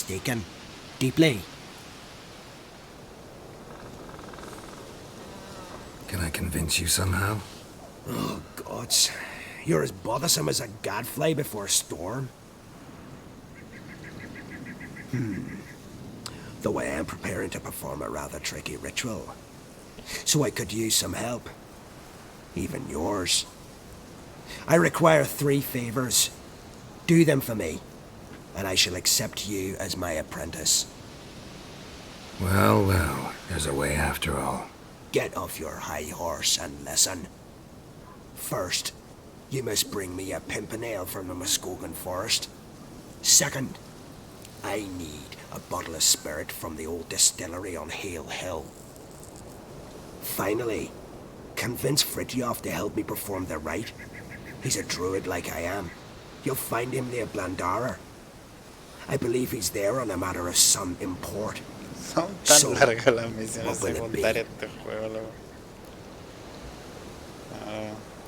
mistaken. Deeply. Can I convince you somehow? Oh, gods. You're as bothersome as a gadfly before a storm. Though I am preparing to perform a rather tricky ritual. So I could use some help. Even yours. I require 3 favors. Do them for me, and I shall accept you as my apprentice. Well, well, there's a way after all. Get off your high horse and listen. First, you must bring me a pimpernel from the Muskogan forest. Second, I need a bottle of spirit from the old distillery on Hale Hill. Finally, convince Fritjof to help me perform the rite. He's a druid like I am. You'll find him near Blandara. I believe he's there on a matter of some import. Son tan largas las misiones what will it be? secundarias de este juego, loco.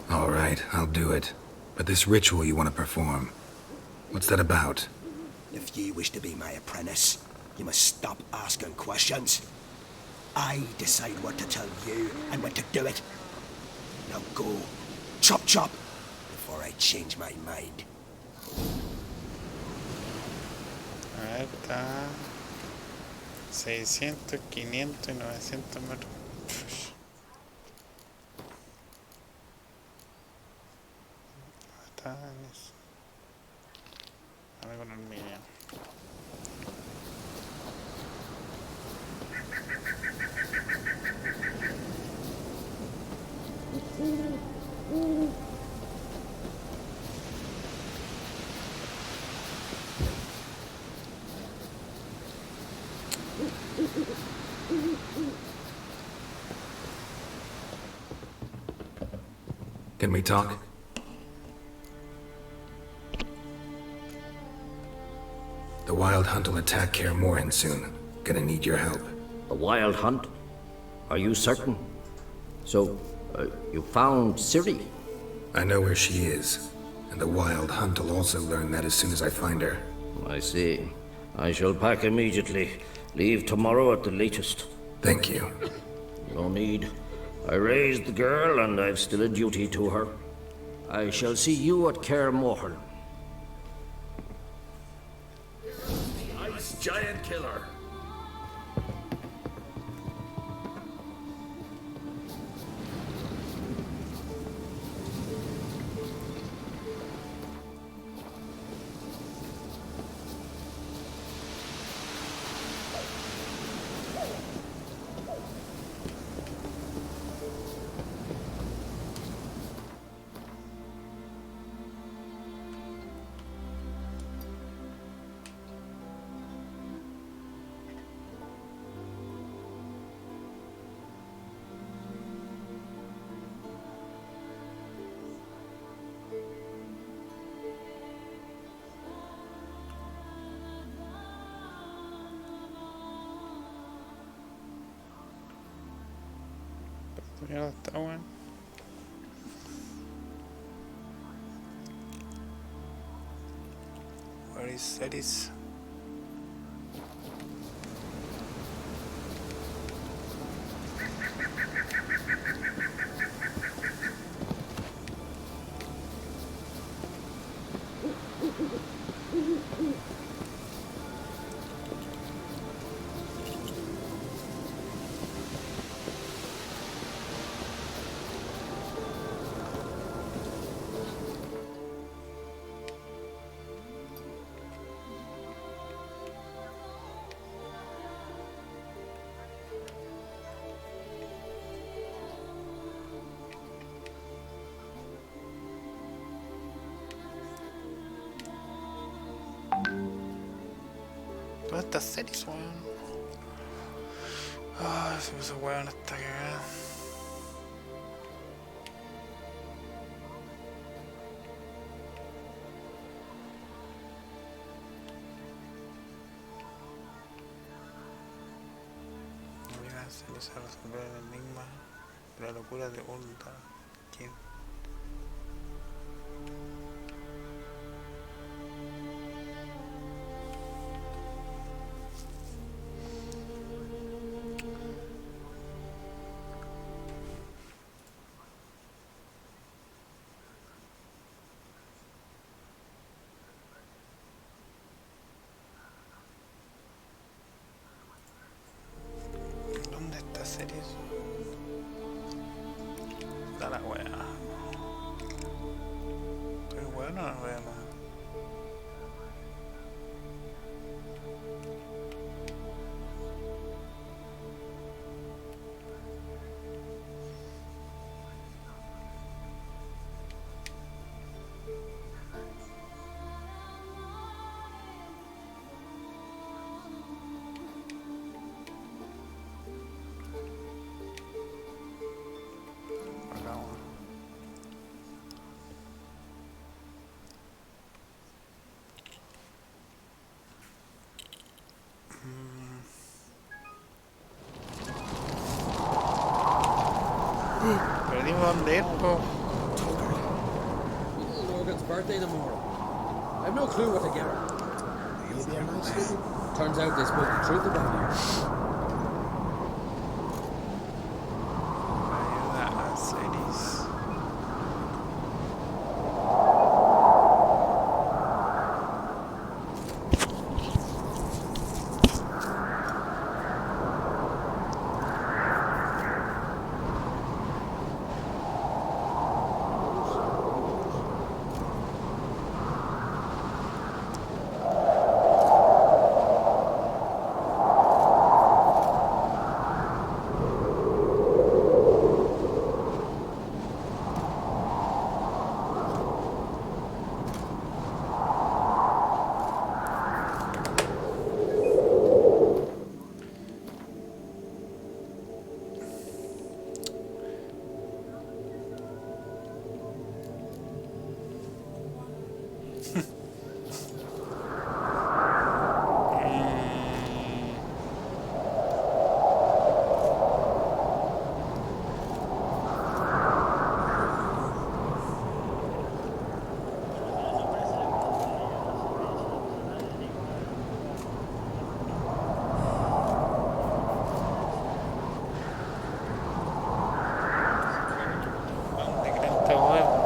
All right, I'll do it. But this ritual you want to perform, what's that about? If you wish to be my apprentice, you must stop asking questions. I decide what to tell you and when to do it. Now go, chop chop, before I change my mind. A ver, está 600, 500 y 900 metros. Está en eso. Ahora con el mío. Can we talk? The Wild Hunt will attack Kaer Morhen soon. Gonna need your help. A wild hunt? Are you certain? So, you found Ciri? I know where she is, and the Wild Hunt will also learn that as soon as I find her. I see. I shall pack immediately. Leave tomorrow at the latest. Thank you. No need. I raised the girl, and I've still a duty to her. I shall see you at Kaer Morhen. The Ice Giant Killer. Mierda, está bueno. Where is Ceris? ¿Dónde está Ceris, weón? Ay, se puso weón esta cagada. Mira, Ceris a resolver el enigma de la locura de Ulta. ¿Quién? series. Da la wea. Estoy bueno, no veo más. Perdimos dónde es, po. Little Logan's birthday tomorrow. I have no clue what to get her. You'll be a nice lady. Turns out they spoke the truth about you. Ayuda a series. ¿Dónde creen este huevo?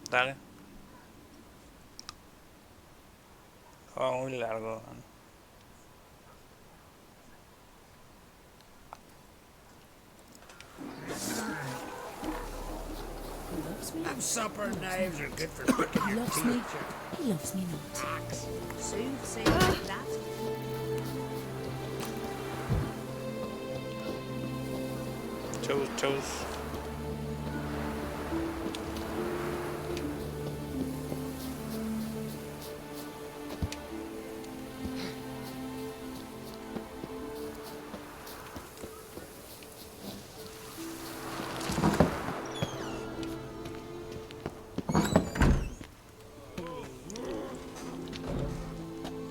Dale. Va muy largo. He loves me. Supper knives are good for He loves me. He loves me not. Soothsayer like that. Chose.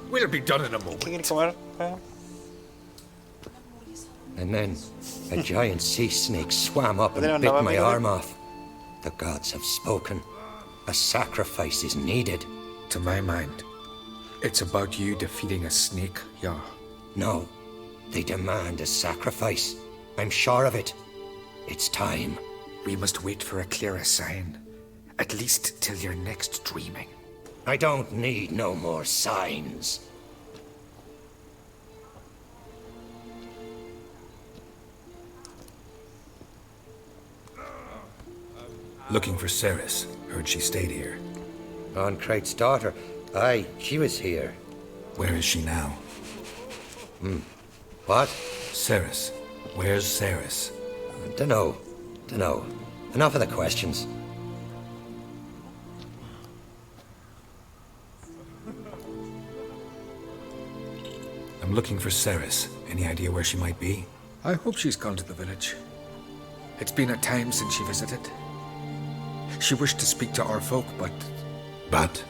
We'll be done in a ¿Qué moment. quieres comer? ¿Eh? And then a giant sea snake swam up Tenemos and bit nada my más, arm off. The gods have spoken. A sacrifice is needed. To my mind, it's about you defeating a snake, yeah. No, they demand a sacrifice. I'm sure of it. It's time. We must wait for a clearer sign. At least till your next dreaming. I don't need no more signs. Looking for Ceres. Heard she stayed here. On Craig's daughter. Aye, she was here. Where is she now? What? Ceres. Where's Ceres? Dunno. Enough of the questions. I'm looking for Ceres. Any idea where she might be? I hope she's gone to the village. It's been a time since she visited. She wished to speak to our folk, but But?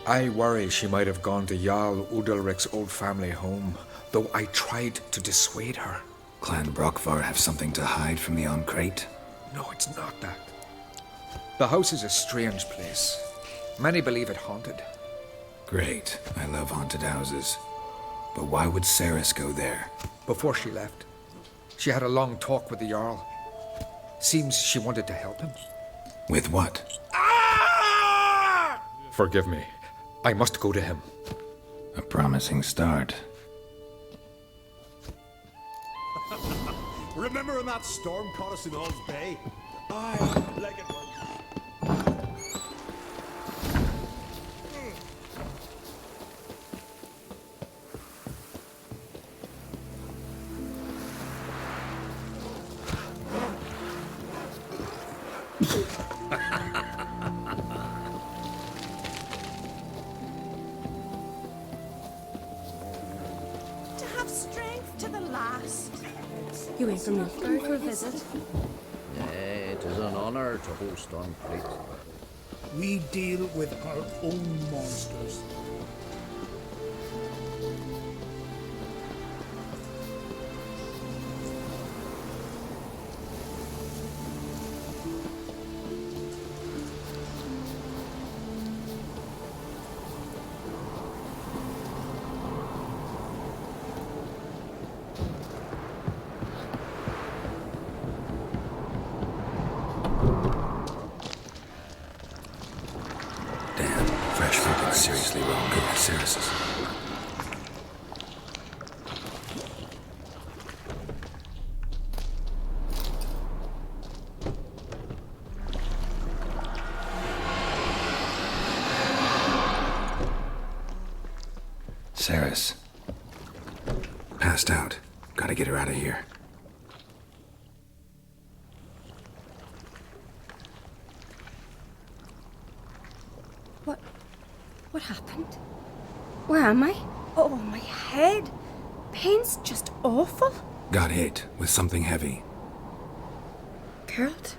I worry she might have gone to Jarl Udalric's old family home, though I tried to dissuade her. Clan Brockvar have something to hide from the Oncrate? No, it's not that. The house is a strange place. Many believe it haunted. Great. I love haunted houses. But why would Ceres go there? Before she left, she had a long talk with the Jarl. Seems she wanted to help him. With what? Forgive me. I must go to him. A promising start. Remember when that storm caught us in All's Bay? Aye, like it was. To have strength to the last. You went from Nilfgaard for a visit? It is an honor to host on Parte. We deal with our own monsters. Damn, fresh fruit is seriously wrong. Good Ceres. Ceres. Passed out. Gotta get her out of here. What happened? Where am I? Oh, my head. Pain's just awful. Got hit with something heavy. Geralt,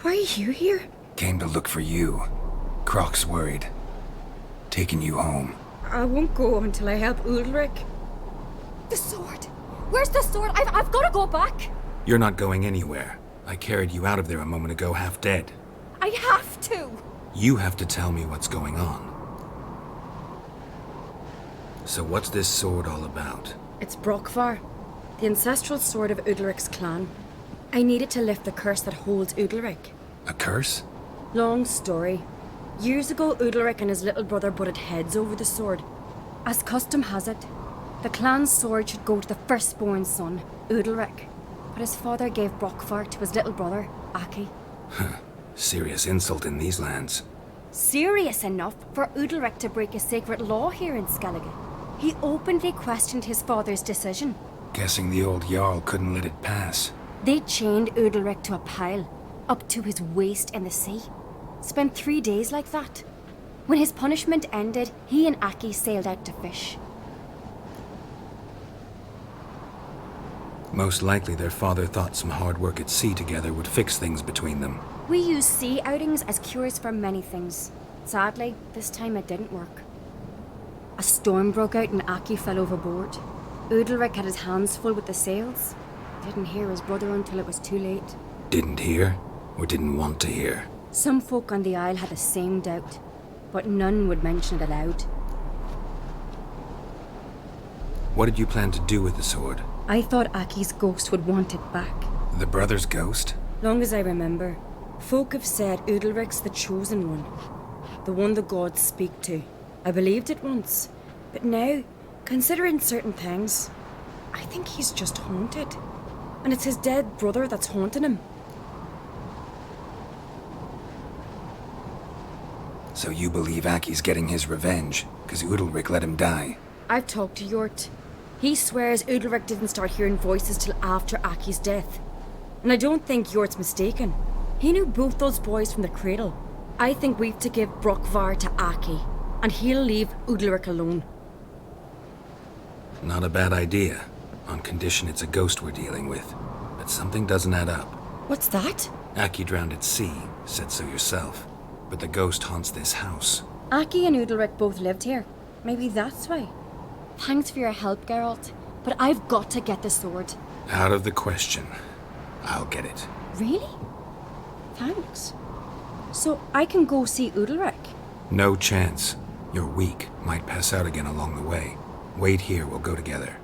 why are you here? Came to look for you. Croc's worried. Taking you home. I won't go until I help Udalric. The sword. Where's the sword? I've got to go back. You're not going anywhere. I carried you out of there a moment ago, half dead. I have to. You have to tell me what's going on. So what's this sword all about? It's Brockvar, the ancestral sword of Udalric's clan. I need it to lift the curse that holds Udalric. A curse? Long story. Years ago, Udalric and his little brother butted heads over the sword. As custom has it, the clan's sword should go to the firstborn son, Udalric. But his father gave Brockvar to his little brother, Aki. Serious insult in these lands. Serious enough for Udalric to break a sacred law here in Skellige. He openly questioned his father's decision. Guessing the old Jarl couldn't let it pass. They chained Udalric to a pile, up to his waist in the sea. Spent 3 days like that. When his punishment ended, he and Aki sailed out to fish. Most likely their father thought some hard work at sea together would fix things between them. We use sea outings as cures for many things. Sadly, this time it didn't work. A storm broke out and Aki fell overboard. Udalric had his hands full with the sails. Didn't hear his brother until it was too late. Didn't hear, or didn't want to hear? Some folk on the Isle had the same doubt, but none would mention it aloud. What did you plan to do with the sword? I thought Aki's ghost would want it back. The brother's ghost? Long as I remember, folk have said Udalric's the chosen one. The one the gods speak to. I believed it once, but now, considering certain things, I think he's just haunted. And it's his dead brother that's haunting him. So you believe Aki's getting his revenge, because Udalric let him die? I've talked to Yort. He swears Udalric didn't start hearing voices till after Aki's death. And I don't think Yort's mistaken. He knew both those boys from the cradle. I think we've to give Brockvar to Aki, and he'll leave Udalric alone. Not a bad idea, on condition it's a ghost we're dealing with. But something doesn't add up. What's that? Aki drowned at sea, Said so yourself. But the ghost haunts this house. Aki and Udalric both lived here. Maybe that's why. Thanks for your help, Geralt. But I've got to get the sword. Out of the question. I'll get it. Really? Thanks. So I can go see Udalric? No chance. You're weak. Might pass out again along the way. Wait here, we'll go together.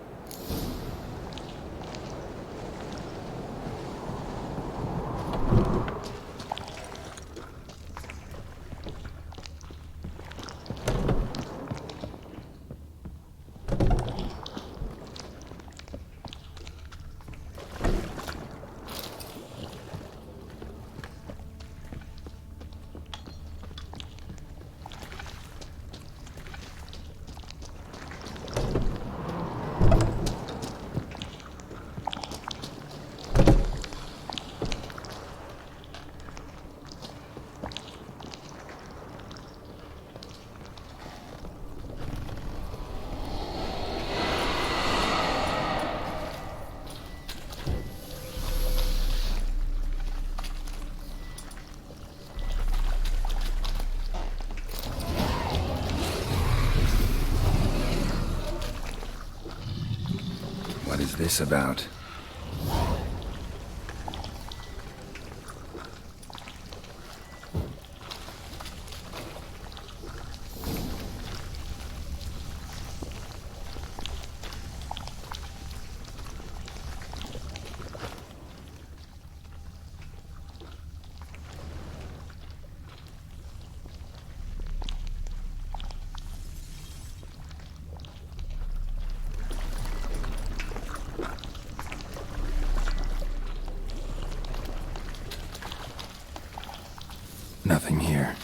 What is this about? Nothing here.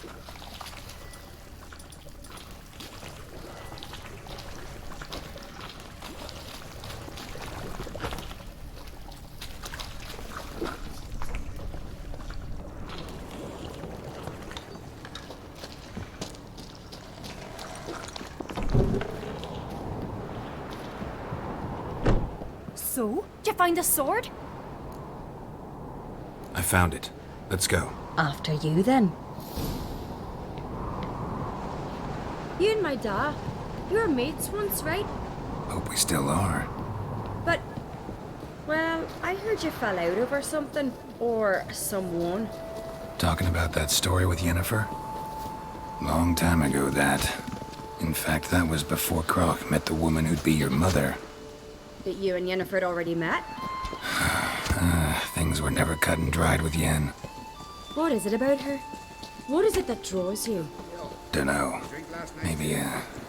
So? Did you find the sword? I found it. Let's go. After you, then. You and my dad, you were mates once, right? Hope we still are. But, well, I heard you fell out over something. Or someone. Talking about that story with Yennefer? Long time ago, that. In fact, that was before Croc met the woman who'd be your mother. That you and Yennefer had already met? Things were never cut and dried with Yen. What is it about her? What is it that draws you? Dunno. Maybe,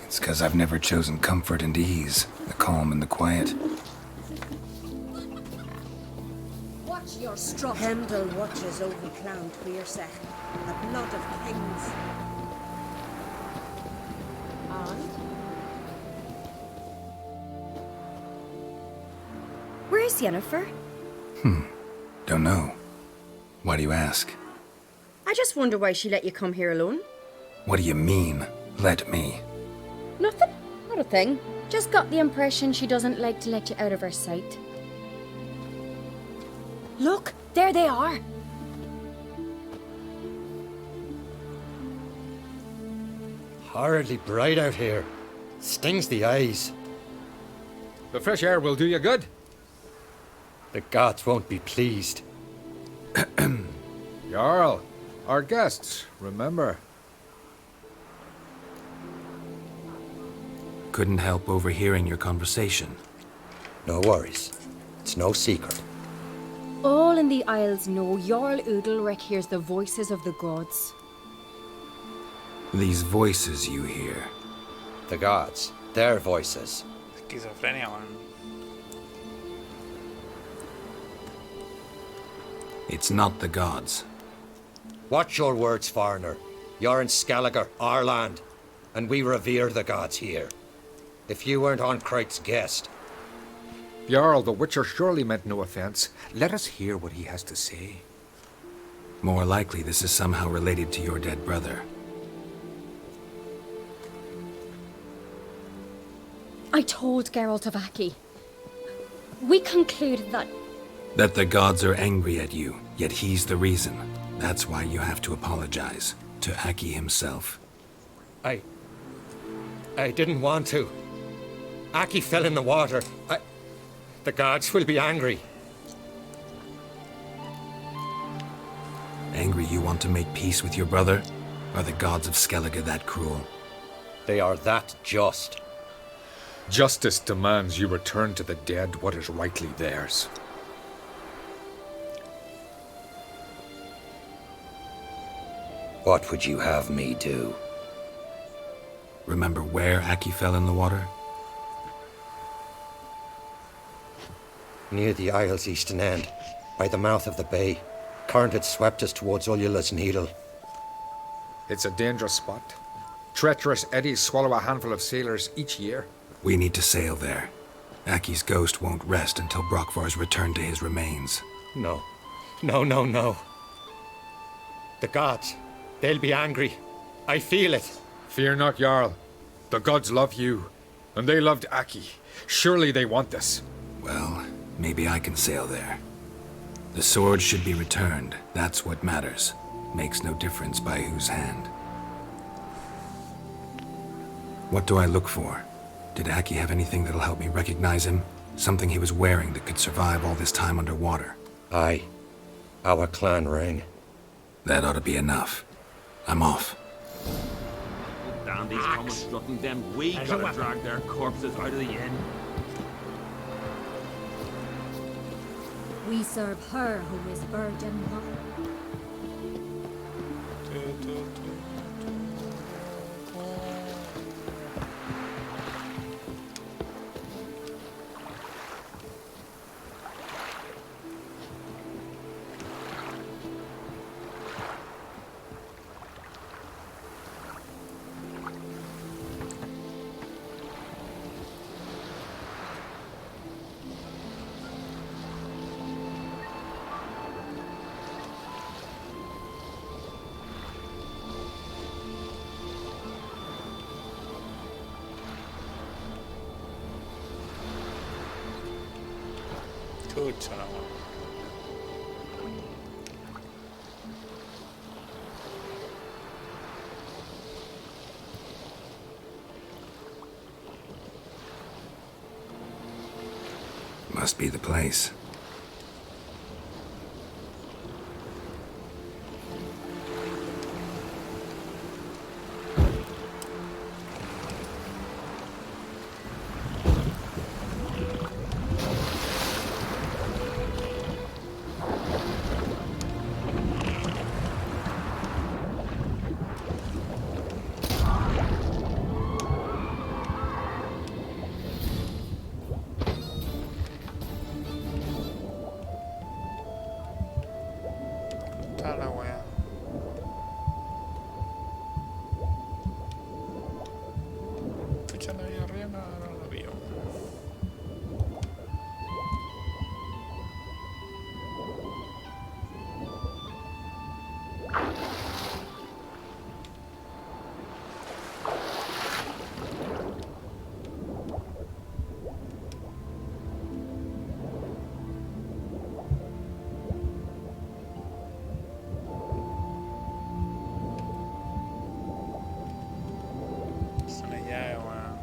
it's 'cause I've never chosen comfort and ease. The calm and the quiet. Watch your strut. Pendle watches over Clown Queersech, the blood of kings. And? Where is Yennefer? Don't know. Why do you ask? I just wonder why she let you come here alone. What do you mean, let me? Nothing. Not a thing. Just got the impression she doesn't like to let you out of her sight. Look, there they are. Horridly bright out here. Stings the eyes. The fresh air will do you good. The gods won't be pleased. Jarl, our guests, remember. Couldn't help overhearing your conversation. No worries. It's no secret. All in the Isles know Jarl Udalric hears the voices of the gods. These voices you hear. The gods. Their voices. Esquizofrenia, man. It's not the gods. Watch your words, foreigner. You're in Skelliger, our land, and we revere the gods here. If you weren't on Crite's guest. Jarl, the Witcher surely meant no offense. Let us hear what he has to say. More likely this is somehow related to your dead brother. I told Geralt of Aki. We concluded that That the gods are angry at you, yet he's the reason. That's why you have to apologize to Aki himself. I didn't want to. Aki fell in the water. The gods will be angry. Angry you want to make peace with your brother? Are the gods of Skellige that cruel? They are that just. Justice demands you return to the dead what is rightly theirs. What would you have me do? Remember where Aki fell in the water? Near the Isle's eastern end, by the mouth of the bay. Current had swept us towards Ullula's Needle. It's a dangerous spot. Treacherous eddies swallow a handful of sailors each year. We need to sail there. Aki's ghost won't rest until Brokvar's returned to his remains. No. No. The gods, they'll be angry. I feel it. Fear not, Jarl. The gods love you, and they loved Aki. Surely they want this. Well, maybe I can sail there. The sword should be returned. That's what matters. Makes no difference by whose hand. What do I look for? Did Aki have anything that'll help me recognize him? Something he was wearing that could survive all this time underwater? Aye. Our clan ring. That ought to be enough. I'm off. Dandy's coming strutting them. We gotta drag their corpses out of the inn. We serve her who is virgin mother. Chucha, la wea. Must be the place. Está la wea. Pucha, la vi arriba, no la vio. Es una llave, weón.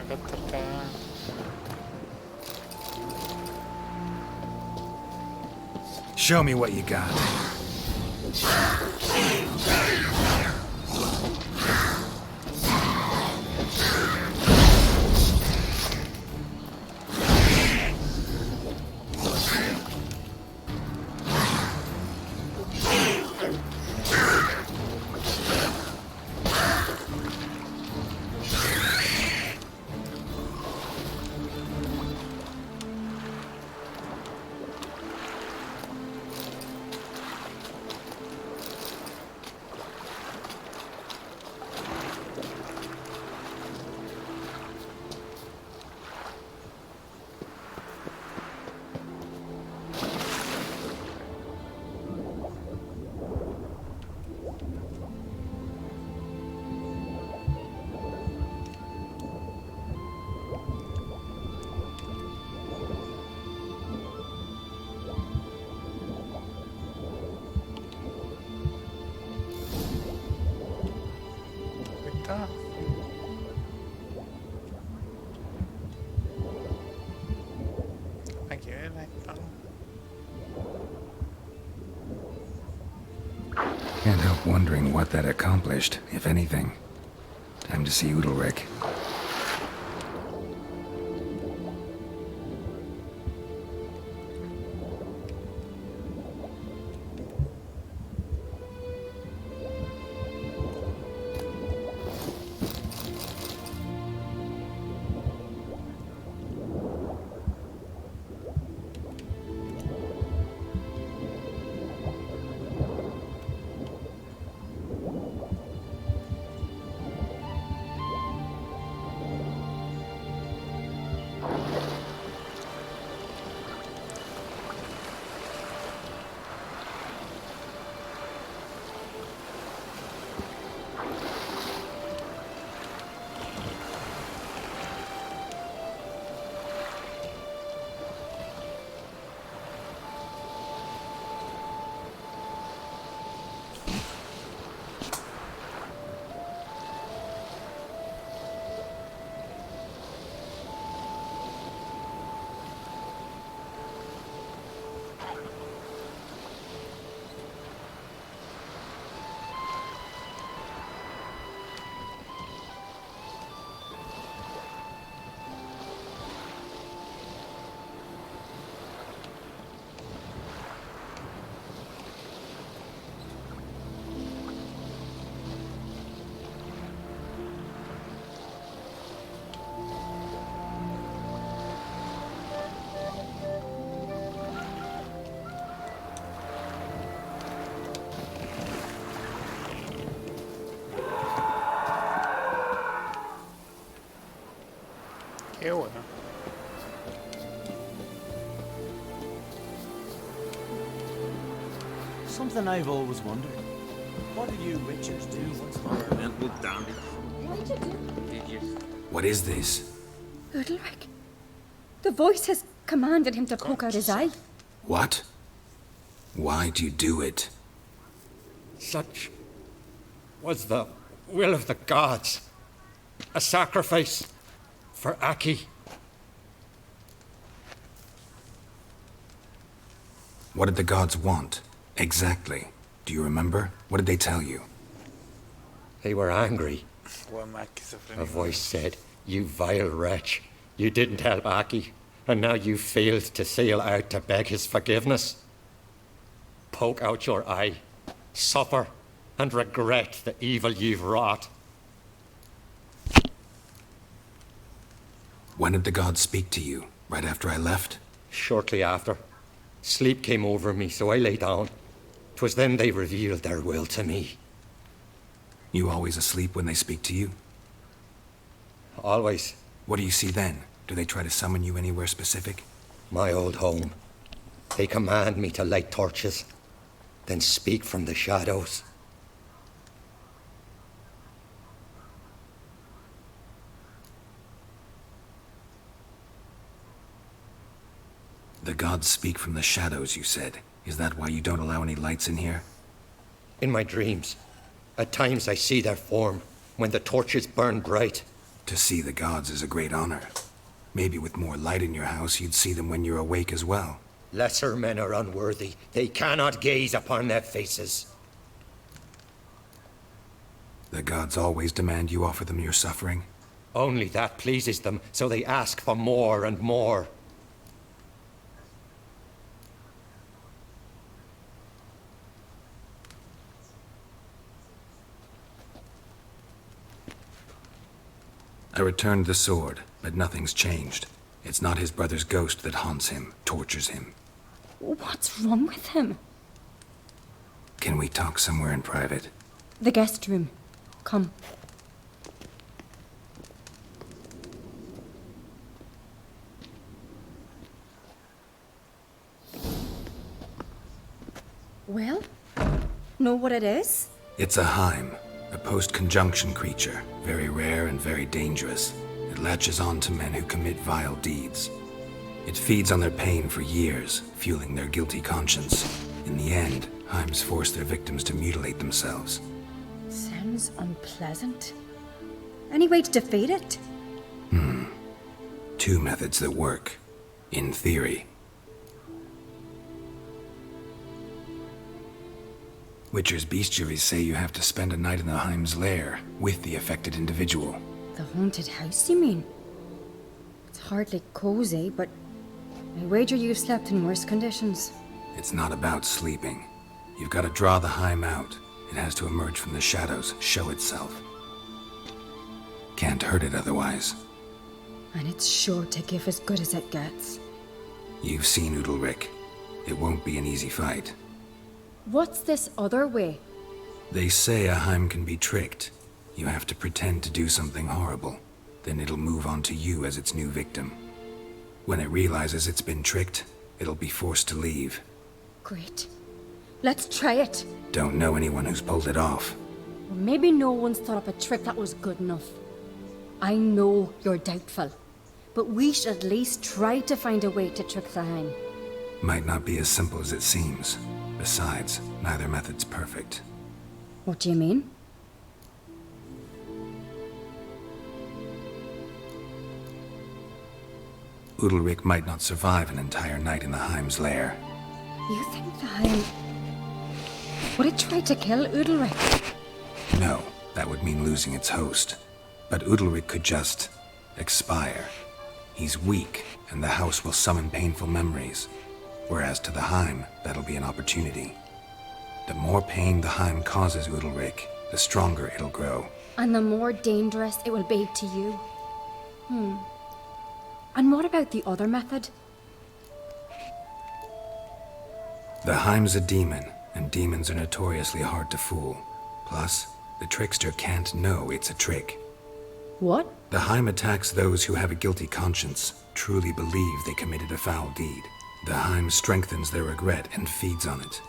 Acá está acá. Show me what you got. está. Hay que ver, ahí está. Can't help wondering what that accomplished, if anything. Time to see Udalric. Qué bueno. Something I've always wondered. What did you Richards do once more? Mental dandy. What'd you do? Did you? What is this? Udalric. The voice has commanded him to poke out his eye. What? Why'd you do it? Such was the will of the gods. A sacrifice for Aki. What did the gods want? Exactly. Do you remember? What did they tell you? They were angry. Bueno, más esquizofrénico. A voice said, "You vile wretch. You didn't help Aki, and now you failed to sail out to beg his forgiveness. Poke out your eye, suffer, and regret the evil you've wrought." When did the gods speak to you? Right after I left? Shortly after. Sleep came over me, so I lay down. 'Twas then they revealed their will to me. You always asleep when they speak to you? Always. What do you see then? Do they try to summon you anywhere specific? My old home. They command me to light torches, then speak from the shadows. The gods speak from the shadows, you said. Is that why you don't allow any lights in here? In my dreams, at times I see their form, when the torches burn bright. To see the gods is a great honor. Maybe with more light in your house, you'd see them when you're awake as well. Lesser men are unworthy. They cannot gaze upon their faces. The gods always demand you offer them your suffering? Only that pleases them, so they ask for more and more. I returned the sword, but nothing's changed. It's not his brother's ghost that haunts him, tortures him. What's wrong with him? Can we talk somewhere in private? The guest room. Come. Well, know what it is? It's a Heim, a post-conjunction creature, very rare and very dangerous. It latches on to men who commit vile deeds. It feeds on their pain for years, fueling their guilty conscience. In the end, Heims force their victims to mutilate themselves. Sounds unpleasant. Any way to defeat it? Two methods that work. In theory. Witcher's bestiaries say you have to spend a night in the Heim's lair with the affected individual. The haunted house, you mean? It's hardly cozy, but I wager you've slept in worse conditions. It's not about sleeping. You've got to draw the Heim out. It has to emerge from the shadows, show itself. Can't hurt it otherwise. And it's sure to give as good as it gets. You've seen Udalric. It won't be an easy fight. What's this other way? They say a Heim can be tricked. You have to pretend to do something horrible. Then it'll move on to you as its new victim. When it realizes it's been tricked, it'll be forced to leave. Great. Let's try it. Don't know anyone who's pulled it off. Or maybe no one's thought up a trick that was good enough. I know you're doubtful, but we should at least try to find a way to trick the Heim. Might not be as simple as it seems. Besides, neither method's perfect. What do you mean? Udalric might not survive an entire night in the Heim's lair. You think the Heim... Would it try to kill Udalric? No, that would mean losing its host. But Udalric could just expire. He's weak, and the house will summon painful memories. Whereas to the Heim, that'll be an opportunity. The more pain the Heim causes Udalric, the stronger it'll grow. And the more dangerous it will be to you. And what about the other method? The Heim's a demon, and demons are notoriously hard to fool. Plus, the trickster can't know it's a trick. What? The Heim attacks those who have a guilty conscience, truly believe they committed a foul deed. The Heim strengthens their regret and feeds on it.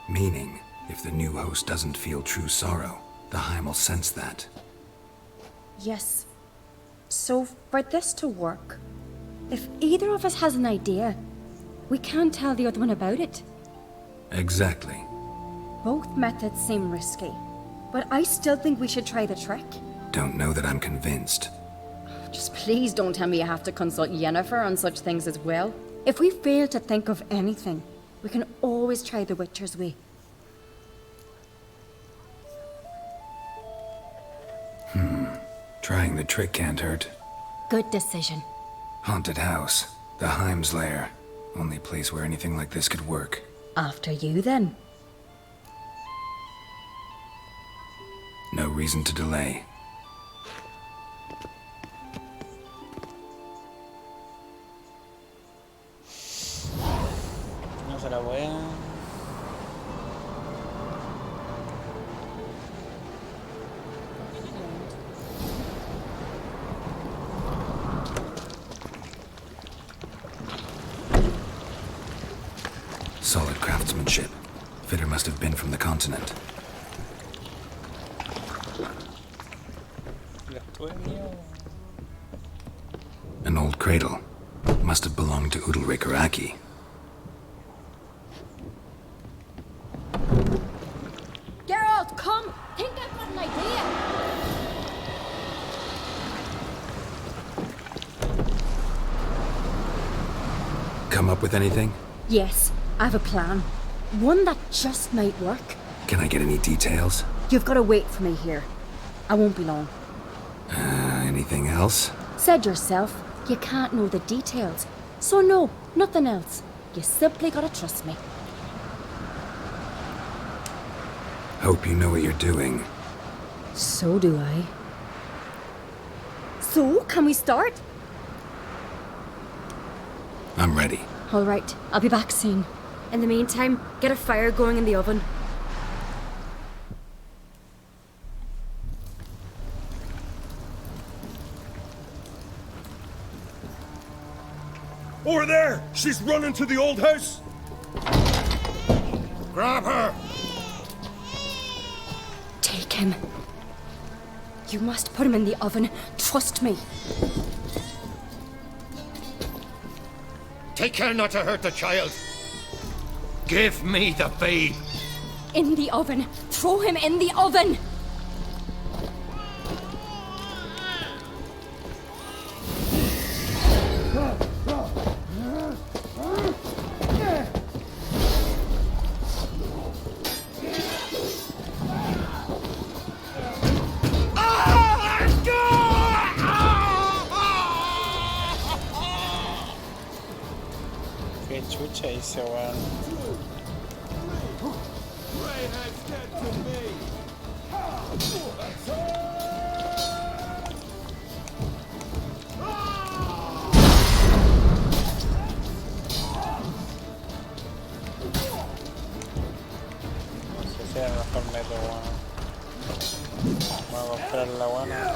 Meaning, if the new host doesn't feel true sorrow, the Heim will sense that. Yes. So, for this to work, if either of us has an idea, we can't tell the other one about it. Exactly. Both methods seem risky, but I still think we should try the trick. Don't know that I'm convinced. Just please don't tell me you have to consult Yennefer on such things as well. If we fail to think of anything, we can always try the Witcher's way. Trying the trick can't hurt. Good decision. Haunted house. The Heim's lair. Only place where anything like this could work. After you, then. No reason to delay. No se la voy a... Solid craftsmanship. Fitter must have been from the continent. An old cradle. Must have belonged to Udalric or Aki. Geralt, come! Think I've got an idea! Come up with anything? Yes, I have a plan. One that just might work. Can I get any details? You've got to wait for me here. I won't be long. Anything else? Said yourself, you can't know the details. So no, nothing else. You simply gotta trust me. Hope you know what you're doing. So do I. So, can we start? I'm ready. All right, I'll be back soon. In the meantime, get a fire going in the oven. Over there! She's running to the old house! Grab her! Take him. You must put him in the oven. Trust me. Take care not to hurt the child. Give me the babe. In the oven. Throw him in the oven. dice, weón. No sé si era el mejor método, weón. Vamos a comprar la buena.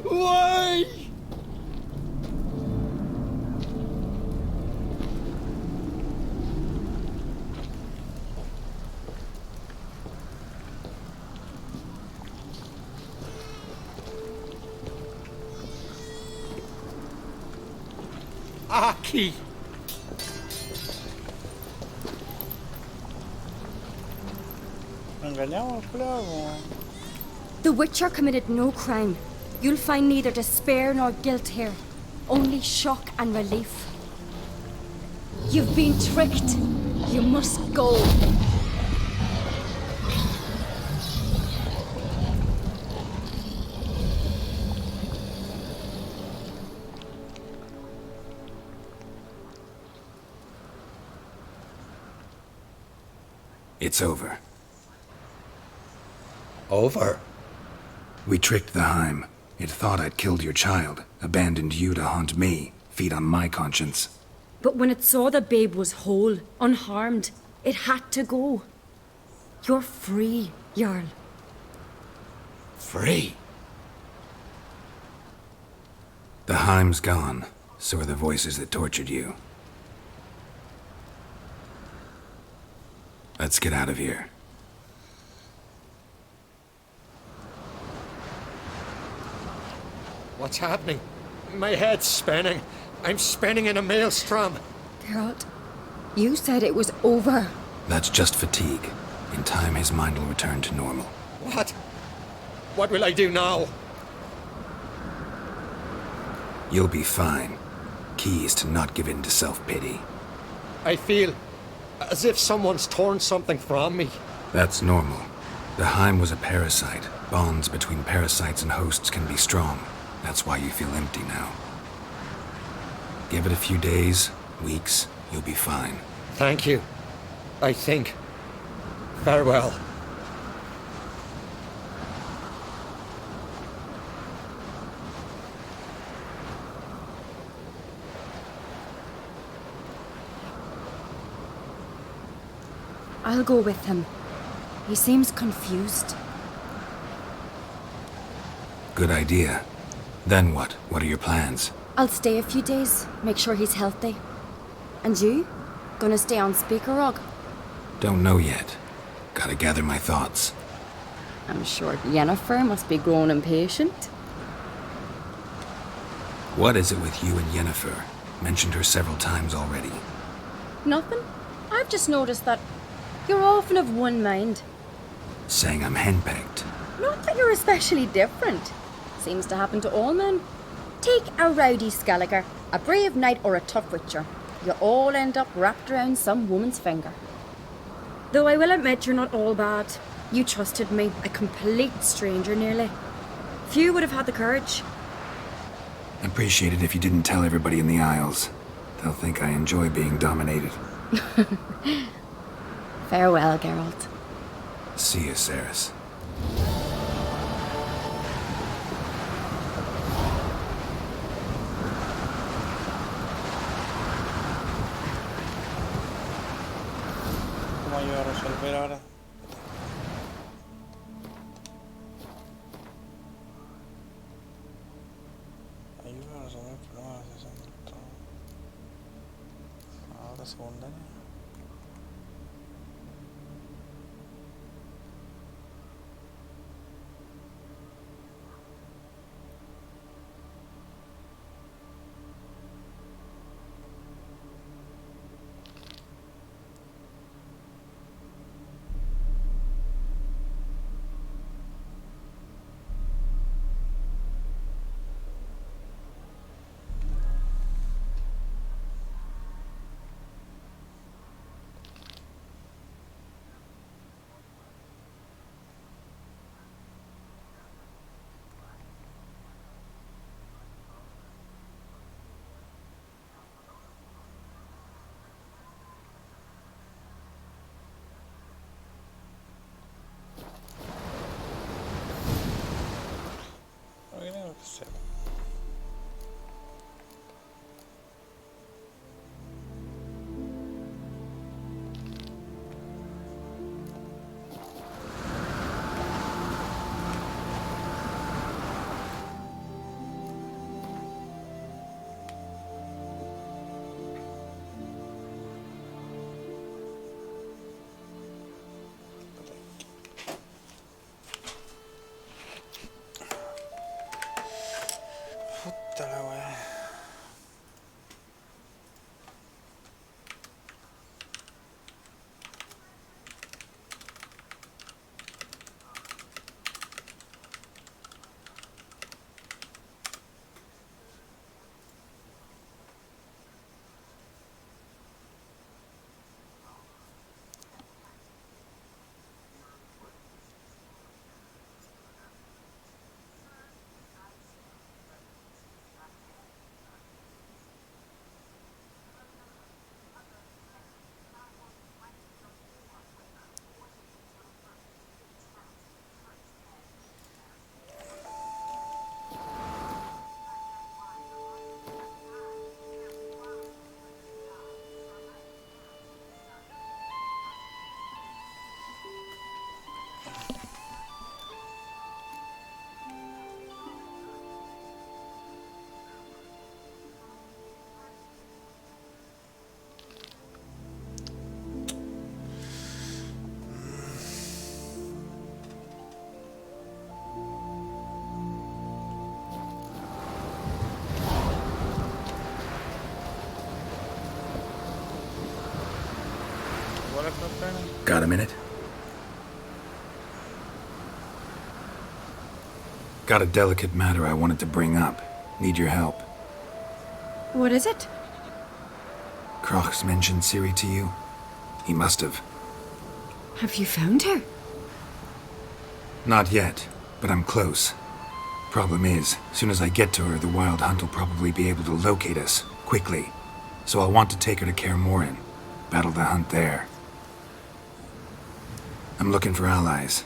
Why? Aki! Engañamos, claro. The Witcher committed no crime. You'll find neither despair nor guilt here, only shock and relief. You've been tricked. You must go. It's over. Over? We tricked the Heim. It thought I'd killed your child, abandoned you to haunt me, feed on my conscience. But when it saw the babe was whole, unharmed, it had to go. You're free, Jarl. Free? The Heim's gone, so are the voices that tortured you. Let's get out of here. What's happening? My head's spinning. I'm spinning in a maelstrom. Geralt, you said it was over. That's just fatigue. In time, his mind will return to normal. What? What will I do now? You'll be fine. Key is to not give in to self-pity. I feel as if someone's torn something from me. That's normal. The Heim was a parasite. Bonds between parasites and hosts can be strong. That's why you feel empty now. Give it a few days, weeks, you'll be fine. Thank you. I think. Farewell. I'll go with him. He seems confused. Good idea. Then what? What are your plans? I'll stay a few days, make sure he's healthy. And you? Gonna stay on Speaker Rock? Don't know yet. Gotta gather my thoughts. I'm sure Yennefer must be growing impatient. What is it with you and Yennefer? Mentioned her several times already. Nothing. I've just noticed that you're often of one mind. Saying I'm henpecked. Not that you're especially different. Seems to happen to all men. Take a rowdy Skelliger, a brave knight or a tough witcher. You all end up wrapped around some woman's finger. Though I will admit you're not all bad. You trusted me, a complete stranger nearly. Few would have had the courage. I'd appreciate it if you didn't tell everybody in the Isles. They'll think I enjoy being dominated. Farewell, Geralt. See you, Ceres. ¿Cómo ayuda a resolver ahora? Ayuda a resolver problemas de sangre. Ahora secundaria. Creo que sí. Puta la wea. Got a minute? Got a delicate matter I wanted to bring up. Need your help. What is it? Kroch's mentioned Ciri to you? He must have. Have you found her? Not yet, but I'm close. Problem is, soon as I get to her, the Wild Hunt will probably be able to locate us, quickly. So I'll want to take her to Kaer Morhen. Battle the hunt there. I'm looking for allies.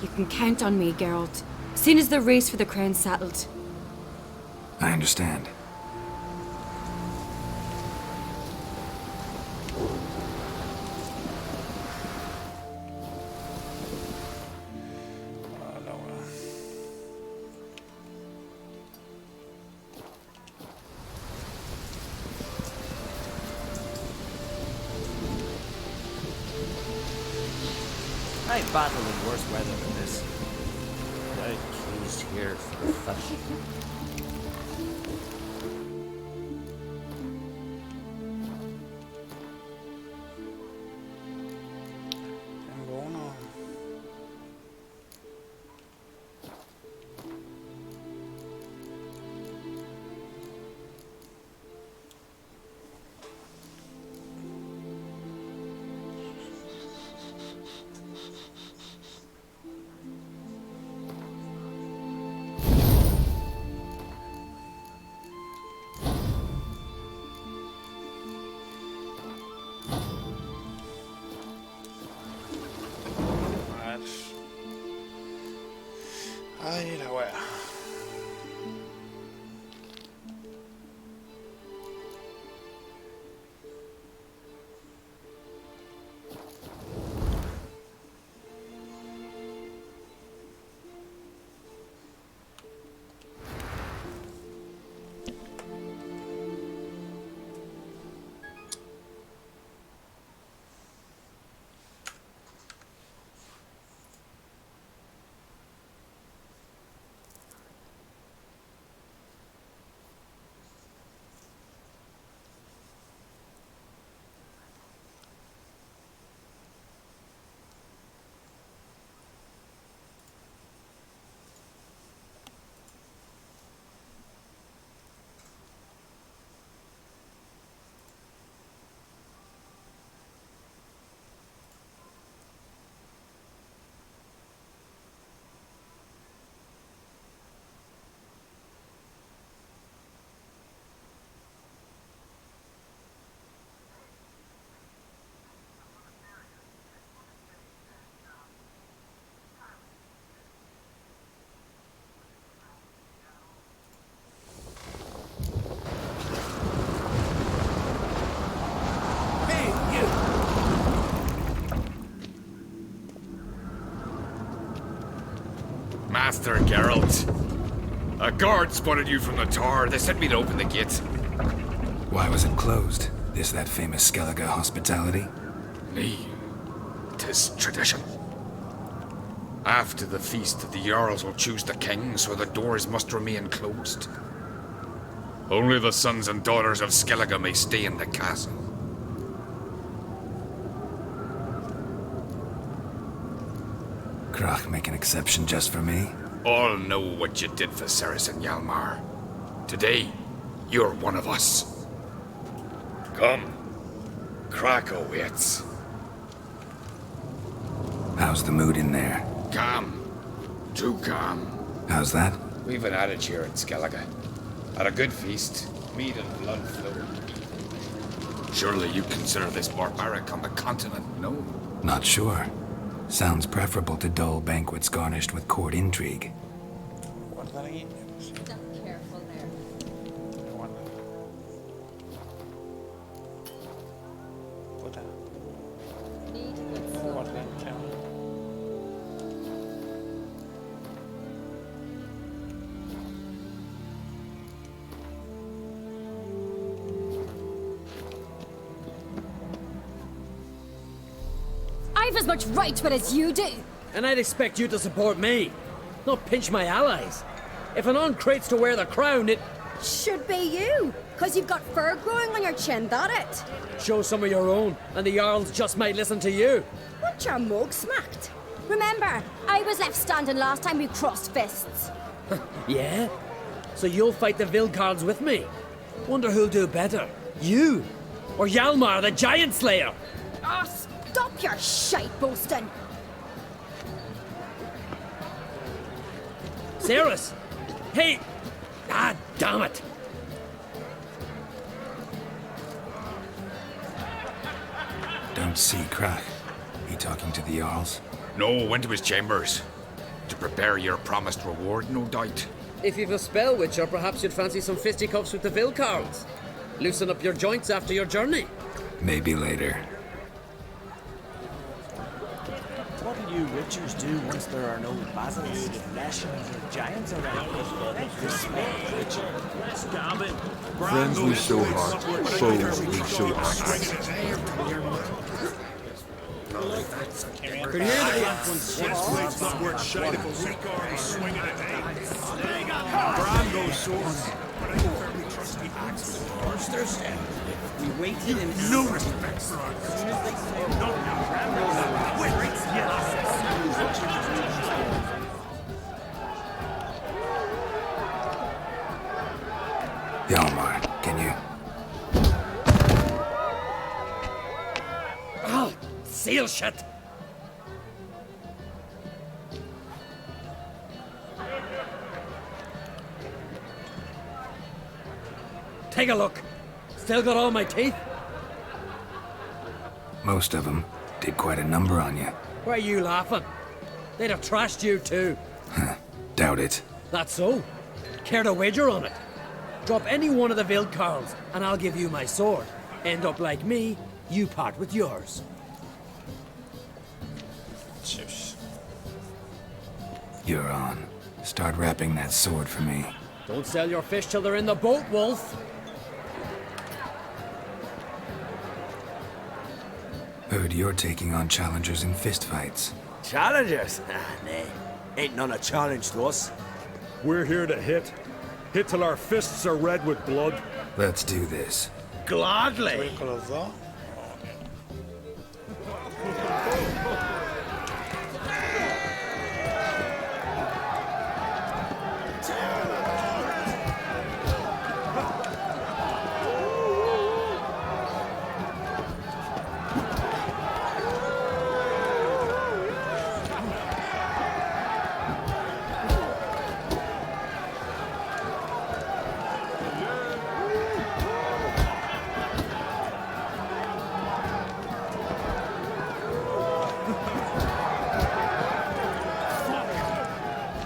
You can count on me, Geralt. Soon as the race for the crown's settled. I understand. I've battled in worse weather than this. I'm pleased here for the fish. Tengo uno. Ay, la wea. Master Geralt. A guard spotted you from the tower. They sent me to open the gate. Why was it closed? Is that famous Skellige hospitality? Me. 'Tis tradition. After the feast, the Jarls will choose the king, so the doors must remain closed. Only the sons and daughters of Skellige may stay in the castle. Krach make an exception just for me? All know what you did for Saracen Hjalmar. Today, you're one of us. Come. Krach waits. How's the mood in there? Calm. Too calm. How's that? We've an adage here in Skellige. At a good feast, mead and blood flow. Surely you consider this barbaric on the continent, no? Not sure. Sounds preferable to dull banquets garnished with court intrigue. Careful there. Need a good sword. I've as much right to it as you do. And I'd expect you to support me, not pinch my allies. If an on crates to wear the crown, it Should be you, because you've got fur growing on your chin, that it? show some of your own, and the Jarls just might listen to you. Want your mug smacked? Remember, I was left standing last time we crossed fists. Yeah? So you'll fight the Vilcards with me? Wonder who'll do better, you or Hjalmar the Giant Slayer? Ah, stop your shite boasting. Cerys! Hey! Ah, damn it! Don't see Krach. He talking to the Jarls? No, went to his chambers. To prepare your promised reward, no doubt. If you've a spell witcher, perhaps you'd fancy some fisticuffs with the Vilcards. Loosen up your joints after your journey. Maybe later. What do you witchers do once there are no basilisk, lashings, or giants around? Friends we show heart, foes we show axe. Could hear It's not worth shite if a weak arm is swinging at hay. Brand those swords, but I firmly trust the axe with foresters. We waited and No respect for our cause. Not now. Wait, yes. Hjalmar, can you? Oh, seal shut! Take a look. Still got all my teeth? Most of them did quite a number on you. Why are you laughing? They'd have trashed you too. Damn Doubt it. That's so. Care to wager on it? Drop any one of the Vildkarls, and I'll give you my sword. End up like me, you part with yours. You're on. Start wrapping that sword for me. Don't sell your fish till they're in the boat, Wolf. Heard you're taking on challengers in fistfights. Challengers? Ah, nay. Ain't none a challenge to us. We're here to hit. Hit till our fists are red with blood. Let's do this. Gladly.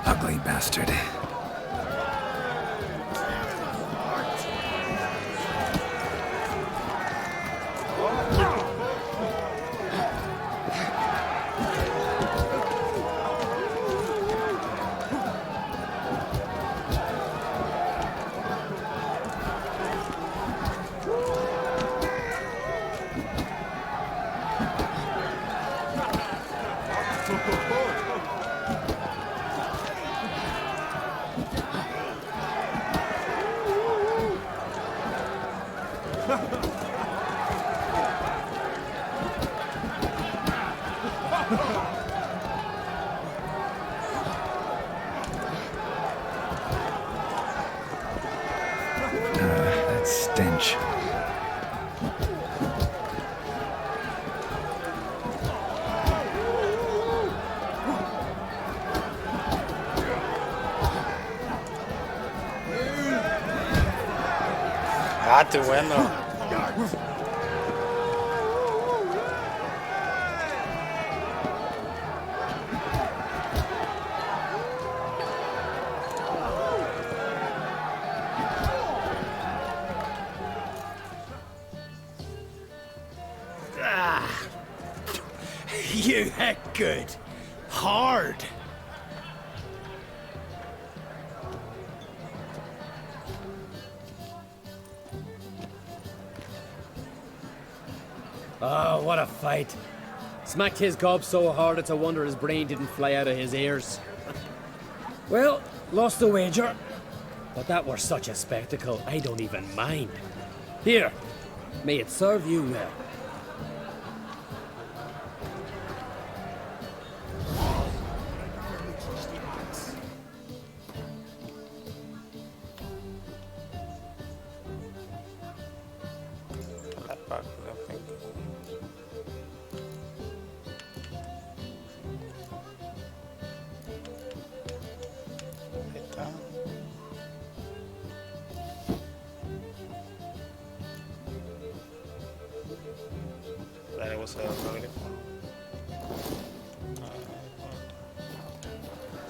Ugly bastard. That stench. Ah, estoy bueno. You hit good. Hard. Oh, what a fight. Smacked his gob so hard it's a wonder his brain didn't fly out of his ears. Well, lost the wager. But that were such a spectacle, I don't even mind. Here, may it serve you well.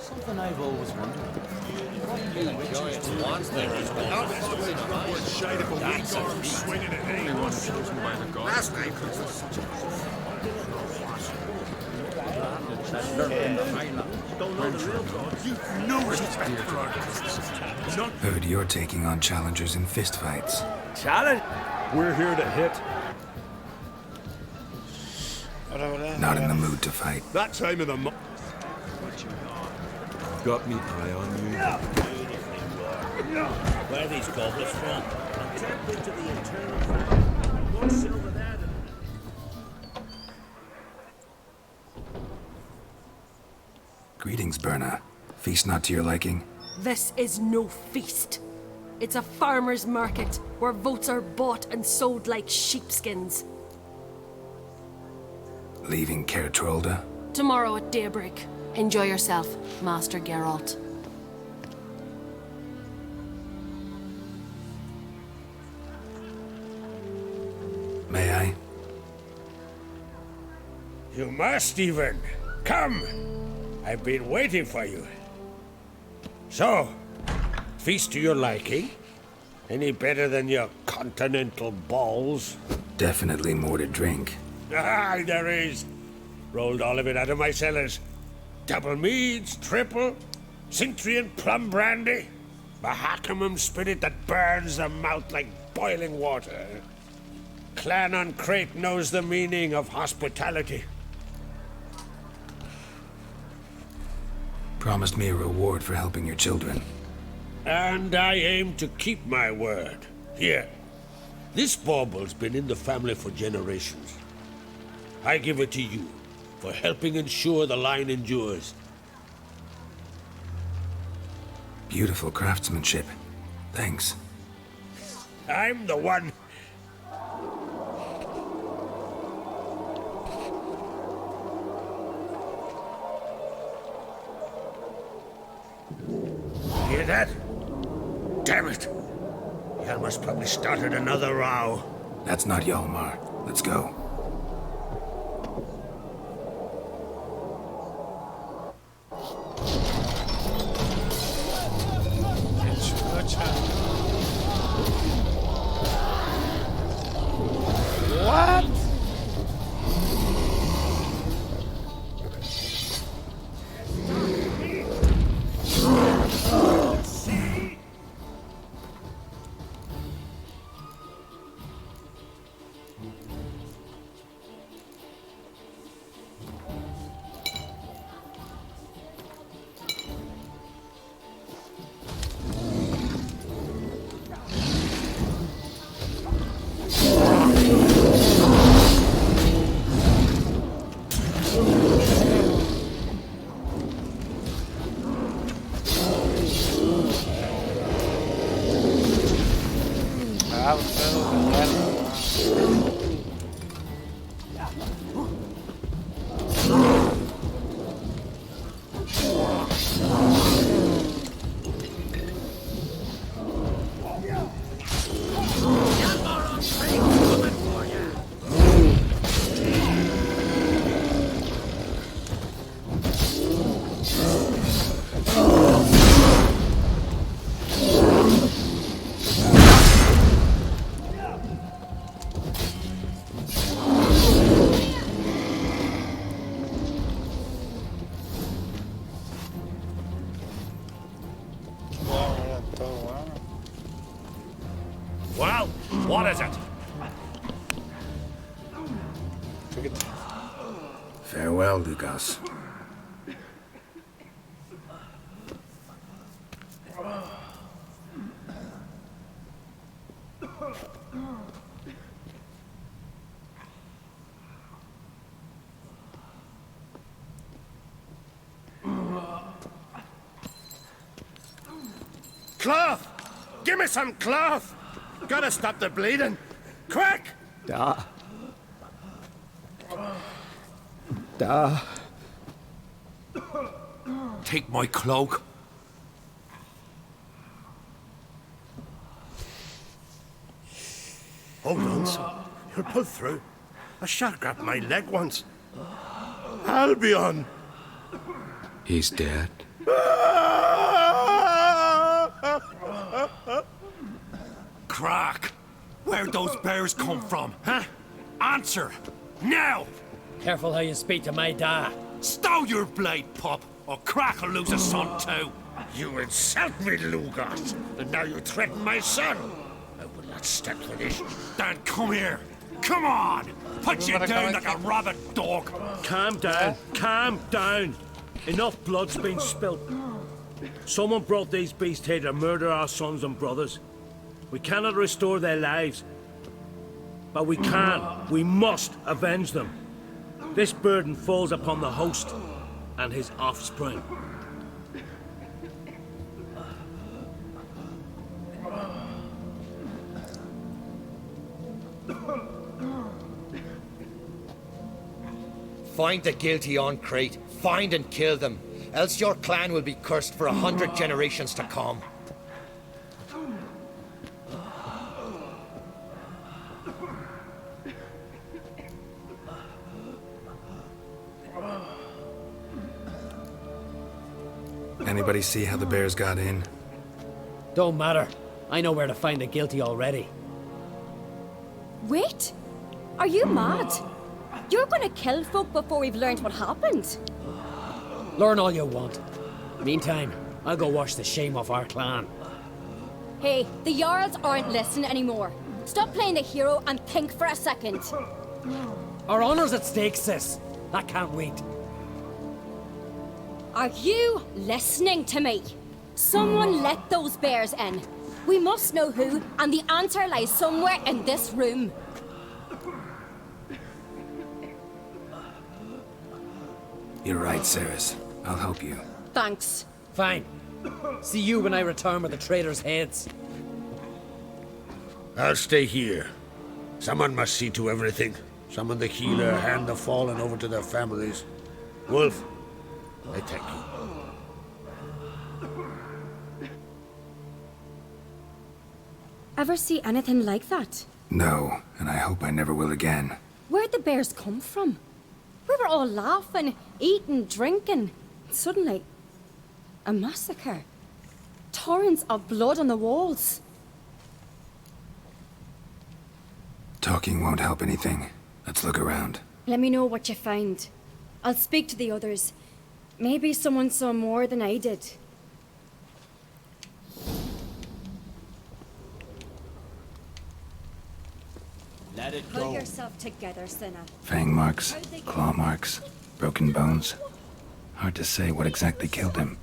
Something I've always wondered. Last night. You've no respect for artists. Heard you're taking on challengers in fistfights. Challenge? We're here to hit. Not in the mood to fight. That time of the month. Got me eye on you. Where are these goblets from? A temple to the eternal fire. One silver there. Greetings, Berna. Feast not to your liking? This is no feast. It's a farmer's market where votes are bought and sold like sheepskins. Leaving Caer Trolda? Tomorrow at daybreak. Enjoy yourself, Master Geralt. May I? You must, Stephen. Come! I've been waiting for you. So, feast to your liking? Any better than your continental balls? Definitely more to drink. Ah, there is. Rolled all of it out of my cellars. Double meads, triple, Cintrian plum brandy, Mahakimum spirit that burns the mouth like boiling water. Clan on Crate knows the meaning of hospitality. Promised me a reward for helping your children. And I aim to keep my word. Here, this bauble's been in the family for generations. I give it to you for helping ensure the line endures. Beautiful craftsmanship. Thanks. I'm the one. Hear that? Damn it! Hjalmar's probably started another row. That's not Hjalmar. Let's go. What? Well, what is it? Farewell, Lucas. Cloth! Give me some cloth! Gotta stop the bleeding! Quick! Da. Take my cloak. Hold on, son. You'll pull through. A shark grabbed my leg once. Albion! He's dead. Crack! Where'd those bears come from, huh? Answer! Now! Careful how you speak to my da. Stow your blade, pup, or Crack will lose a son too. You insult me, Lugas, and now you threaten my son. I will not stand for this. Dan, come here. Come on! Put you down like a rabid dog. Calm down. Calm down. Enough blood's been spilt. Someone brought these beasts here to murder our sons and brothers. We cannot restore their lives. But we must avenge them. This burden falls upon the host and his offspring. Find the guilty on Crate. Find and kill them. Else your clan will be cursed for 100 generations to come. Anybody see how the bears got in? Don't matter. I know where to find the guilty already. Wait! Are you mad? You're gonna kill folk before we've learned what happened. Learn all you want. Meantime, I'll go wash the shame off our clan. Hey, the Jarls aren't listening anymore. Stop playing the hero and think for a second. Our honor's at stake, sis. That can't wait. Are you listening to me? Someone let those bears in. We must know who, and the answer lies somewhere in this room. You're right, Ceres. I'll help you. Thanks. Fine. See you when I return with the traitors' heads. I'll stay here. Someone must see to everything. Summon the healer, hand the fallen over to their families. Wolf, I thank you. Ever see anything like that? No, and I hope I never will again. Where'd the bears come from? We were all laughing, eating, drinking. Suddenly, a massacre. Torrents of blood on the walls. Talking won't help anything. Let's look around. Let me know what you find. I'll speak to the others. Maybe someone saw more than I did. Let it Pull go. yourself together, Sinna. Fang marks, claw marks, broken bones. Hard to say what exactly killed him.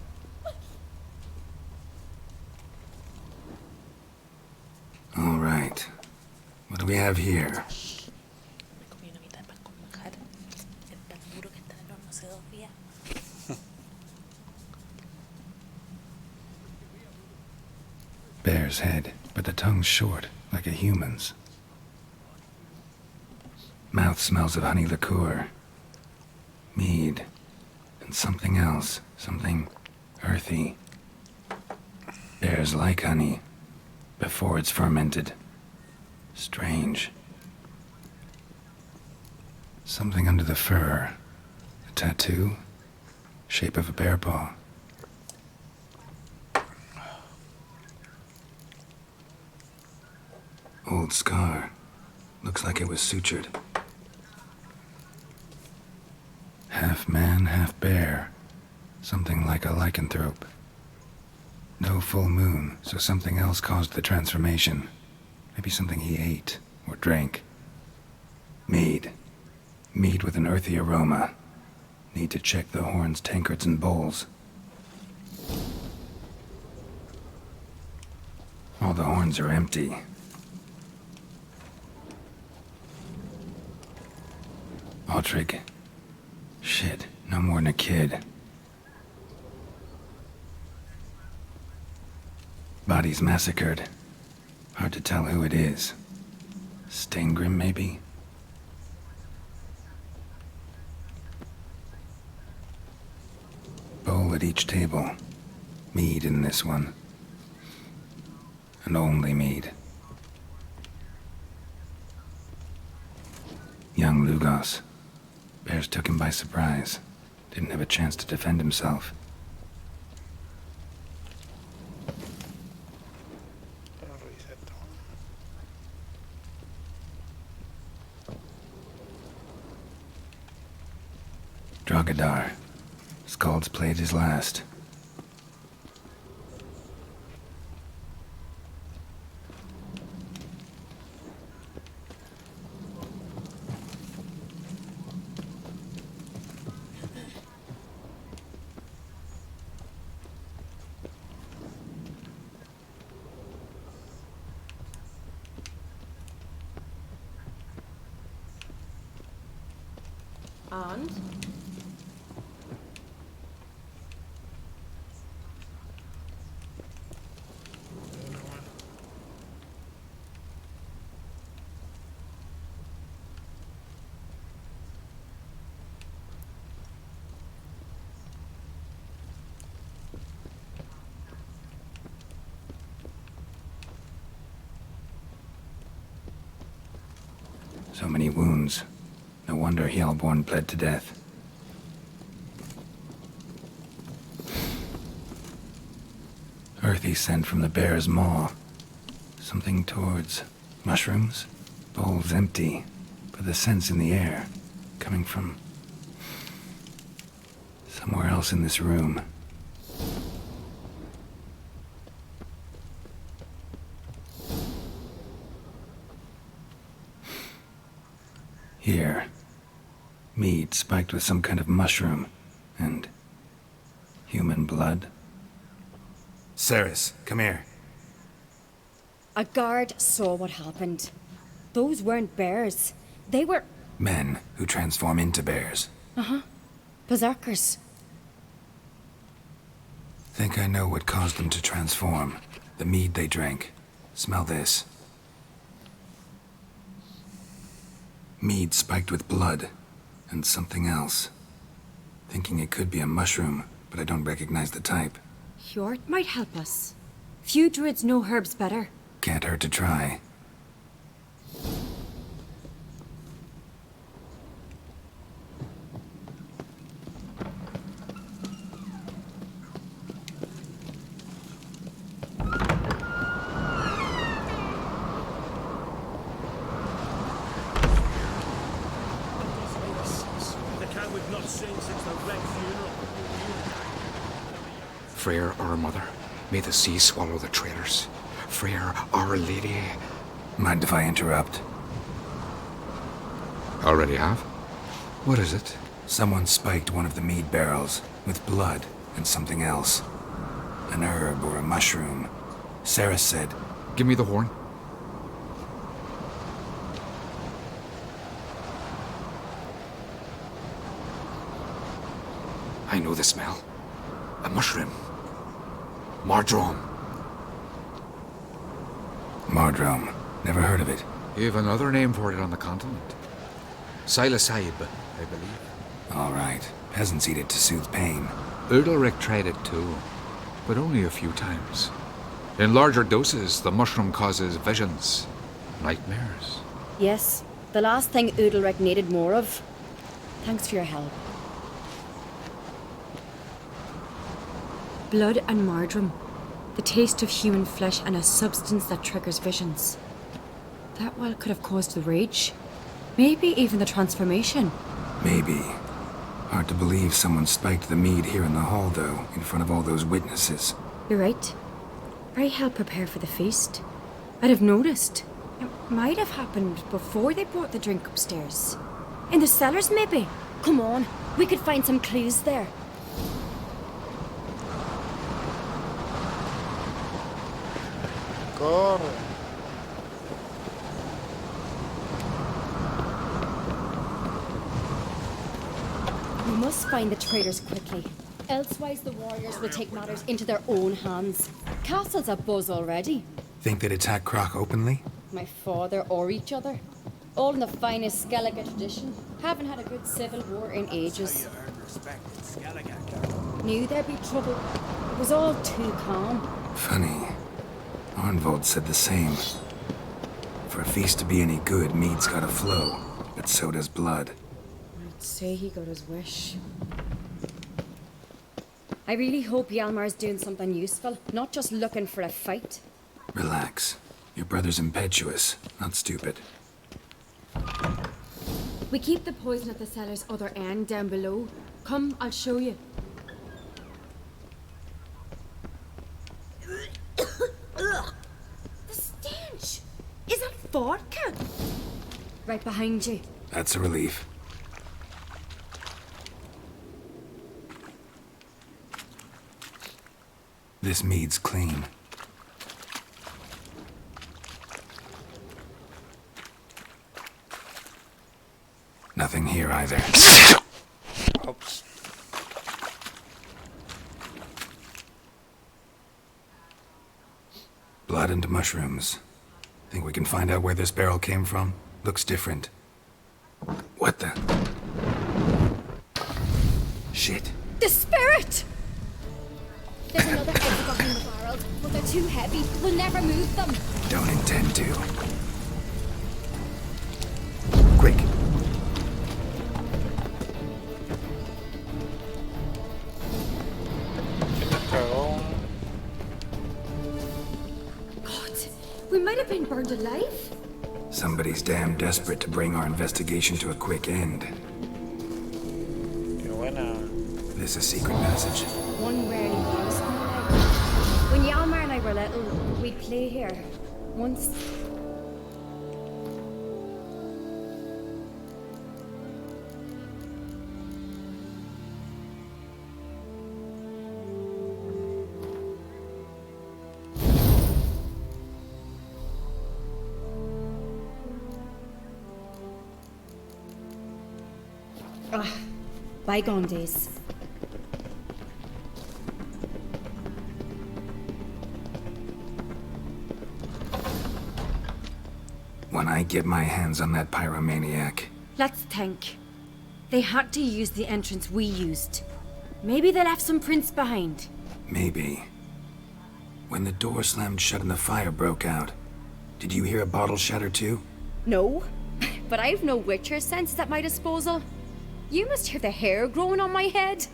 All right. What do we have here? Bear's head, but the tongue's short, like a human's. Mouth smells of honey liqueur, mead, and something else, something earthy. Bears like honey, before it's fermented. Strange. Something under the fur. A tattoo? Shape of a bear paw. Old scar. Looks like it was sutured. Half man, half bear. Something like a lycanthrope. No full moon, so something else caused the transformation. Maybe something he ate or drank. Mead. Mead with an earthy aroma. Need to check the horns, tankards, and bowls. All the horns are empty. Autrig. Shit, no more than a kid. Bodies massacred. Hard to tell who it is. Steingrim, maybe? Bowl at each table. Mead in this one. And only mead. Young Lugos. Bears took him by surprise. Didn't have a chance to defend himself. Drogadar. Skald's played his last. And? So many wounds. No wonder Hjalborn bled to death. earthy scent from the bear's maw. Something towards mushrooms? Bowl's empty, but the scent's in the air, coming from somewhere else in this room. Here. Mead spiked with some kind of mushroom. And human blood. Ceres, come here. A guard saw what happened. Those weren't bears. They were... Men who transform into bears. Uh-huh. Berserkers. Think I know what caused them to transform. The mead they drank. Smell this. Mead spiked with blood. And something else. Thinking it could be a mushroom, but I don't recognize the type. Hjort might help us. Few druids know herbs better. Can't hurt to try. Freyr, our mother, may the sea swallow the traitors. Freyr, our lady. Mind if I interrupt? Already have? What is it? Someone spiked one of the mead barrels with blood and something else. An herb or a mushroom. Sarah said... Give me the horn. I know the smell. A mushroom. Mardrome. Mardrome. Never heard of it. You have another name for it on the continent. Psilocybe, I believe. All right. Peasants eat it to soothe pain. Udalric tried it too, but only a few times. In larger doses, the mushroom causes visions, nightmares. Yes, the last thing Udalric needed more of. Thanks for your help. Blood and Mardrome. The taste of human flesh and a substance that triggers visions. That well could have caused the rage. Maybe even the transformation. Maybe. Hard to believe someone spiked the mead here in the hall, though, in front of all those witnesses. You're right. I helped prepare for the feast. I'd have noticed. It might have happened before they brought the drink upstairs. In the cellars, maybe. Come on, we could find some clues there. Corre. We must find the traitors quickly. Elsewise the warriors will take matters into their own hands. Castle's abuzz already. Think they'd attack Croc openly? My father or each other. All in the finest Skellige tradition. Haven't had a good civil war in ages. Knew there'd be trouble. It was all too calm. Funny. Arnvold said the same. For a feast to be any good, mead's gotta flow, but so does blood. I'd say he got his wish. I really hope Hjalmar's doing something useful, not just looking for a fight. Relax. Your brother's impetuous, not stupid. We keep the poison at the cellar's other end down below. Come, I'll show you. The stench! Is that vodka? Right behind you. That's a relief. This mead's clean. Nothing here either. Oops. Blood and mushrooms. Think we can find out where this barrel came from? Looks different. What the? Shit. The spirit! There's another egg behind the barrels, but they're too heavy. We'll never move them. Don't intend to. Quick. burned alive? Somebody's damn desperate to bring our investigation to a quick end. Qué buena. This a secret passage? One rarely goes. When Yalmar and I were little, we'd play here. Once. Bygone days. When I get my hands on that pyromaniac. Let's think. They had to use the entrance we used. Maybe they left some prints behind. Maybe. When the door slammed shut and the fire broke out, did you hear a bottle shatter too? No, but I've no witcher senses at my disposal. You must hear the hair growing on my head.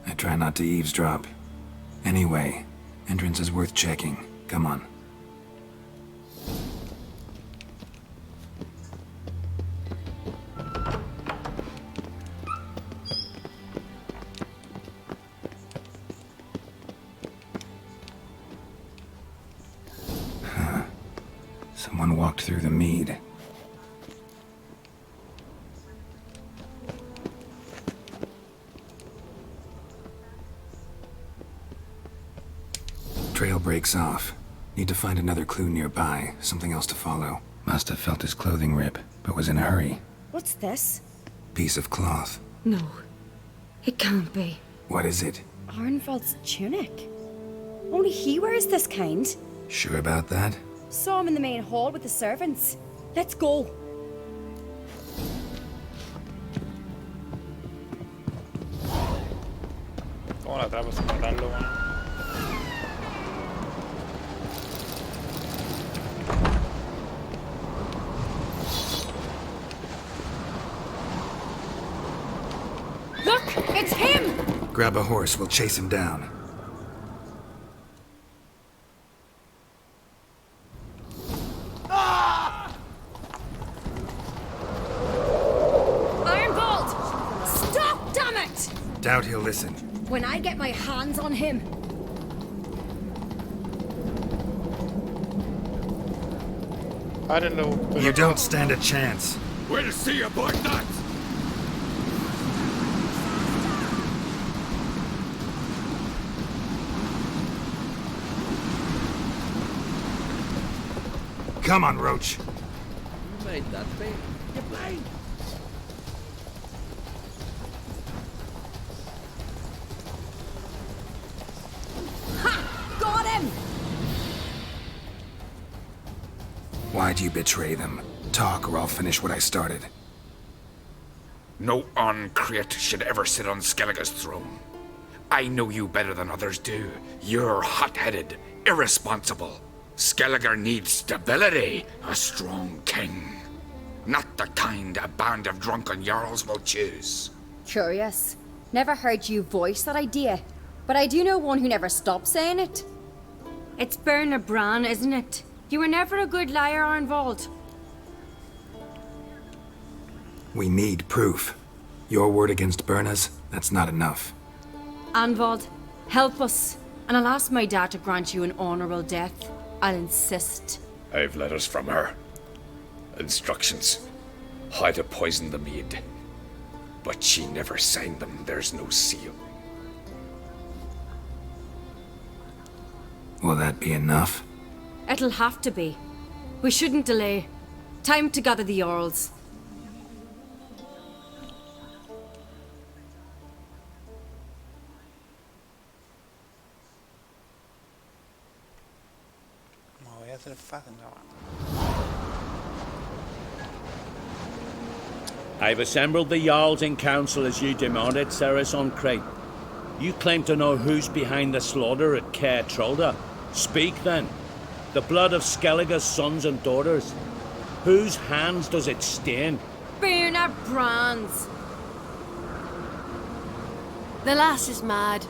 I try not to eavesdrop. Anyway, entrance is worth checking. Come on. Someone walked through the mead. Trail breaks off. Need to find another clue nearby, something else to follow. Must have felt his clothing rip, but was in a hurry. What's this? Piece of cloth. No. It can't be. What is it? Arnvald's tunic. Only he wears this kind. Sure about that? Saw him in the main hall with the servants. Let's go. ¿Cómo la atrapas sin matarlo, bueno? Look, it's him! Grab a horse, we'll chase him down. Doubt he'll listen. When I get my hands on him. I don't know. You don't stand a chance. Where to see you, boy nuts? Come on, Roach. You made that thing. You're blind. Why'd you betray them? Talk or I'll finish what I started. No Oncreate should ever sit on Skellige's throne. I know you better than others do. You're hot-headed, irresponsible. Skellige needs stability, a strong king. Not the kind a band of drunken jarls will choose. Curious. Never heard you voice that idea, but I do know one who never stops saying it. It's Bernard Bran, isn't it? You were never a good liar, Arnvald. We need proof. Your word against Berna's, that's not enough. Arnvald, help us, and I'll ask my dad to grant you an honorable death. I'll insist. I've letters from her. Instructions. How to poison the mead. But she never signed them. There's no seal. Will that be enough? It'll have to be. We shouldn't delay. Time to gather the Jarls. Me voy a hacer fácil, no. I've assembled the Jarls in council as you demanded, Ceres on Crate. You claim to know who's behind the slaughter at Caer Trolda. Speak then. The blood of Skellige's sons and daughters. Whose hands does it stain? Bernard Bran's. The lass is mad.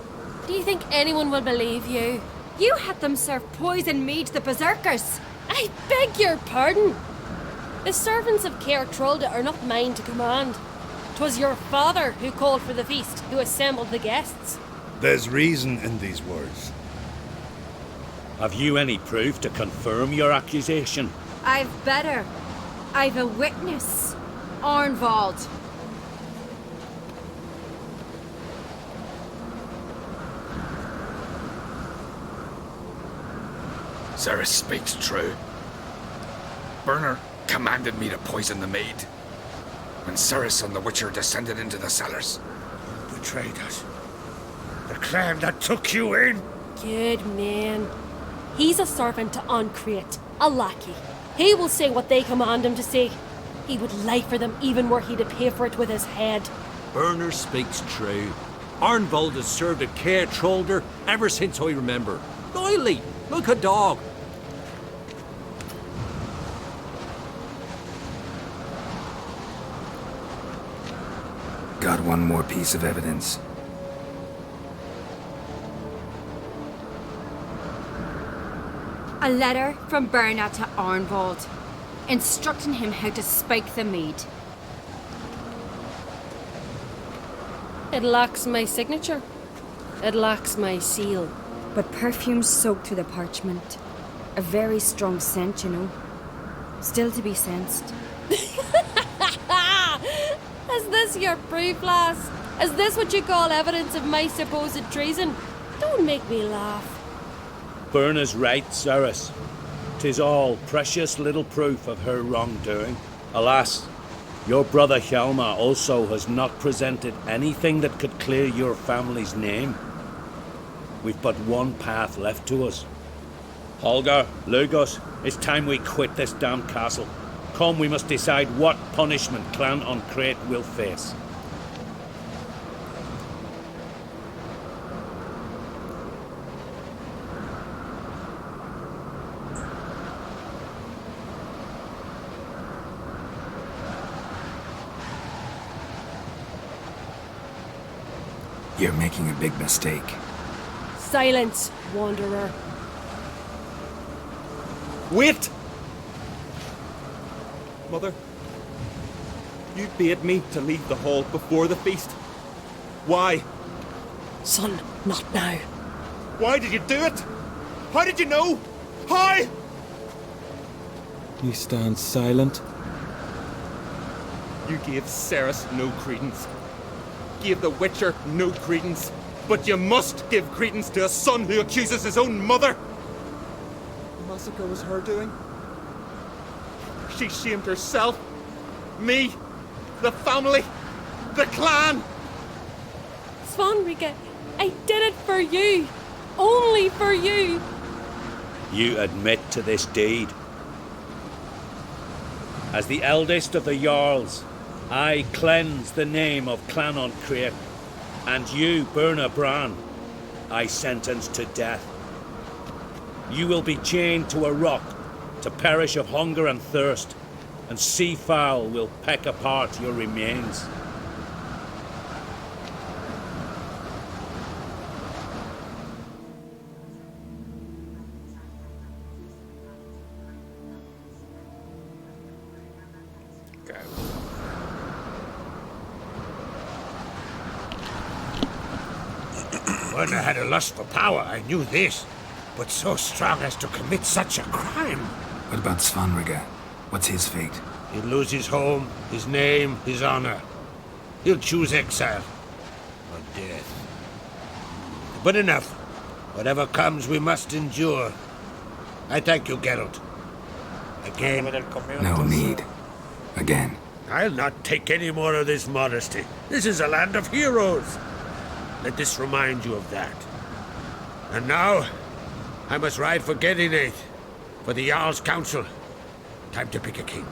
Do you think anyone will believe you? You had them serve poison mead to the berserkers, I beg your pardon. The servants of Caer Trolda are not mine to command. 'Twas your father who called for the feast, who assembled the guests. There's reason in these words. Have you any proof to confirm your accusation? I've better. I've a witness. Arnvald. Ceres speaks true. Burner commanded me to poison the maid. When Ceres and the Witcher descended into the cellars. You betrayed us. The clan that took you in. Good man. He's a servant to Ancreate, a lackey. He will say what they command him to say. He would lie for them even were he to pay for it with his head. Burner speaks true. Arnvald has served at Caer Trolder ever since I remember. Loyally, like a dog. Got one more piece of evidence. A letter from Berna to Arnvald, instructing him how to spike the mead. It lacks my signature. It lacks my seal. But perfume soaked through the parchment. A very strong scent, you know. Still to be sensed. Is this your proof, lass? Is this what you call evidence of my supposed treason? Don't make me laugh. Berna's right, Ceres. 'Tis all precious little proof of her wrongdoing. Alas, your brother Hjalmar also has not presented anything that could clear your family's name. We've but one path left to us. Holger, Lugos, it's time we quit this damn castle. Come, we must decide what punishment Clan Ancreate will face. You're making a big mistake. Silence, wanderer. Wait! Mother, you bade me to leave the hall before the feast. Why? Son, not now. Why did you do it? How did you know? How? You stand silent. You gave Ceres no credence. Gave the Witcher no credence. But you must give credence to a son who accuses his own mother. The massacre was her doing. She shamed herself, me, the family, the clan. Svanrika, I did it for you. Only for you. You admit to this deed. As the eldest of the Jarls, I cleanse the name of Clan Ancreate, and you, Berna Bran, I sentence to death. You will be chained to a rock to perish of hunger and thirst, and sea fowl will peck apart your remains. When I had a lust for power, I knew this. But so strong as to commit such a crime. What about Svanrika? What's his fate? He'll lose his home, his name, his honor. He'll choose exile or death. But enough. Whatever comes, we must endure. I thank you, Geralt. Again. No need. Again. I'll not take any more of this modesty. This is a land of heroes. Let this remind you of that. And now, I must ride for Gedinath, for the Jarl's Council. Time to pick a king.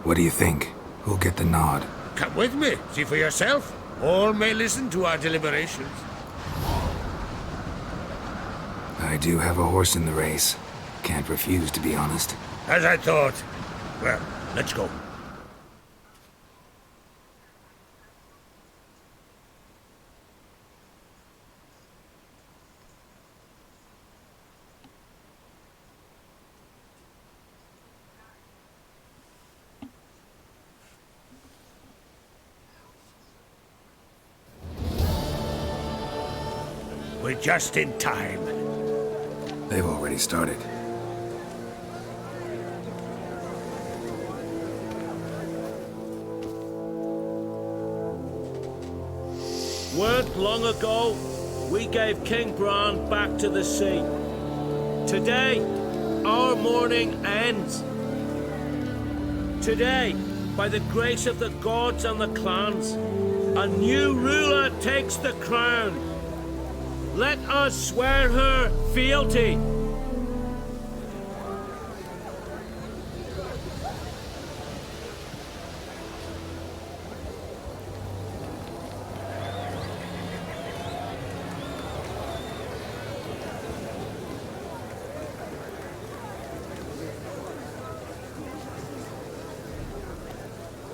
What do you think? Who'll get the nod? Come with me, see for yourself. All may listen to our deliberations. I do have a horse in the race. Can't refuse, to be honest. As I thought. Well, let's go. We're just in time. They've already started. Weren't long ago, we gave King Bran back to the sea. Today, our mourning ends. Today, by the grace of the gods and the clans, a new ruler takes the crown. Let us swear her fealty.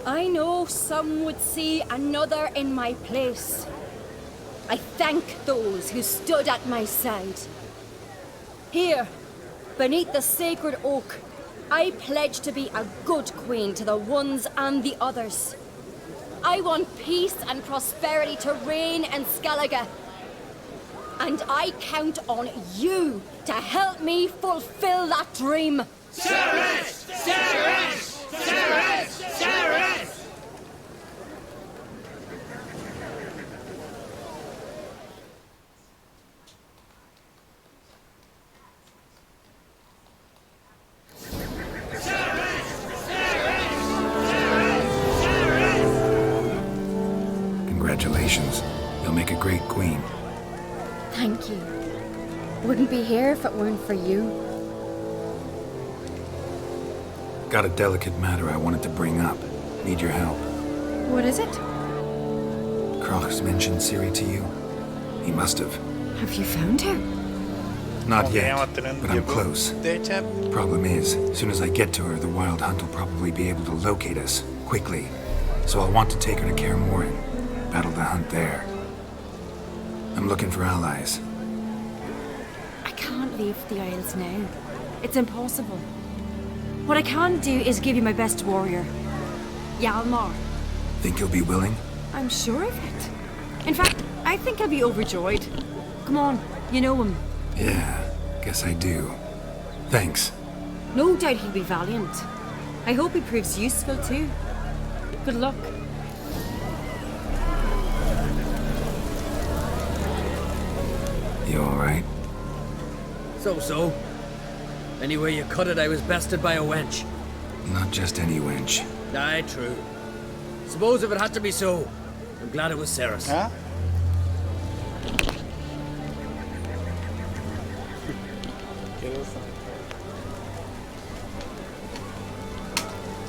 I know some would see another in my place. I thank those who stood at my side. Here, beneath the sacred oak, I pledge to be a good queen to the ones and the others. I want peace and prosperity to reign in Skellige. And I count on you to help me fulfill that dream. Ceres! Ceres! Ceres! Ceres! Congratulations. You'll make a great queen. Thank you. Wouldn't be here if it weren't for you. Got a delicate matter I wanted to bring up. Need your help. What is it? Crocs mentioned Ciri to you? He must have. Have you found her? Not yet, but I'm close. Problem is, as soon as I get to her, the Wild Hunt will probably be able to locate us, quickly. So I'll want to take her to Kaer Morhen. Battle the hunt there. I'm looking for allies. I can't leave the Isles now. It's impossible. What I can do is give you my best warrior, Hjalmar. Think you'll be willing? I'm sure of it. In fact, I think I'll be overjoyed. Come on, you know him. Yeah, guess I do. Thanks. No doubt he'll be valiant. I hope he proves useful too. Good luck. You alright? So. Any way you cut it, I was bested by a wench. Not just any wench. Aye, true. Suppose if it had to be so, I'm glad it was Ceres. Huh?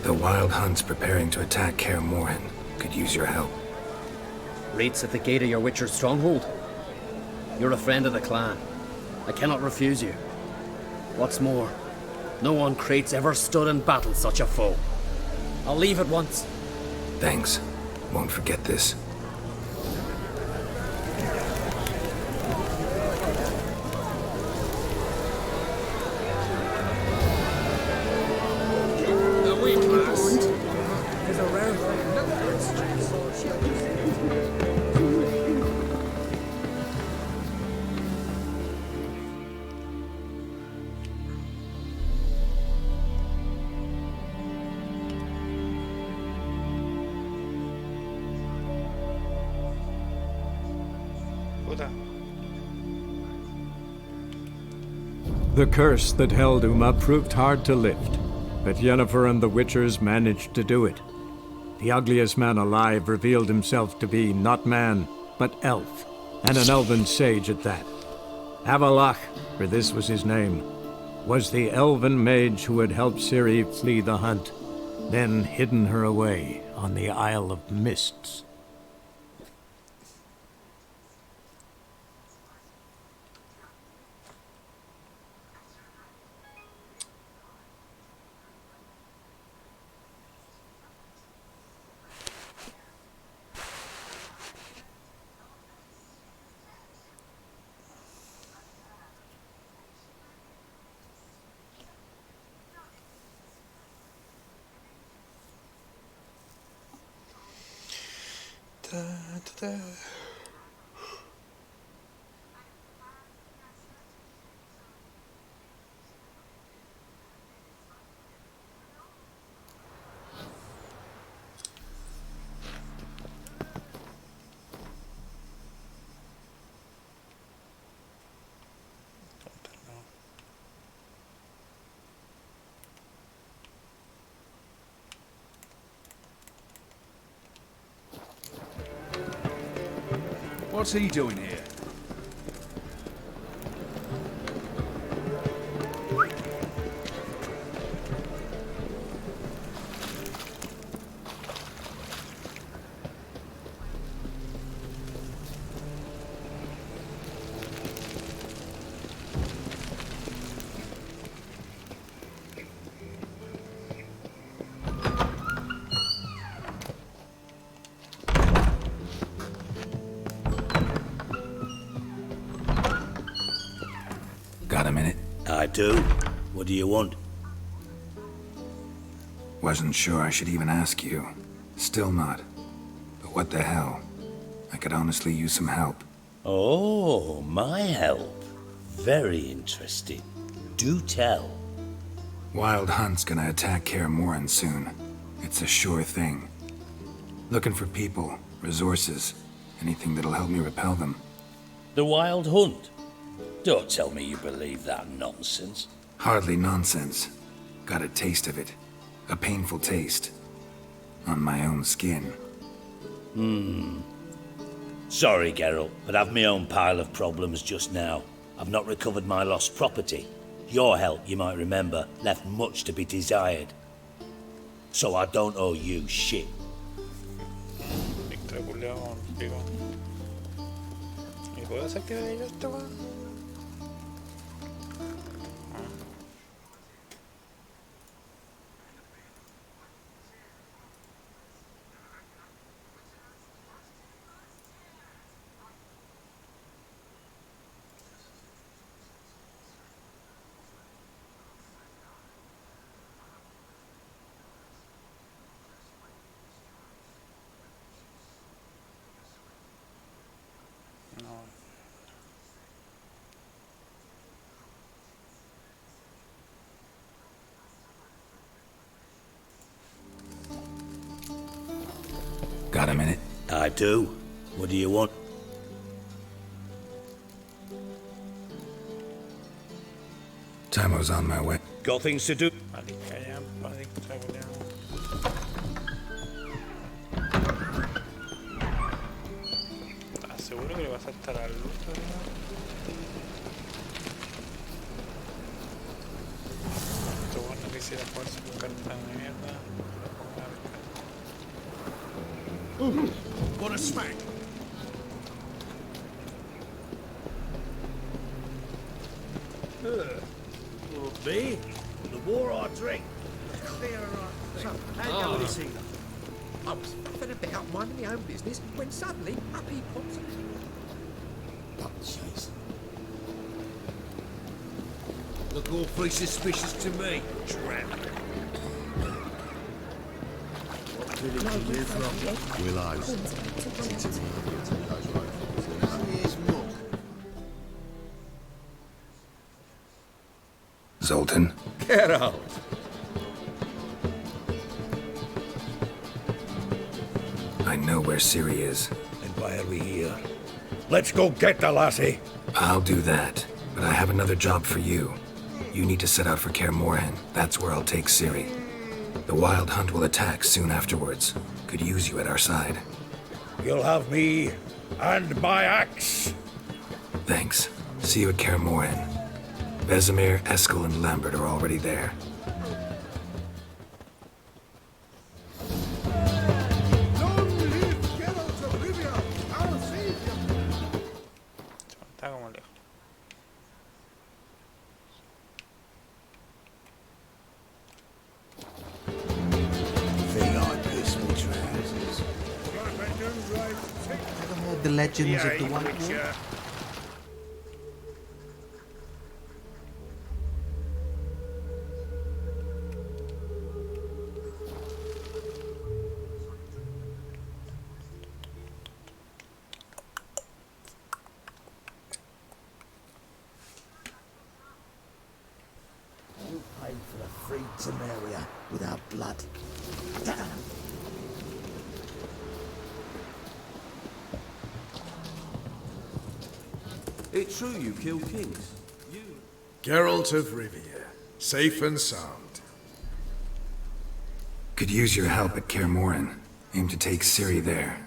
The Wild Hunt's preparing to attack Kaer Morhen. Could use your help. Rates at the gate of your Witcher's stronghold. You're a friend of the clan. I cannot refuse you. What's more, no one Crate's ever stood in battle such a foe. I'll leave at once. Thanks. Won't forget this. The curse that held Uma proved hard to lift, but Yennefer and the Witchers managed to do it. The ugliest man alive revealed himself to be not man, but elf, and an elven sage at that. Avalach, for this was his name, was the elven mage who had helped Ciri flee the hunt, then hidden her away on the Isle of Mists. What's he doing here? Got a minute? I do. What do you want? Wasn't sure I should even ask you. Still not. But what the hell? I could honestly use some help. Oh, my help. Very interesting. Do tell. Wild Hunt's gonna attack Kaer Morhen soon. It's a sure thing. Looking for people, resources, anything that'll help me repel them. The Wild Hunt? Don't tell me you believe that nonsense. Hardly nonsense. Got a taste of it. A painful taste. On my own skin. Sorry, Geralt, but I've my own pile of problems just now. I've not recovered my lost property. Your help, you might remember, left much to be desired. So I don't owe you shit. Víctor culiao con pico. ¿Y puedo hacer que de ellos esto, weón? Got a minute? I do. What do you want? Tamo's on my way. Got things to do. ¿Estás seguro que le vas a estar al luz, Esto bueno quisiera jugar su carta de mierda. What a smack! Will be the war I drink. Clear right. So, how would he see them? I was faffing about minding my own business when suddenly up he pops. Jeez. Look awfully suspicious to me, tramp. What village are you from? Willows. Here's Mook. Zoltan? Get out! I know where Ciri is. And why are we here? Let's go get the lassie. I'll do that, but I have another job for you. You need to set out for Kaer Morhen. That's where I'll take Ciri. The Wild Hunt will attack soon afterwards. Could use you at our side. You'll have me and my axe. Thanks. See you at Kaer Morhen. Vesemir, Eskel, and Lambert are already there. Está como lejos. Ever heard the legends of the White Wolf? You paid for the free Temeria without blood. It's true you kill kings. Geralt of Rivia, safe and sound. Could use your help at Kaer Morhen. Aim to take Ciri there.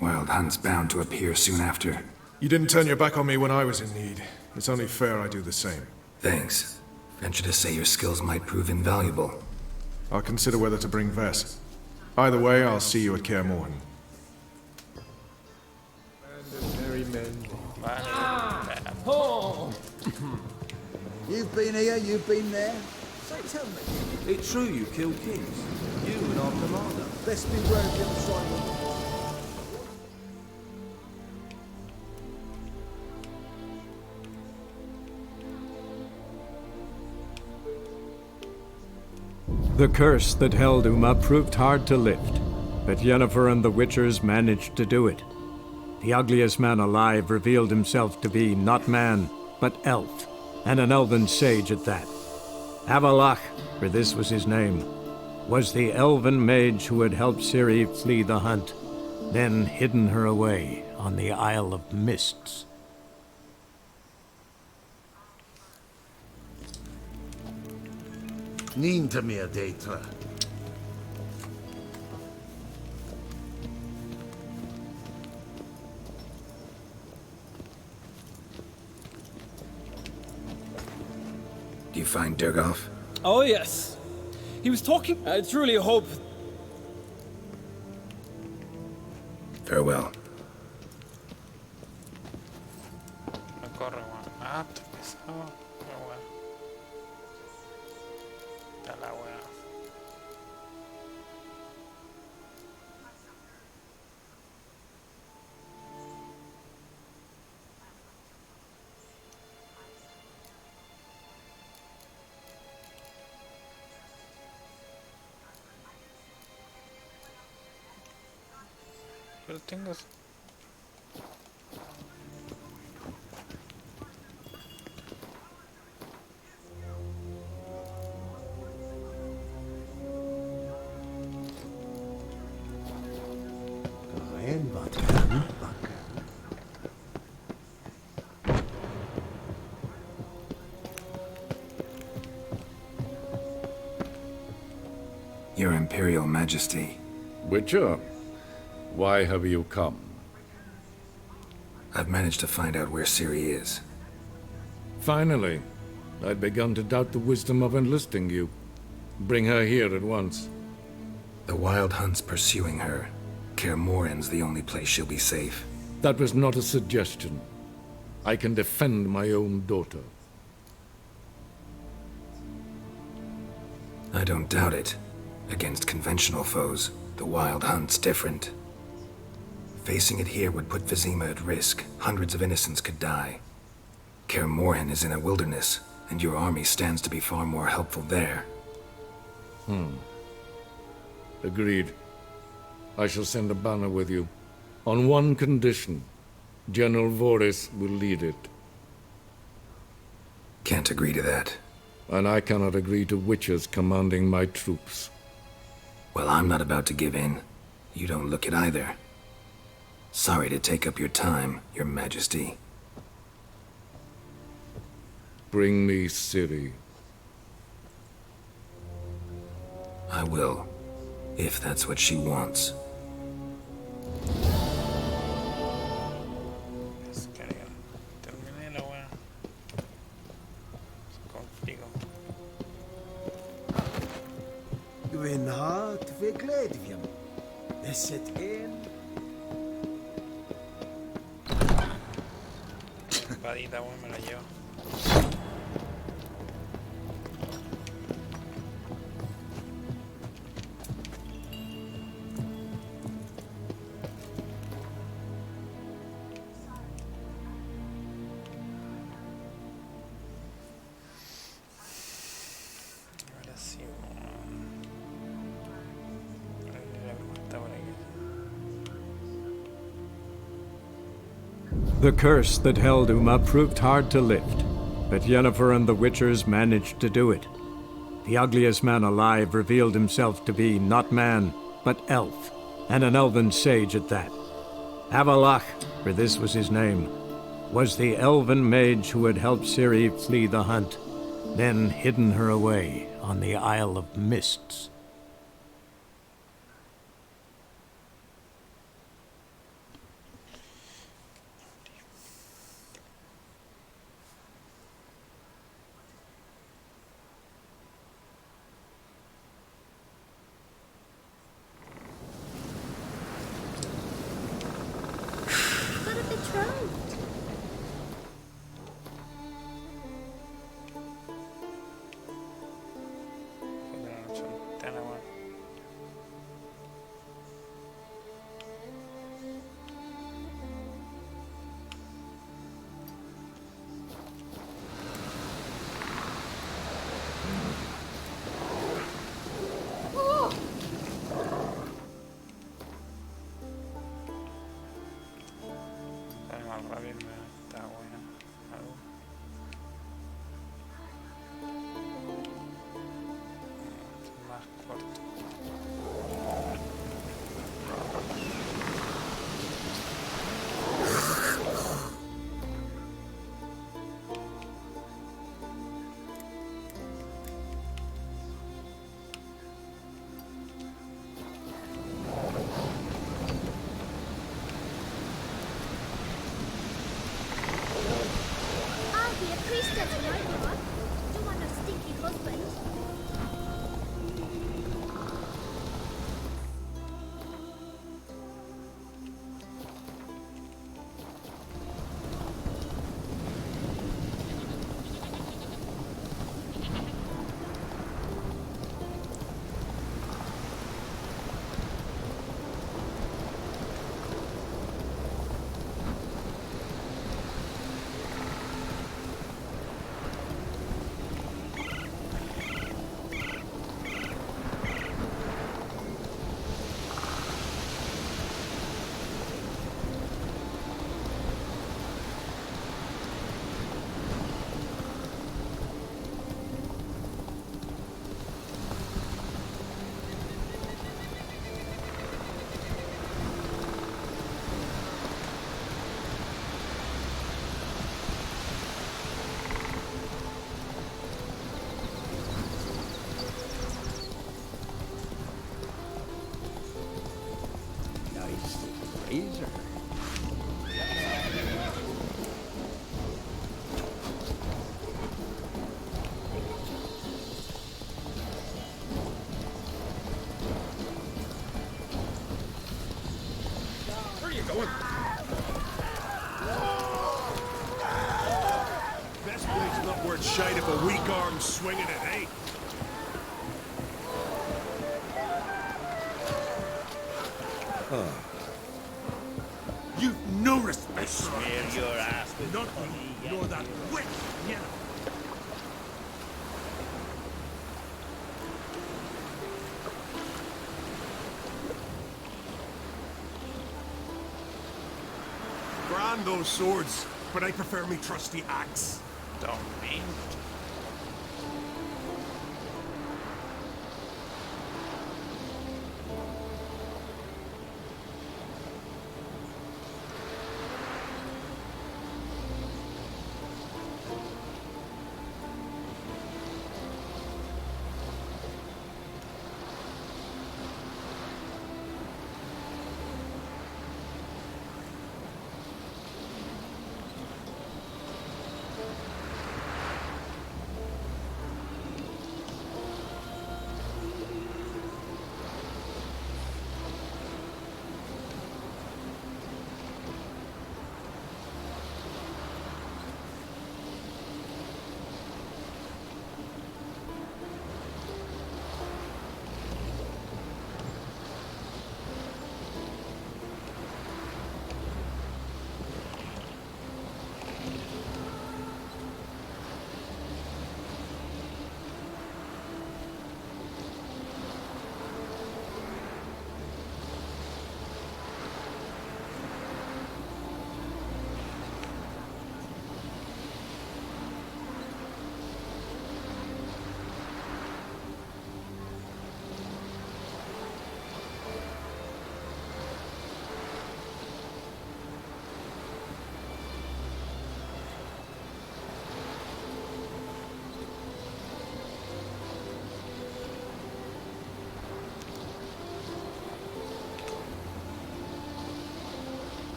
Wild Hunt's bound to appear soon after. You didn't turn your back on me when I was in need. It's only fair I do the same. Thanks. Venture to say your skills might prove invaluable. I'll consider whether to bring Vess. Either way, I'll see you at Kaer Morhen. You've been here, you've been there. So tell me. It's true you killed kings. You and our commander. Best beware of the other side. The curse that held Uma proved hard to lift, but Yennefer and the Witchers managed to do it. The ugliest man alive revealed himself to be not man, but elf, and an elven sage at that. Avalach, for this was his name, was the elven mage who had helped Ciri flee the hunt, then hidden her away on the Isle of Mists. Ninta mer data. Do you find Durgoff? Oh, yes. He was talking. I truly hope. Farewell. Me corre, weón. Ah, estoy pesado. Pero bueno. Está la weá. Pero tengo. Your Imperial Majesty. Witcher, why have you come? I've managed to find out where Ciri is. Finally. I'd begun to doubt the wisdom of enlisting you. Bring her here at once. The Wild Hunt's pursuing her. Kaer Morhen's the only place she'll be safe. That was not a suggestion. I can defend my own daughter. I don't doubt it. Against conventional foes, the Wild Hunt's different. Facing it here would put Vizima at risk. Hundreds of innocents could die. Kaer Morhen is in a wilderness, and your army stands to be far more helpful there. Agreed. I shall send a banner with you. On one condition. General Voris will lead it. Can't agree to that. And I cannot agree to witches commanding my troops. Well, I'm not about to give in. You don't look it either. Sorry to take up your time, Your Majesty. Bring me Ciri. I will, if that's what she wants. Terminé la weá. Contigo. Gwyn hart fe gledfiam. Neset hen. Espadita, weón, me la llevo. Ahora sí, weón. Mira cómo está por aquí. The curse that held Uma proved hard to lift, but Yennefer and the Witchers managed to do it. The ugliest man alive revealed himself to be not man, but elf, and an elven sage at that. Avalach, for this was his name, was the elven mage who had helped Ciri flee the hunt, then hidden her away on the Isle of Mists. reírme, está bueno. Algo. Más corto. I'll be a priestess when I grow up. Don't want no stinky husband. Nice razor. Where are you going? Best blade's not worth shite if a weak arm's swinging it, eh? You've no respect for Smear your ass with not honey, you, nor that witch, yeah. Grand those swords, but I prefer me trusty axe. Don't mean.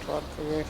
Otro arco que dejé.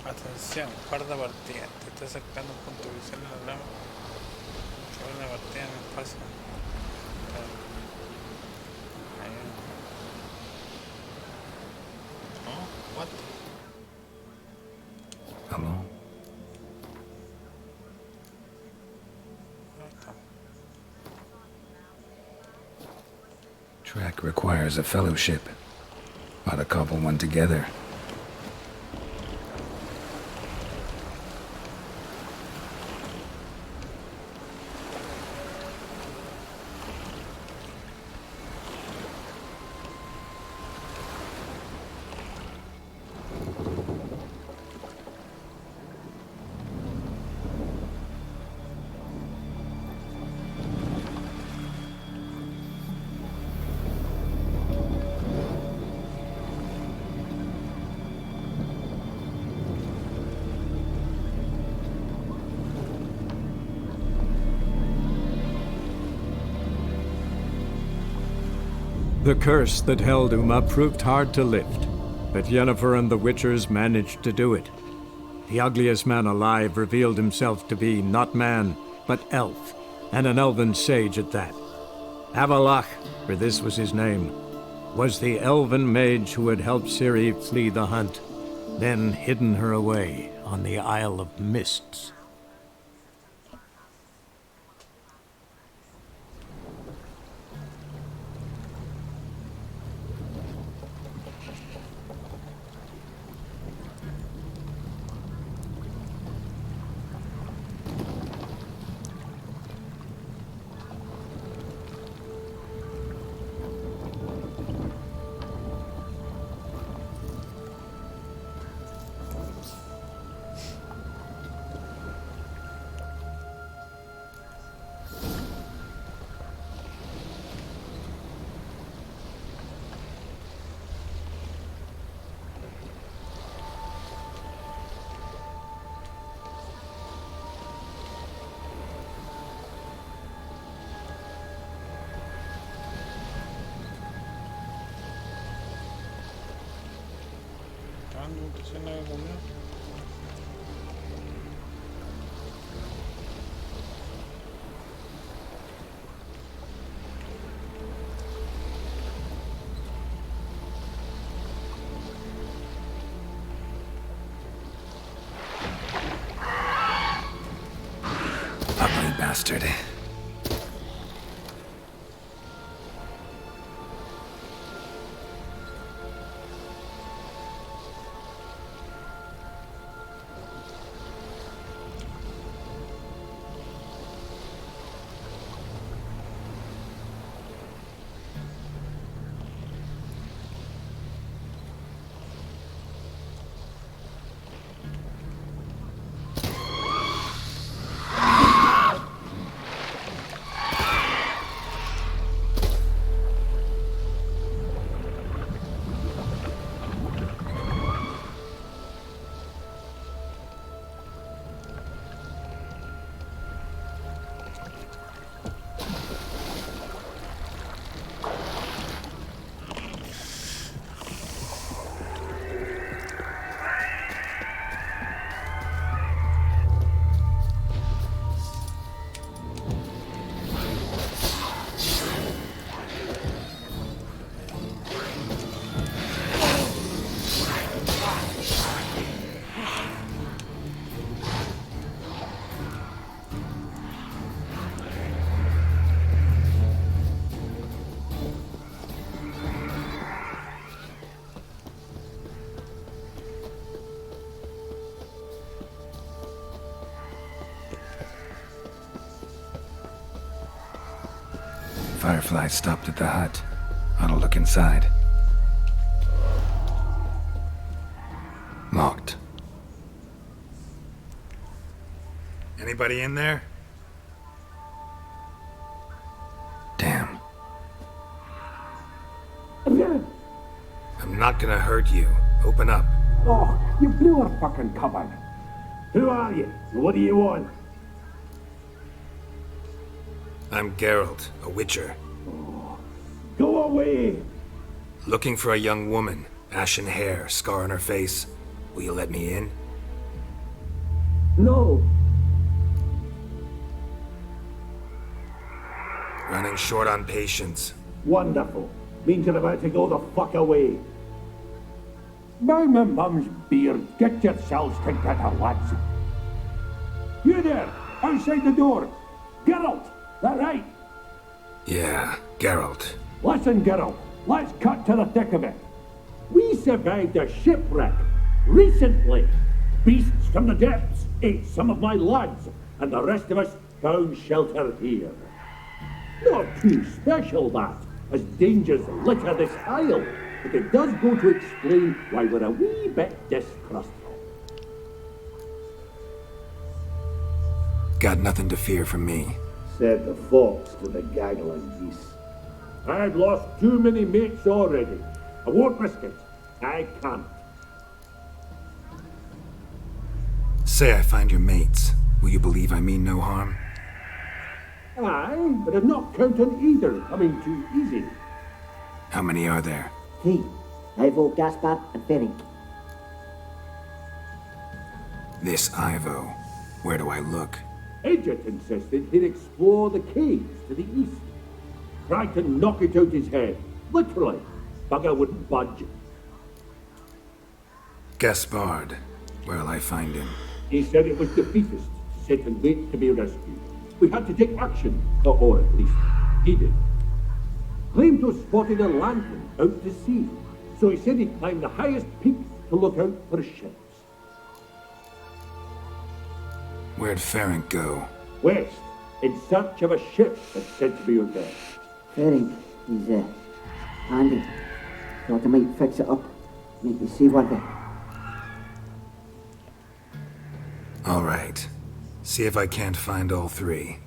Atención, guarda partida. Te está acercando un punto de visión en la lava. Sobre una partida en el espacio. Oh, what? Hello? Trek requires a fellowship. Ought to cobble one together. The curse that held Uma proved hard to lift, but Yennefer and the Witchers managed to do it. The ugliest man alive revealed himself to be not man, but elf, and an elven sage at that. Avalach, for this was his name, was the elven mage who had helped Ciri flee the hunt, then hidden her away on the Isle of Mists. Ugly bastard. Firefly stopped at the hut. I'll look inside. Locked. Anybody in there? Damn. I'm not gonna hurt you. Open up. Oh, you blew our fucking cupboard. Who are you? What do you want? I'm Geralt, a witcher. Go away! Looking for a young woman. Ashen hair, scar on her face. Will you let me in? No. Running short on patience. Wonderful. Means you're about to go the fuck away. By my mum's beard, get yourselves together, lads. You there, outside the door. Geralt, that right? Yeah, Geralt. Listen, Geralt, let's cut to the thick of it. We survived a shipwreck recently. Beasts from the depths ate some of my lads, and the rest of us found shelter here. Not too special, that, as dangers litter this isle, but it does go to explain why we're a wee bit distrustful. Got nothing to fear from me. Said the fox to the gaggling geese. I've lost too many mates already. I won't risk it. I can't. Say I find your mates. Will you believe I mean no harm? Aye, but I'm not counting either coming too easy. How many are there? 3. Ivo, Gaspar, and Ferenc. This Ivo. Where do I look? Edget insisted he'd explore the caves to the east. Tried to knock it out his head. Literally. Bugger wouldn't budge. Gaspard. Where'll I find him? He said it was defeatist, sit and wait to be rescued. We had to take action, or at least he did. Claimed to have spotted a lantern out to sea, so he said he'd climb the highest peak to look out for ships. Where'd Ferenc go? West, in search of a ship that's said to be out there. Ferenc, he's handy. Thought I might fix it up, make you see one bit. All right. See if I can't find all 3.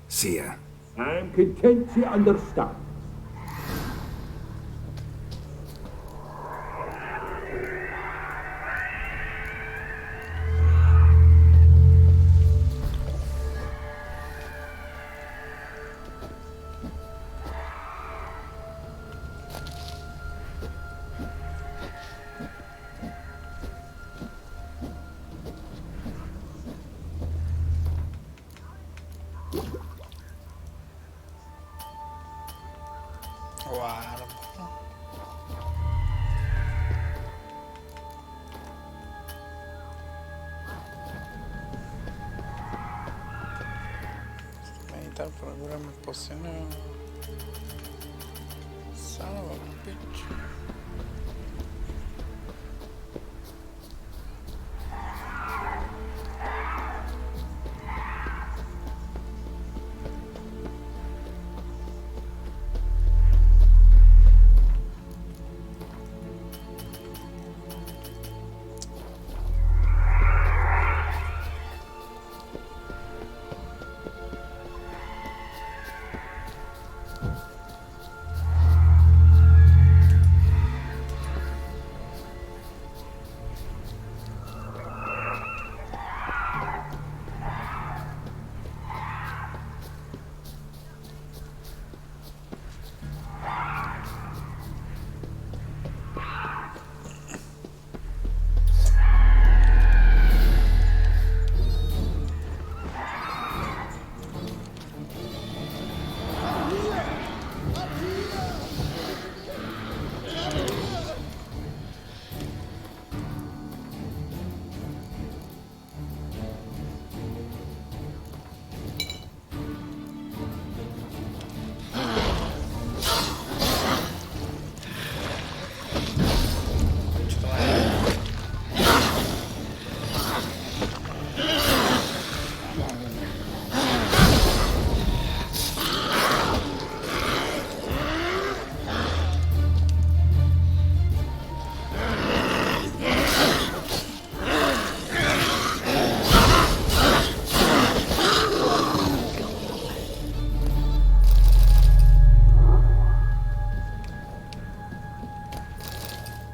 See ya. I'm content to understand. Meditar para curar mis pociones. Salva, bitch.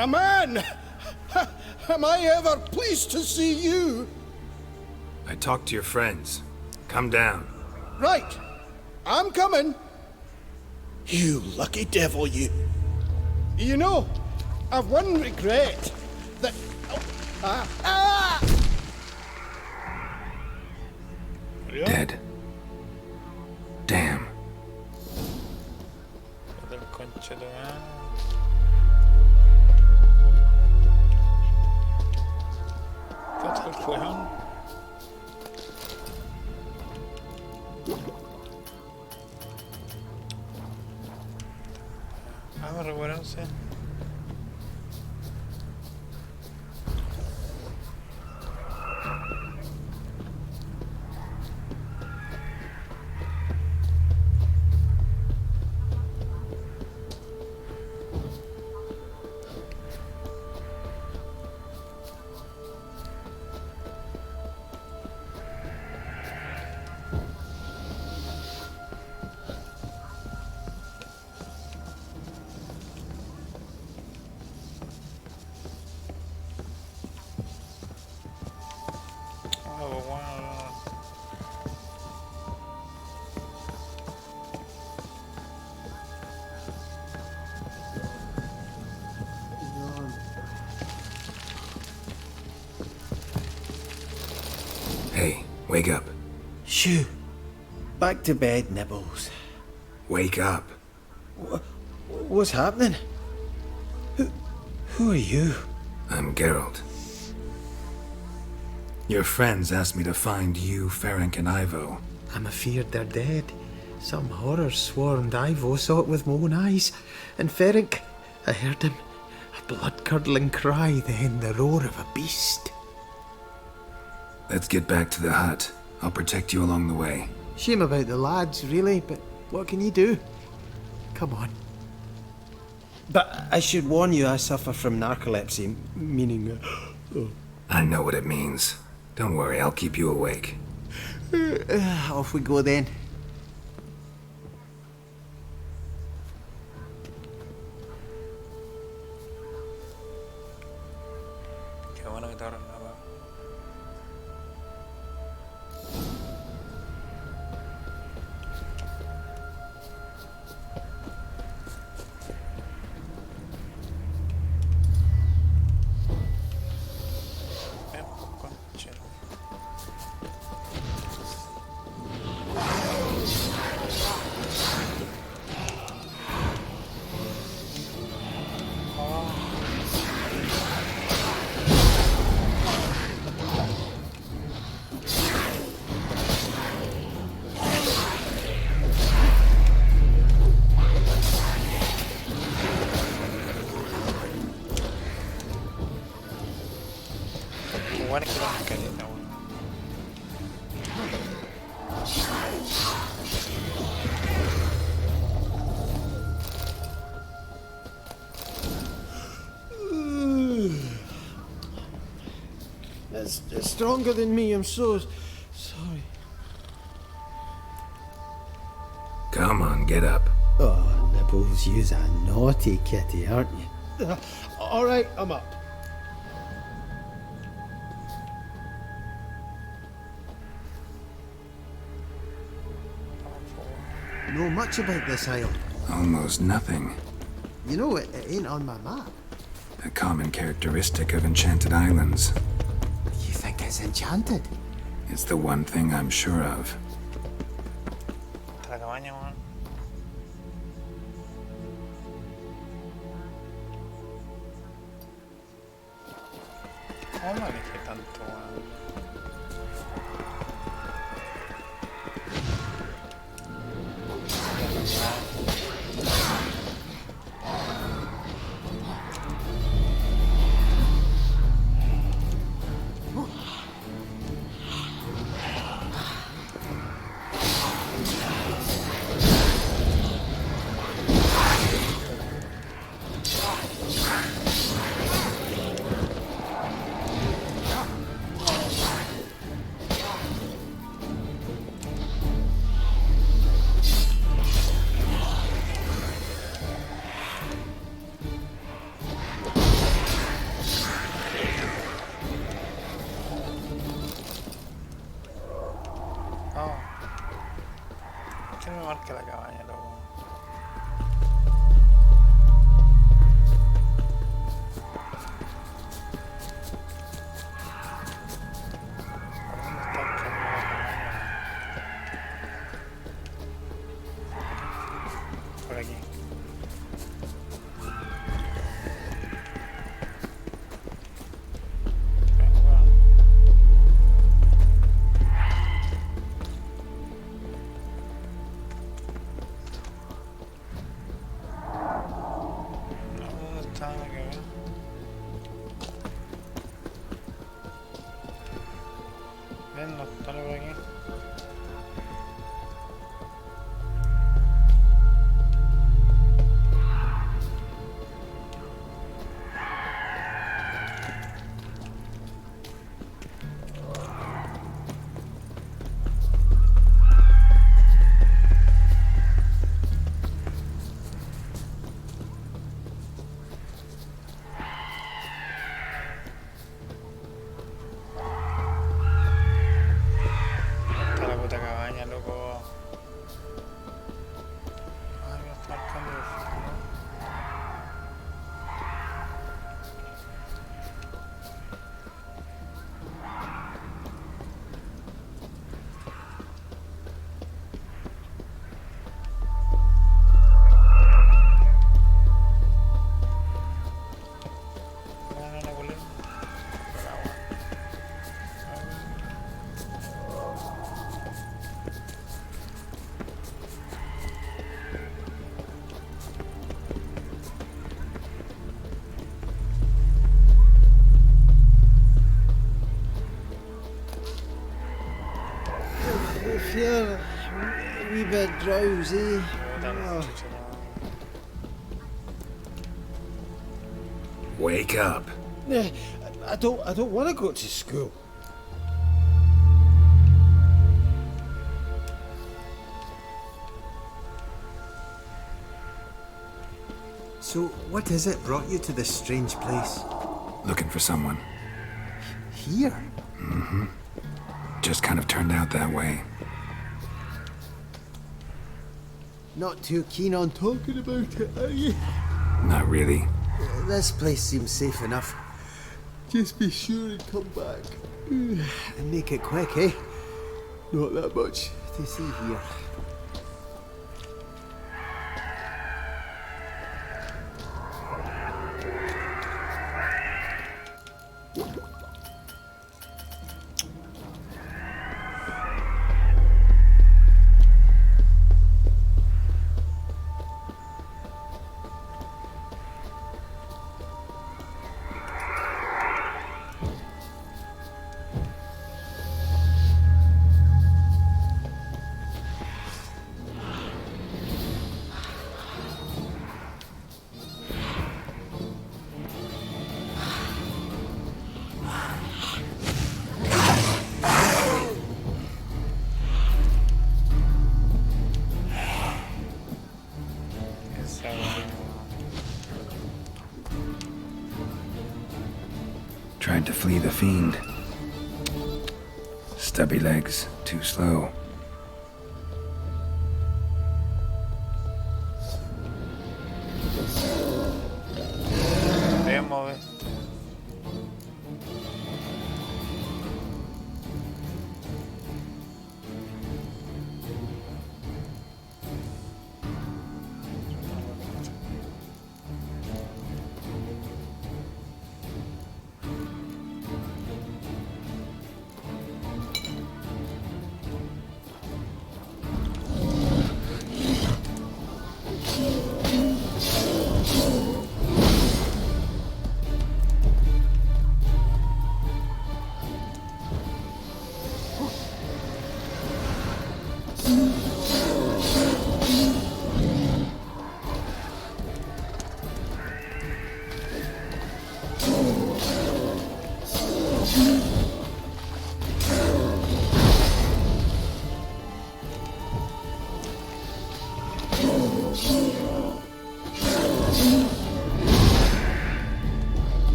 A man! Am I ever pleased to see you? I talked to your friends. Come down. Right. I'm coming. You lucky devil, you. You know, I've one regret. That... Dead. Damn. Del concha de ¿Qué tal fueron? Vamos a recuperarse. Hey, wake up. Shoo. Back to bed, Nibbles. Wake up. What's happening? Who are you? I'm Geralt. Your friends asked me to find you, Ferenc, and Ivo. I'm afeard they're dead. Some horror swarmed Ivo, saw it with my own eyes. And Ferenc, I heard him. A blood-curdling cry, then the roar of a beast. Let's get back to the hut. I'll protect you along the way. Shame about the lads, really, but what can you do? Come on. But I should warn you, I suffer from narcolepsy, meaning... I know what it means. Don't worry, I'll keep you awake. Off we go then. Qué bueno que te arreglaba. Igual que la escaleta, weón. It's stronger than me, I'm so sorry. Come on, get up. Oh, Nibbles, you's a naughty kitty, aren't you? All right, I'm up. Know much about this isle? Almost nothing. You know, it ain't on my map. A common characteristic of enchanted islands. You think it's enchanted? It's the one thing I'm sure of. La cabaña, weón. ¿Cómo me alejé tanto, weón? por aquí. I feel a wee bit drowsy. Wake up. I don't want to go to school. So, what is it brought you to this strange place? Looking for someone. Here? Mm-hmm. Just kind of turned out that way. Not too keen on talking about it, are you? Not really. This place seems safe enough. Just be sure and come back. And make it quick, eh? Not that much to see here. Tried to flee the fiend. Stubby legs, too slow.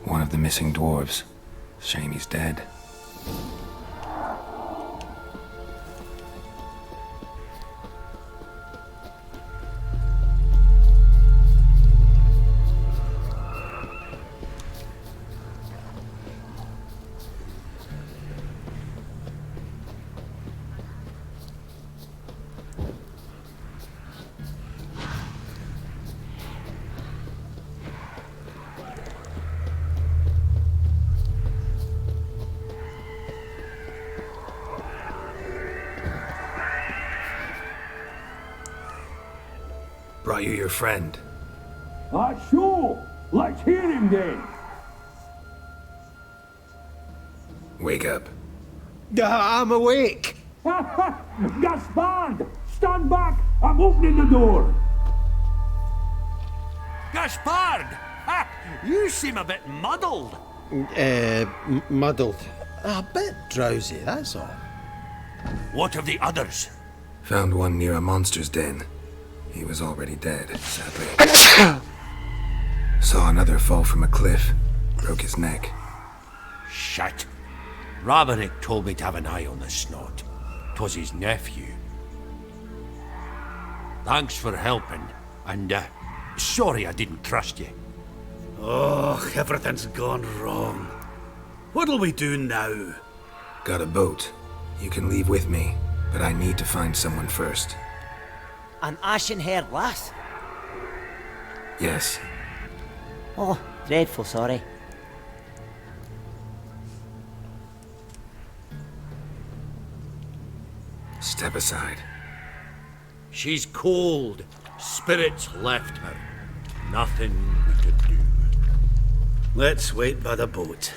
One of the missing dwarves. Shame he's dead. Brought you your friend. Sure. Let's hear him then. Wake up. I'm awake. Gaspard! Stand back! I'm opening the door. Gaspard! Ha! You seem a bit muddled. Muddled. A bit drowsy, that's all. What of the others? Found one near a monster's den. He was already dead, sadly. Saw another fall from a cliff. Broke his neck. Shit. Roberick told me to have an eye on the snot. 'Twas his nephew. Thanks for helping, and sorry I didn't trust you. Oh, everything's gone wrong. What'll we do now? Got a boat. You can leave with me, but I need to find someone first. An ashen-haired lass? Yes. Oh, dreadful sorry. Step aside. She's cold. Spirits left her. Nothing we could do. Let's wait by the boat.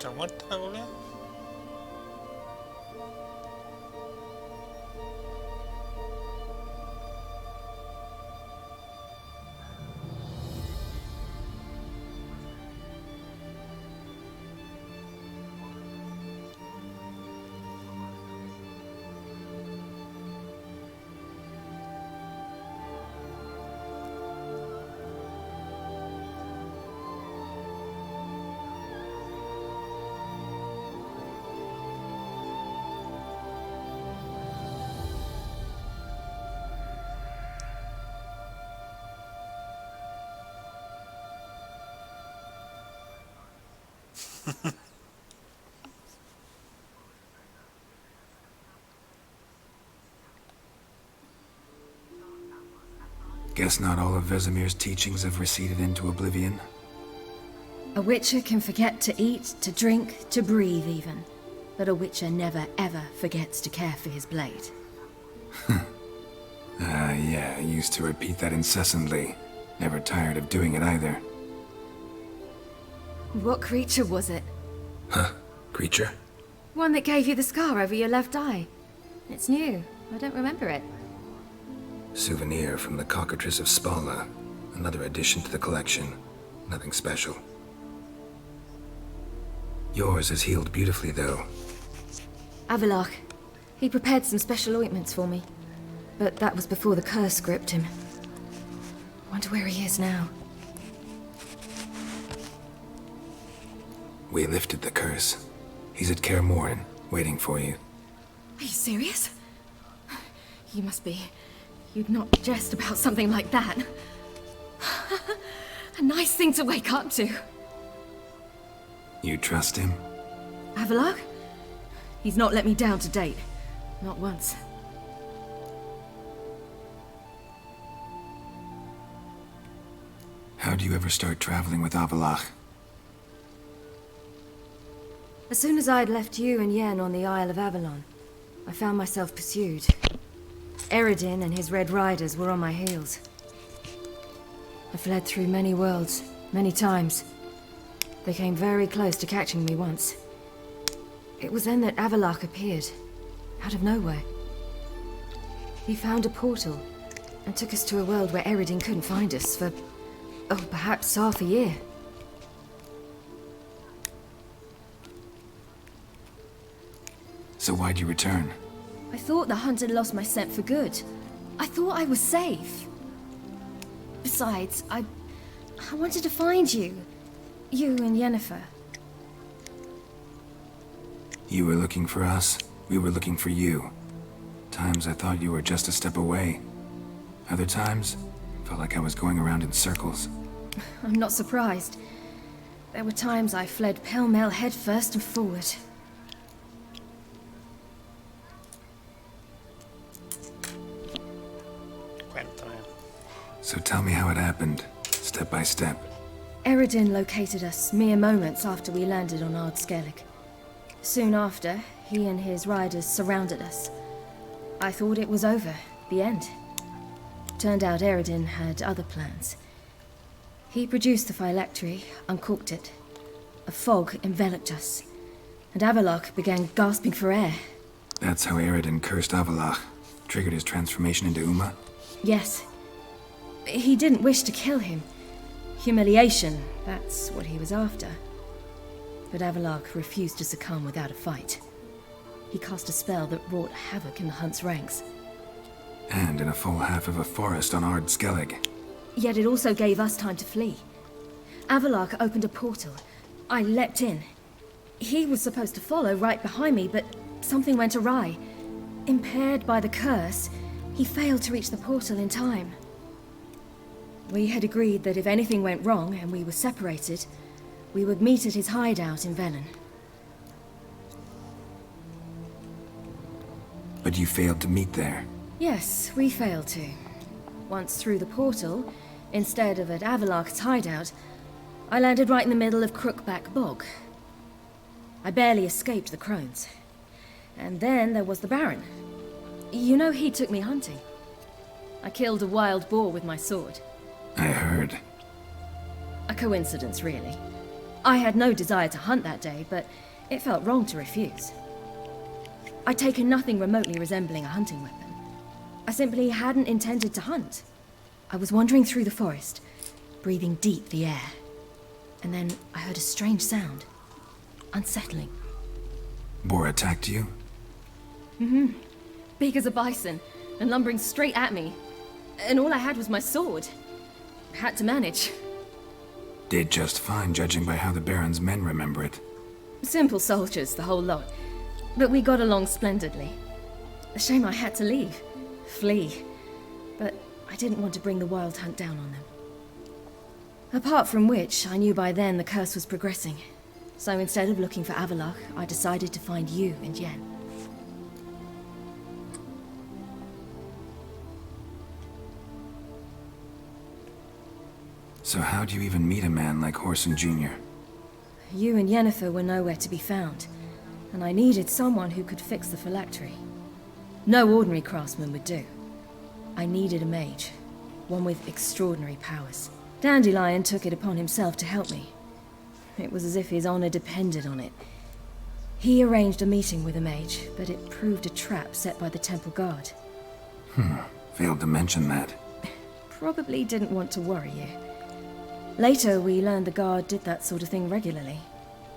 ¿Está muerta la culea? Guess not all of Vesemir's teachings have receded into oblivion. A witcher can forget to eat, to drink, to breathe even. But a witcher never ever forgets to care for his blade. Yeah, I used to repeat that incessantly. Never tired of doing it either. What creature was it? Creature? One that gave you the scar over your left eye. It's new. I don't remember it. Souvenir from the Cockatrice of Spala. Another addition to the collection. Nothing special. Yours is healed beautifully, though. Avalach. He prepared some special ointments for me. But that was before the curse gripped him. Wonder where he is now. We lifted the curse. He's at Kaer Morhen, waiting for you. Are you serious? You must be. You'd not jest about something like that. A nice thing to wake up to. You trust him? Avallac'h? He's not let me down to date. Not once. How'd you ever start traveling with Avallac'h? As soon as I'd left you and Yen on the Isle of Avalon, I found myself pursued. Eredin and his Red Riders were on my heels. I fled through many worlds, many times. They came very close to catching me once. It was then that Avallac'h appeared, out of nowhere. He found a portal, and took us to a world where Eredin couldn't find us for, perhaps half a year. So why'd you return? I thought the hunt had lost my scent for good. I thought I was safe. Besides, I wanted to find you. You and Yennefer. You were looking for us, we were looking for you. Times I thought you were just a step away. Other times, felt like I was going around in circles. I'm not surprised. There were times I fled pell-mell headfirst and forward. So tell me how it happened, step by step. Eredin located us mere moments after we landed on Ard Skellig. Soon after, he and his riders surrounded us. I thought it was over, the end. Turned out Eredin had other plans. He produced the phylactery, uncorked it. A fog enveloped us, and Avallac'h began gasping for air. That's how Eredin cursed Avallac'h, triggered his transformation into Uma? Yes. He didn't wish to kill him. Humiliation, that's what he was after. But Avallac'h refused to succumb without a fight. He cast a spell that wrought havoc in the hunt's ranks. And in a full half of a forest on Ard Skellig. Yet it also gave us time to flee. Avallac'h opened a portal. I leapt in. He was supposed to follow right behind me, but something went awry. Impaired by the curse, he failed to reach the portal in time. We had agreed that if anything went wrong and we were separated, we would meet at his hideout in Velen. But you failed to meet there. Yes, we failed to. Once through the portal, instead of at Avallac'h's hideout, I landed right in the middle of Crookback Bog. I barely escaped the crones. And then there was the Baron. You know, he took me hunting. I killed a wild boar with my sword. I heard. A coincidence, really. I had no desire to hunt that day, but it felt wrong to refuse. I'd taken nothing remotely resembling a hunting weapon. I simply hadn't intended to hunt. I was wandering through the forest, breathing deep the air. And then I heard a strange sound. Unsettling. Boar attacked you? Mm-hmm. Big as a bison, and lumbering straight at me. And all I had was my sword. Had to manage. Did just fine, judging by how the Baron's men remember it. Simple soldiers, the whole lot. But we got along splendidly. A shame I had to leave. Flee. But I didn't want to bring the wild hunt down on them. Apart from which, I knew by then the curse was progressing. So instead of looking for Avallac'h, I decided to find you and Yen. So how'd you even meet a man like Whoreson Jr.? You and Yennefer were nowhere to be found, and I needed someone who could fix the phylactery. No ordinary craftsman would do. I needed a mage, one with extraordinary powers. Dandelion took it upon himself to help me. It was as if his honor depended on it. He arranged a meeting with a mage, but it proved a trap set by the temple guard. Failed to mention that. Probably didn't want to worry you. Later, we learned the guard did that sort of thing regularly,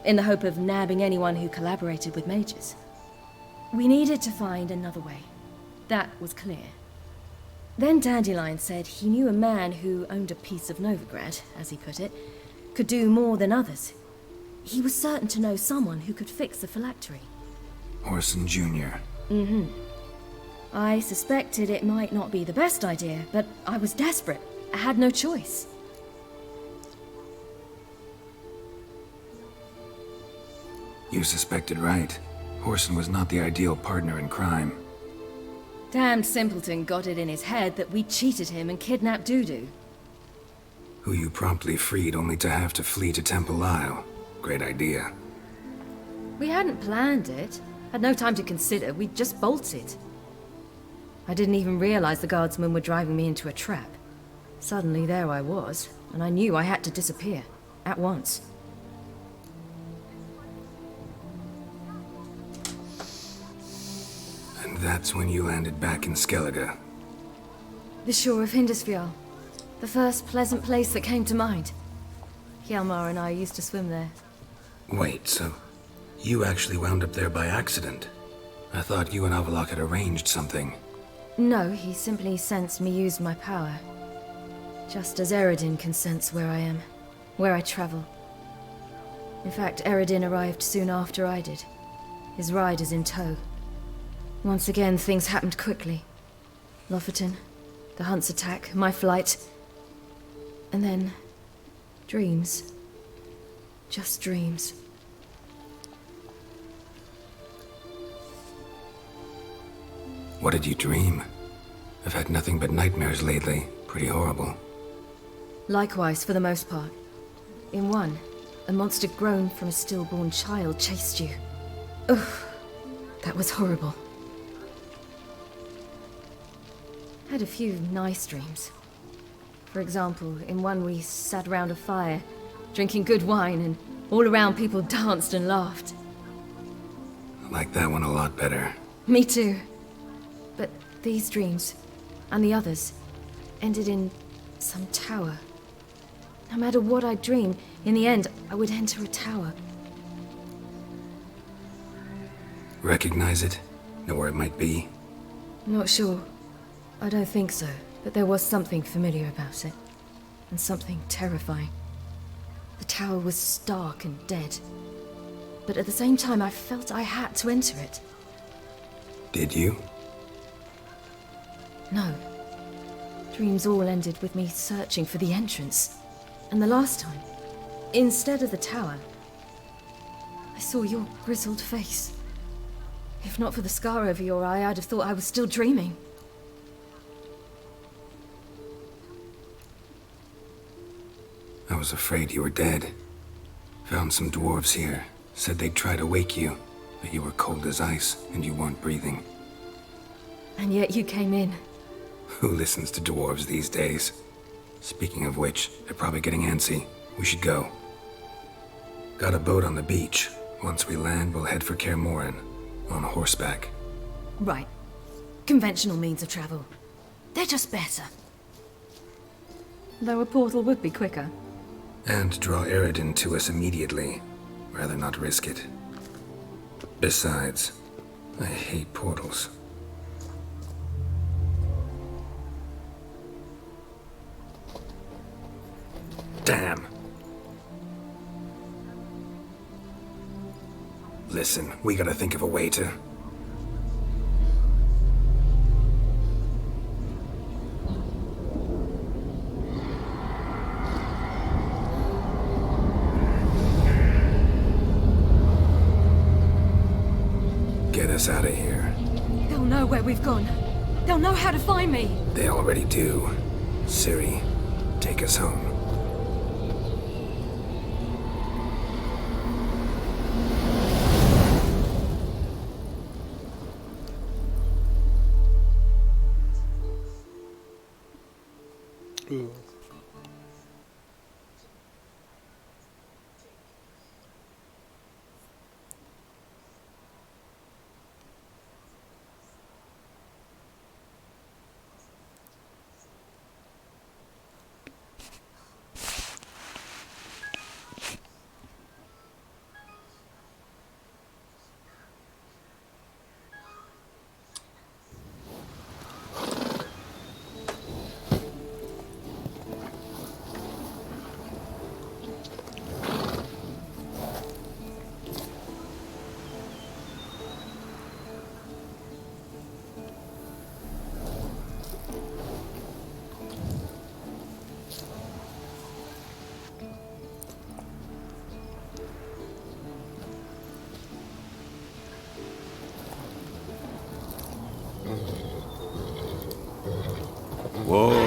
in the hope of nabbing anyone who collaborated with mages. We needed to find another way. That was clear. Then Dandelion said he knew a man who owned a piece of Novigrad, as he put it, could do more than others. He was certain to know someone who could fix the phylactery. Orson Jr. Mm-hmm. I suspected it might not be the best idea, but I was desperate. I had no choice. You suspected right. Orson was not the ideal partner in crime. Damned simpleton got it in his head that we cheated him and kidnapped Dudu. Who you promptly freed only to have to flee to Temple Isle. Great idea. We hadn't planned it. Had no time to consider. We just bolted. I didn't even realize the guardsmen were driving me into a trap. Suddenly there I was, and I knew I had to disappear. At once. And that's when you landed back in Skellige. The shore of Hindisfjall. The first pleasant place that came to mind. Hjalmar and I used to swim there. Wait, so you actually wound up there by accident? I thought you and Avalok had arranged something. No, he simply sensed me use my power. Just as Eredin can sense where I am, where I travel. In fact, Eredin arrived soon after I did. His riders in tow. Once again, things happened quickly. Lofoten, the Hunt's attack, my flight. And then... dreams. Just dreams. What did you dream? I've had nothing but nightmares lately. Pretty horrible. Likewise, for the most part. In one, a monster grown from a stillborn child chased you. Ugh, that was horrible. Had a few nice dreams. For example, in one we sat around a fire, drinking good wine, and all around people danced and laughed. I like that one a lot better. Me too. But these dreams, and the others, ended in some tower. No matter what I dreamed, in the end, I would enter a tower. Recognize it? Know where it might be? Not sure. I don't think so, but there was something familiar about it. And something terrifying. The tower was stark and dead. But at the same time, I felt I had to enter it. Did you? No. Dreams all ended with me searching for the entrance. And the last time, instead of the tower, I saw your grizzled face. If not for the scar over your eye, I'd have thought I was still dreaming. I was afraid you were dead. Found some dwarves here. Said they'd try to wake you, but you were cold as ice and you weren't breathing. And yet you came in. Who listens to dwarves these days? Speaking of which, they're probably getting antsy. We should go. Got a boat on the beach. Once we land, we'll head for Kaer Morhen. On horseback. Right. Conventional means of travel. They're just better. Though a portal would be quicker. And draw Eredin to us immediately. Rather not risk it. Besides, I hate portals. Damn. Listen, we gotta think of a way to... get us out of here. They'll know where we've gone. They'll know how to find me. They already do. Ciri, take us home. Ooh.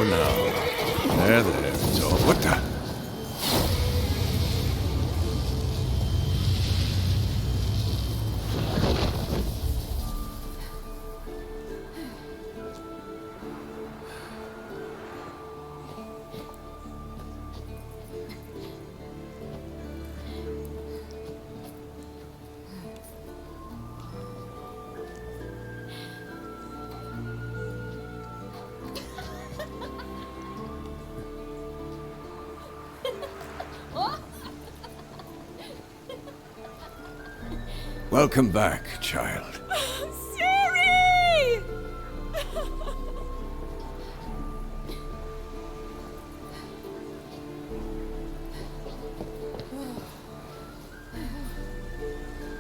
now. There. It's all. What the? Welcome back, child. Siri!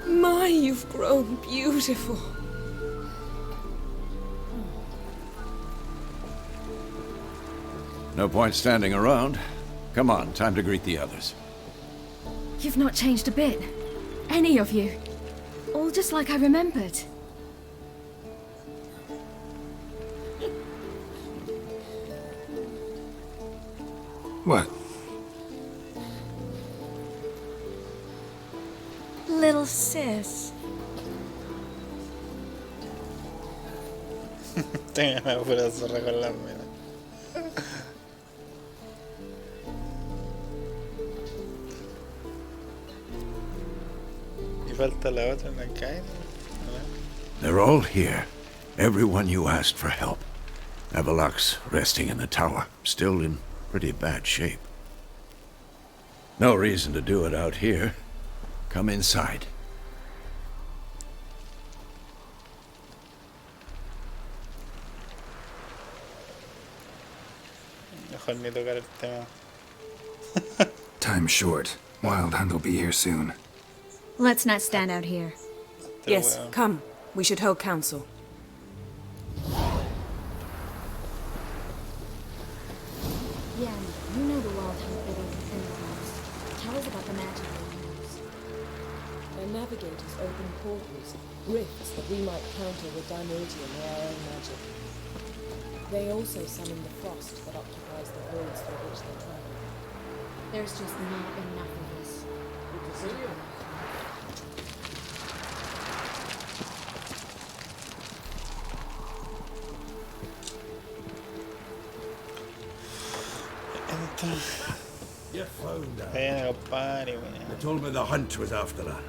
My, you've grown beautiful. No point standing around. Come on, time to greet the others. You've not changed a bit. Any of you. All just like I remembered. What? Little sis. Tengo una pura zorra con la mera. Y falta la otra en la calle. They're all here. Everyone you asked for help. Avalok's resting in the tower, still in pretty bad shape. No reason to do it out here. Come inside. Mejor ni tocar el tema. Time's short. Wild Hunt will be here soon. Let's not stand out here. Yes, come. We should hold council. Yeah, you know the Wild Hunt bidding in the past. Tell us about the magic they use. Their navigators open portals, rifts that we might counter with Dimeritium or our own magic. They also summon the frost that occupies the voids through which they travel. There's just not enough of us. Good to see you. You found her. They told me the hunt was after her.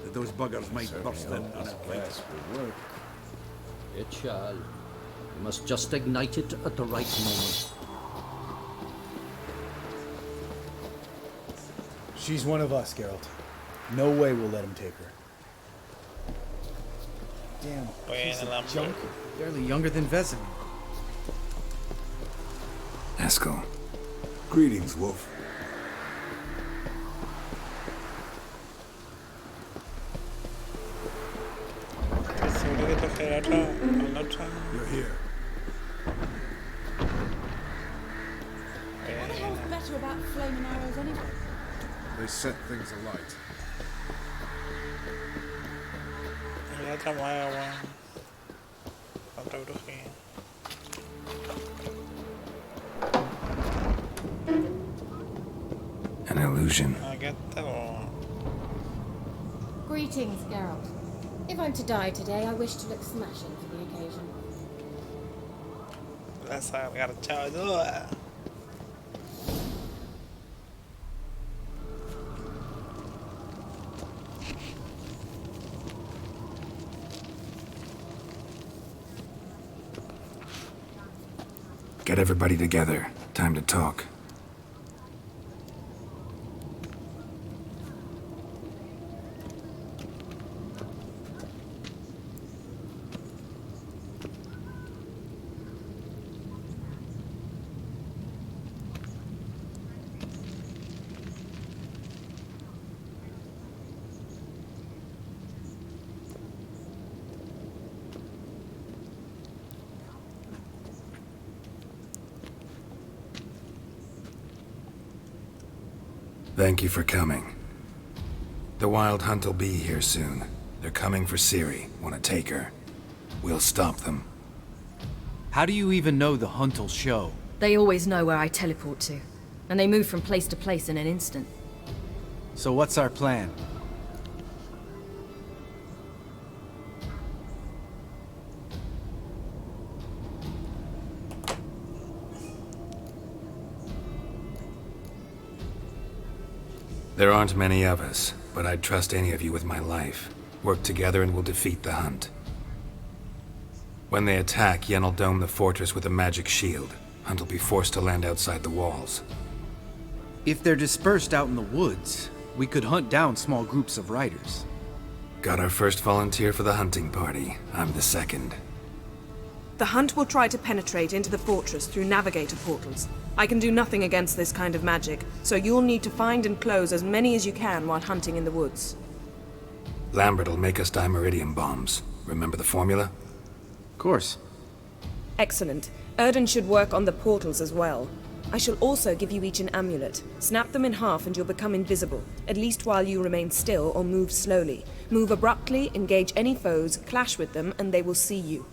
That those buggers might burst in unexpected. It shall. You must just ignite it at the right moment. She's one of us, Geralt. No way we'll let him take her. Damn, piece of junk. Barely younger than Vesemir. Eskel. Greetings, Wolf. You're here. What the hell's better about flaming arrows anyway? They set things alight. La otra mueve, weón. Otra brujía. An illusion. Acá está, weón. Greetings, Geralt. If I'm to die today, I wish to look smashing for the occasion. Las agarchado todas. Get everybody together. Time to talk. Thank you for coming. The Wild Hunt will be here soon. They're coming for Ciri. Want to take her. We'll stop them. How do you even know the hunt'll show? They always know where I teleport to, and they move from place to place in an instant. So what's our plan? There aren't many of us, but I'd trust any of you with my life. Work together and we'll defeat the Hunt. When they attack, Yen'll dome the fortress with a magic shield. Hunt will be forced to land outside the walls. If they're dispersed out in the woods, we could hunt down small groups of riders. Got our first volunteer for the hunting party. I'm the second. The Hunt will try to penetrate into the fortress through navigator portals. I can do nothing against this kind of magic, so you'll need to find and close as many as you can while hunting in the woods. Lambert'll make us dimeridium bombs. Remember the formula? Of course. Excellent. Erden should work on the portals as well. I shall also give you each an amulet. Snap them in half and you'll become invisible, at least while you remain still or move slowly. Move abruptly, engage any foes, clash with them, and they will see you.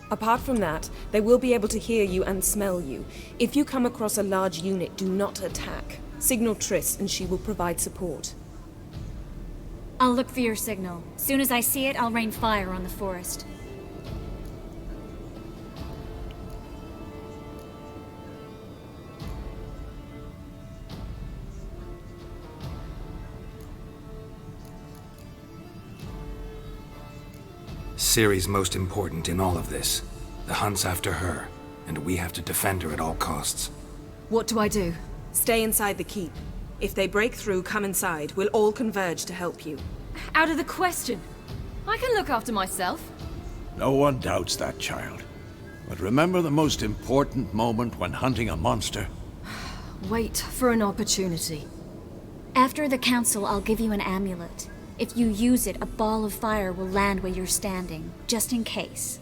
Apart from that, they will be able to hear you and smell you. If you come across a large unit, do not attack. Signal Triss and she will provide support. I'll look for your signal. Soon as I see it, I'll rain fire on the forest. Ciri's most important in all of this. The Hunt's after her, and we have to defend her at all costs. What do I do? Stay inside the keep. If they break through, come inside. We'll all converge to help you. Out of the question. I can look after myself. No one doubts that, child. But remember the most important moment when hunting a monster? Wait for an opportunity. After the council, I'll give you an amulet. If you use it, a ball of fire will land where you're standing, just in case.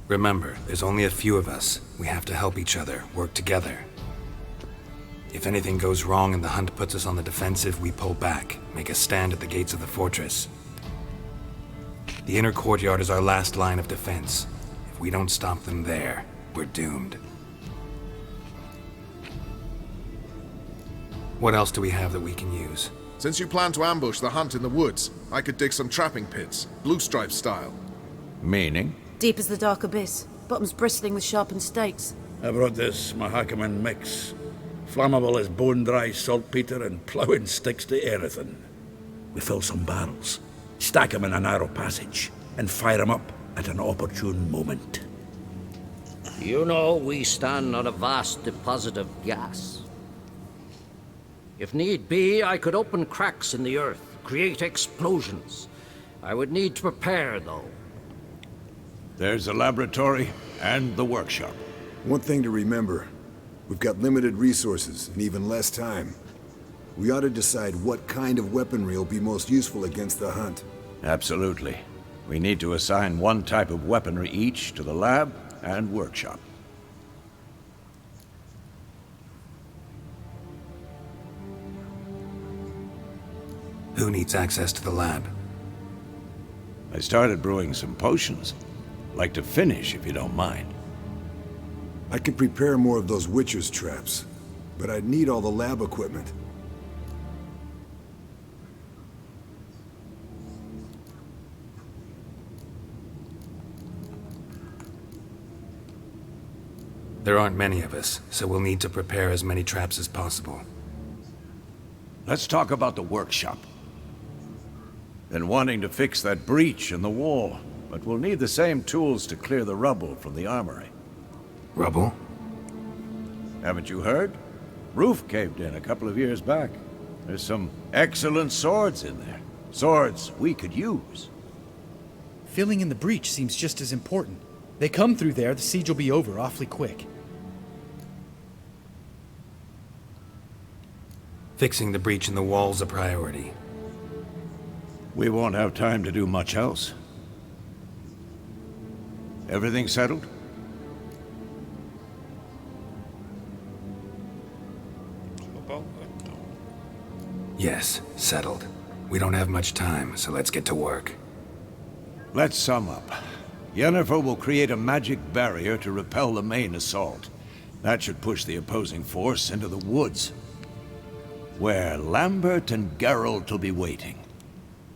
Remember, there's only a few of us. We have to help each other, work together. If anything goes wrong and the Hunt puts us on the defensive, we pull back, make a stand at the gates of the fortress. The inner courtyard is our last line of defense. If we don't stop them there, we're doomed. What else do we have that we can use? Since you plan to ambush the Hunt in the woods, I could dig some trapping pits, blue stripe style. Meaning? Deep as the dark abyss, bottoms bristling with sharpened stakes. I brought this Mahakaman mix. Flammable as bone-dry saltpeter and ploughing sticks to anything. We fill some barrels, stack them in a narrow passage, and fire them up at an opportune moment. You know, we stand on a vast deposit of gas. If need be, I could open cracks in the earth, create explosions. I would need to prepare, though. There's the laboratory and the workshop. One thing to remember, we've got limited resources and even less time. We ought to decide what kind of weaponry will be most useful against the Hunt. Absolutely. We need to assign one type of weaponry each to the lab and workshop. Who needs access to the lab? I started brewing some potions. Like to finish, if you don't mind. I can prepare more of those Witcher's traps, but I'd need all the lab equipment. There aren't many of us, so we'll need to prepare as many traps as possible. Let's talk about the workshop. Been wanting to fix that breach in the wall, but we'll need the same tools to clear the rubble from the armory. Rubble? Haven't you heard? Roof caved in a couple of years back. There's some excellent swords in there. Swords we could use. Filling in the breach seems just as important. They come through there, the siege will be over awfully quick. Fixing the breach in the wall's a priority. We won't have time to do much else. Everything settled? Yes, settled. We don't have much time, so let's get to work. Let's sum up. Yennefer will create a magic barrier to repel the main assault. That should push the opposing force into the woods, where Lambert and Geralt will be waiting.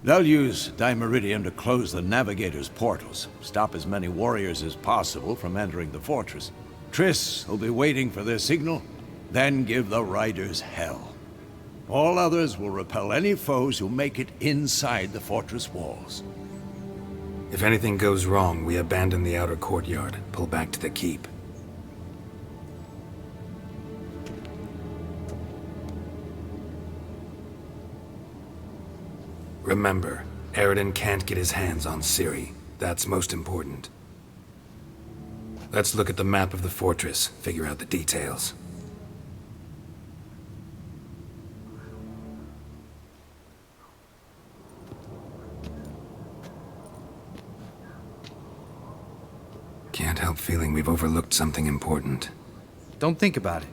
They'll use Dimeridium to close the Navigator's portals, stop as many warriors as possible from entering the fortress. Triss will be waiting for their signal, then give the riders hell. All others will repel any foes who make it inside the fortress walls. If anything goes wrong, we abandon the outer courtyard, pull back to the keep. Remember, Aroden can't get his hands on Ciri. That's most important. Let's look at the map of the fortress, figure out the details. Can't help feeling we've overlooked something important. Don't think about it.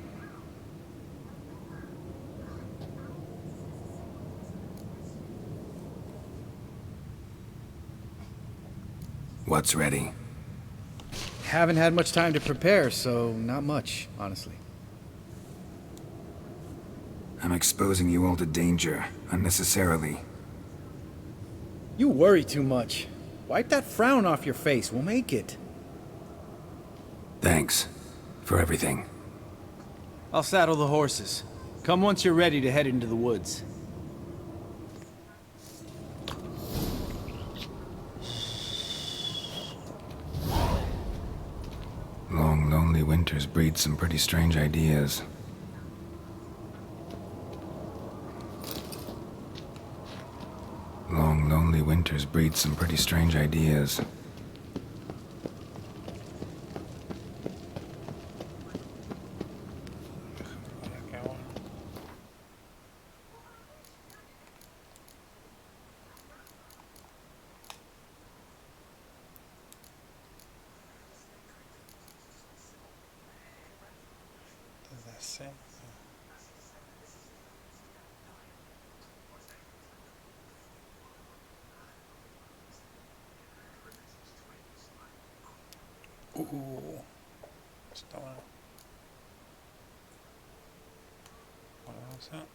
What's ready? Haven't had much time to prepare, so not much, honestly. I'm exposing you all to danger, unnecessarily. You worry too much. Wipe that frown off your face, we'll make it. Thanks for everything. I'll saddle the horses. Come once you're ready to head into the woods. Long, lonely winters breed some pretty strange ideas. Long, lonely winters breed some pretty strange ideas. Está bueno. Guardamos eso.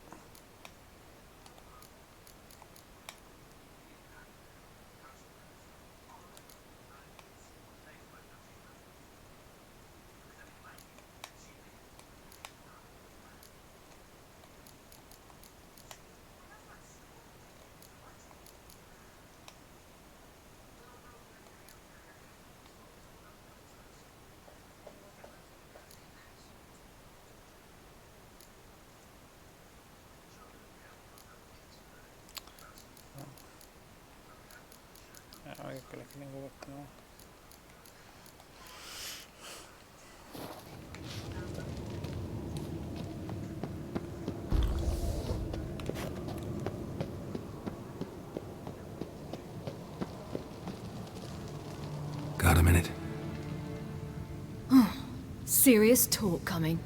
Ay, que la quieren ver, no. Got a minute? Serious talk coming.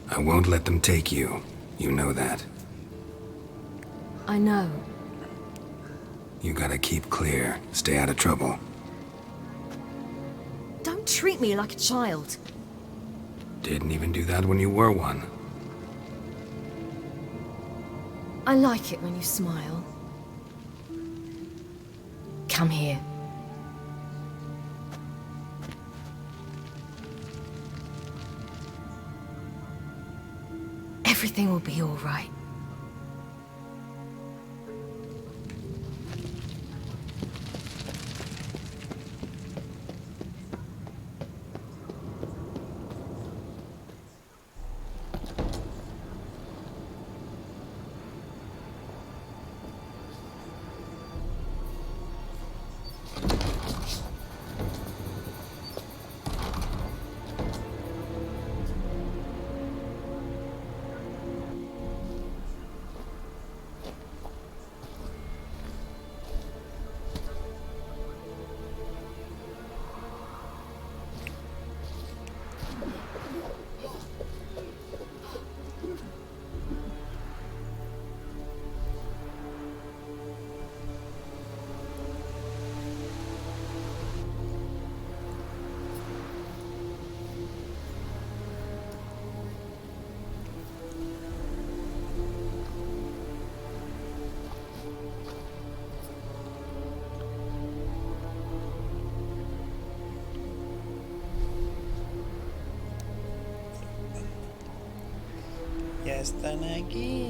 I won't let them take you. You know that. I know. You gotta keep clear. Stay out of trouble. Don't treat me like a child. Didn't even do that when you were one. I like it when you smile. Come here. Everything will be all right. están aquí.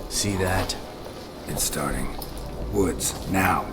See that? It's starting. Woods, now.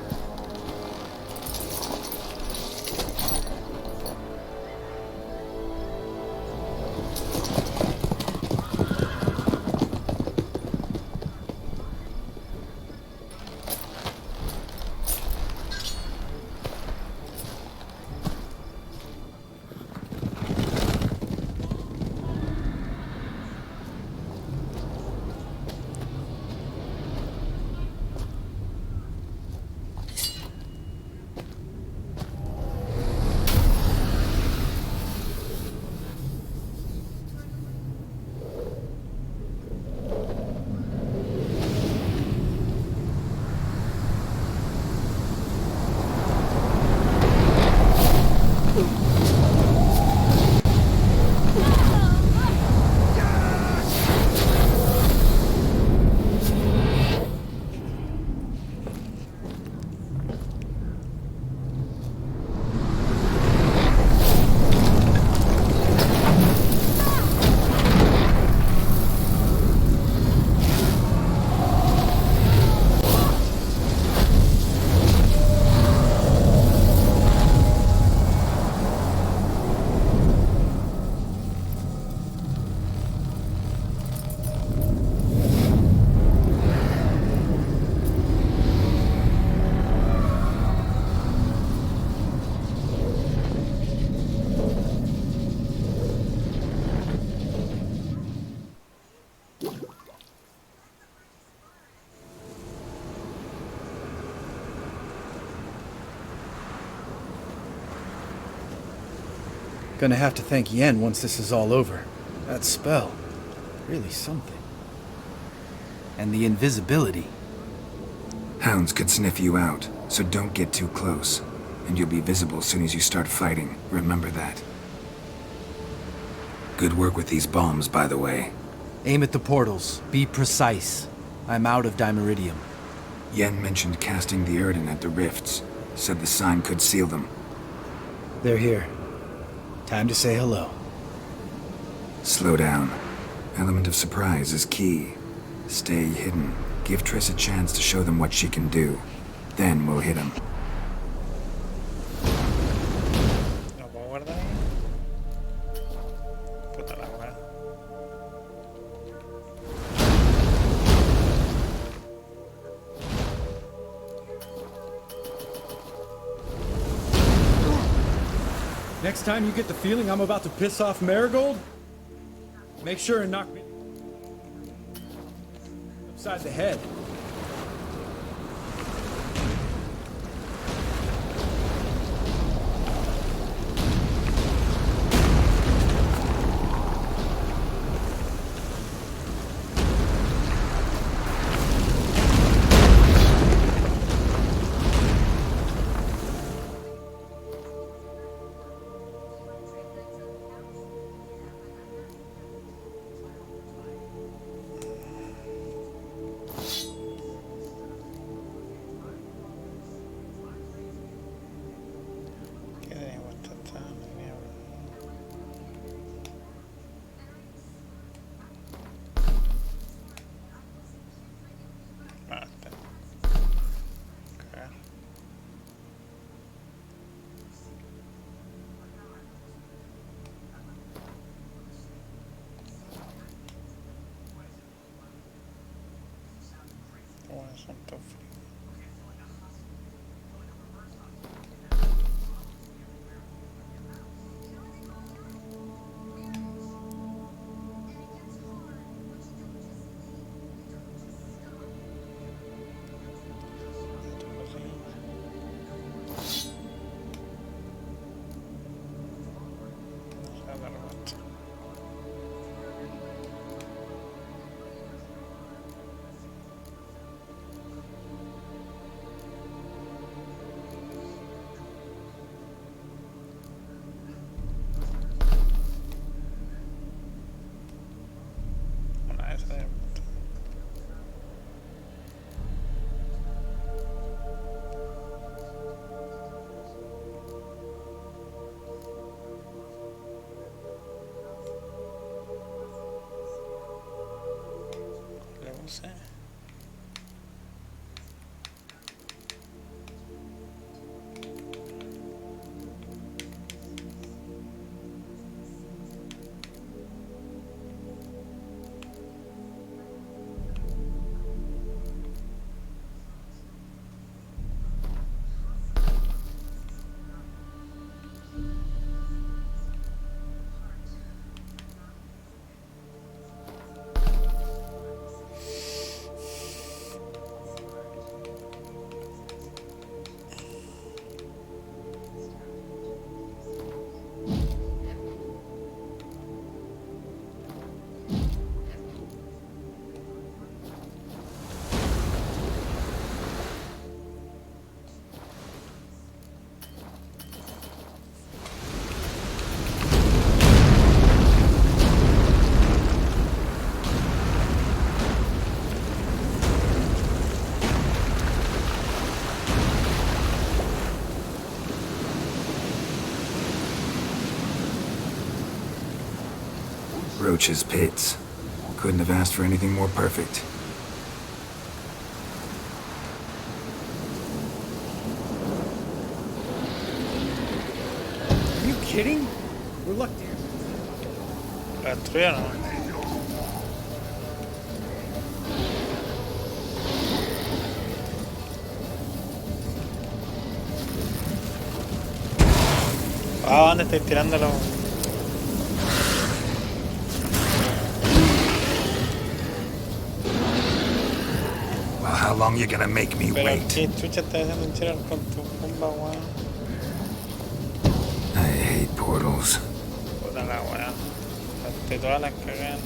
Gonna have to thank Yen once this is all over. That spell, really something. And the invisibility. Hounds could sniff you out, so don't get too close. And you'll be visible as soon as you start fighting. Remember that. Good work with these bombs, by the way. Aim at the portals. Be precise. I'm out of dimeridium. Yen mentioned casting the Erden at the rifts. Said the sign could seal them. They're here. Time to say hello. Slow down. Element of surprise is key. Stay hidden. Give Triss a chance to show them what she can do. Then we'll hit them. ¿Lo puedo guardar ahí? Puta la hora. Next time you get the feeling I'm about to piss off Marigold, make sure and knock me upside the head. ¿Qué tenemos tanta mierda? Parte. Okay. Bueno, son todos fríos. sé. Roach's pits. Couldn't have asked for anything more perfect. Are you kidding? We're lucky. La destruyeron. Ah, ¿dónde estáis tirándolo? Well, how long you gonna make me Pero wait? qué chucha estás haciendo tirar con tu bomba, weón. I hate portals. Puta la weá. Te todas las cagadas.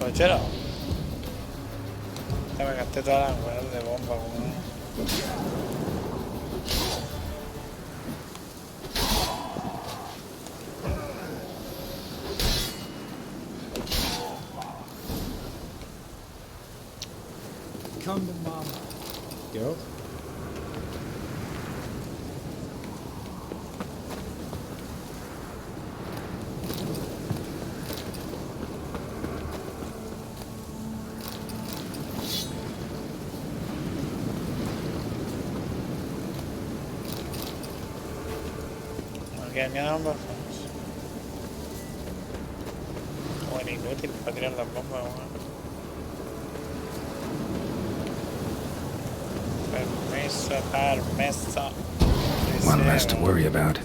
Cochero. Ya me gasté todas las weas de bomba, weón. Come to mama. Geralt? Que me dan bombas. Bueno, inútil para tirar las bombas, weón. Permiso, permiso. One less to worry about.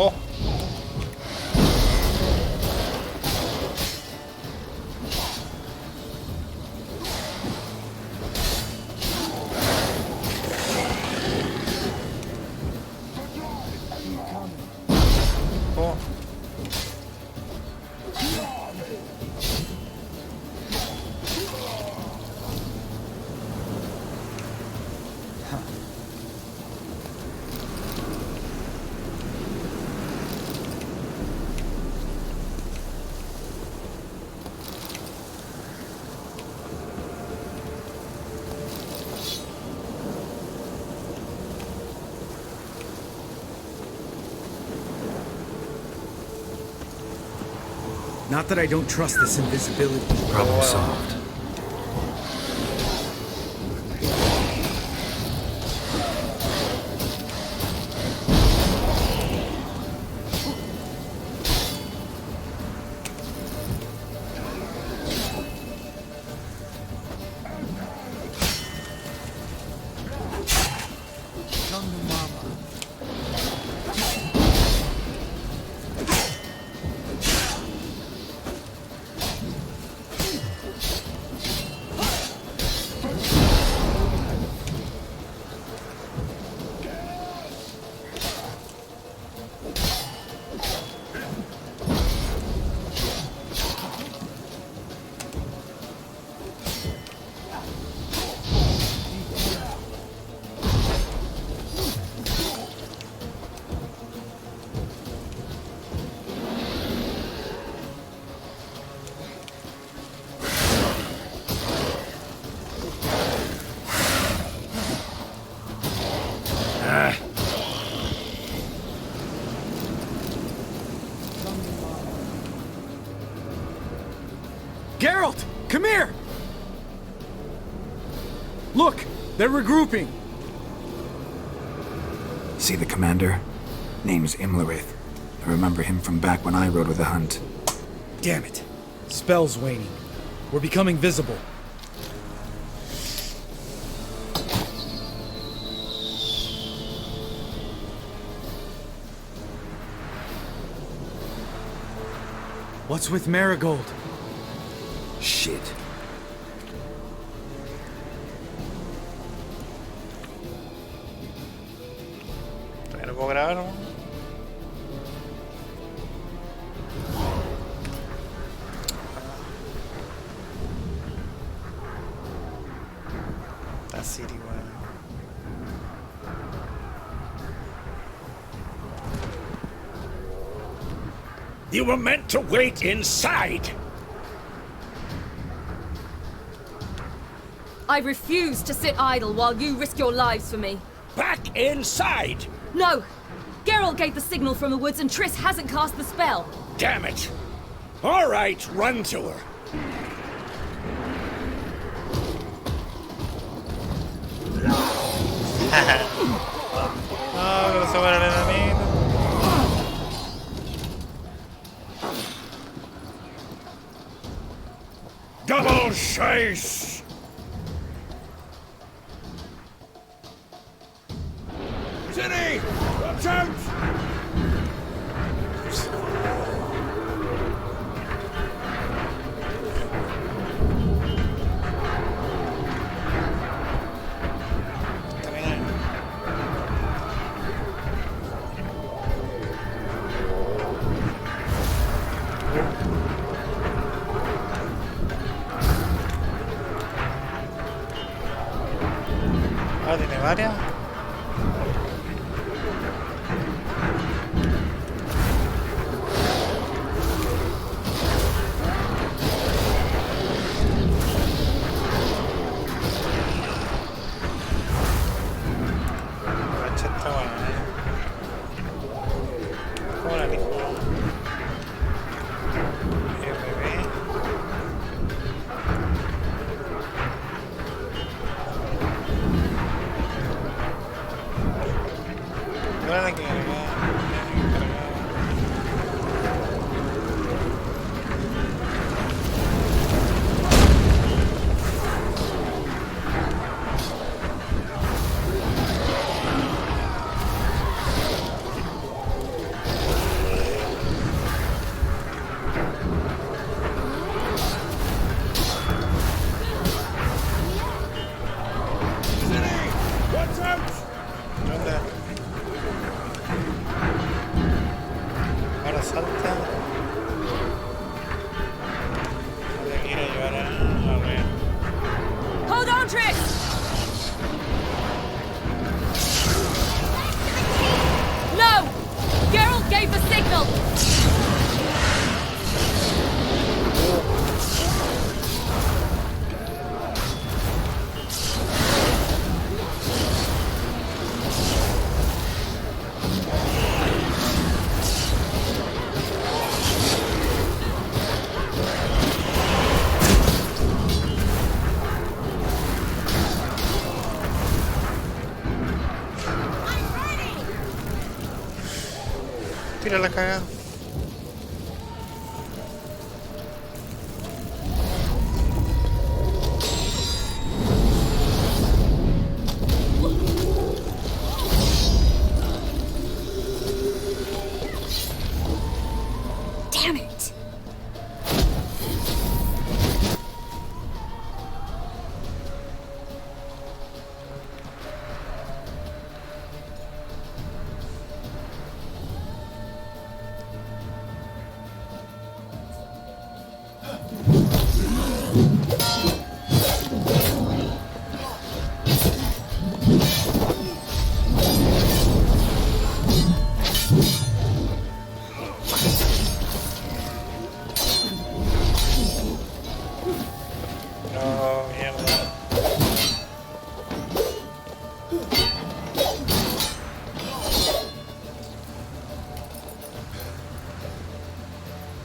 Oh. Oh. Not that I don't trust this invisibility. Problem solved. Geralt! Come here! Look! They're regrouping! See the commander? Name's Imlerith. I remember him from back when I rode with the hunt. Damn it. Spell's waning. We're becoming visible. What's with Marigold? Shit. Todavía no puedo grabar, ¿no? Está Siri, weón. You were meant to wait inside! I refuse to sit idle while you risk your lives for me. Back inside! No! Geralt gave the signal from the woods and Triss hasn't cast the spell. Damn it! All right, run to her. No, que no se muera el enemigo. Double chase! City! Watch out! Ah, tiene varias. Marcha está buena, ¿Cómo la elijo? RB. Ahora que Watch out! ¿Dónde? Mira la cagada. Damn it! No, mierda.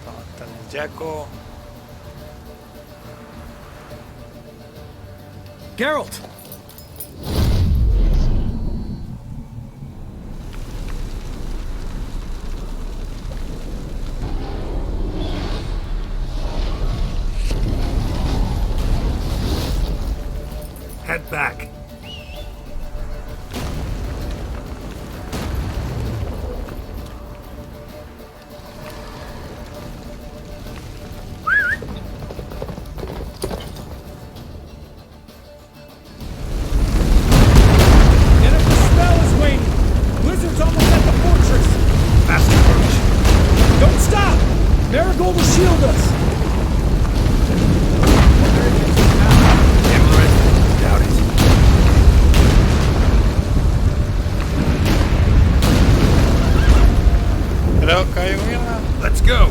¿Dónde está el Jaco? Geralt! Head back. Marigold will shield us! Doubt it. Creo que hay mierda. Let's go!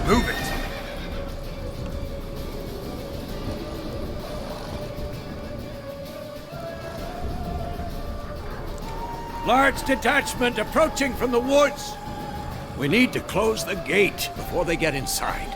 Move it! Large detachment approaching from the woods. We need to close the gate before they get inside.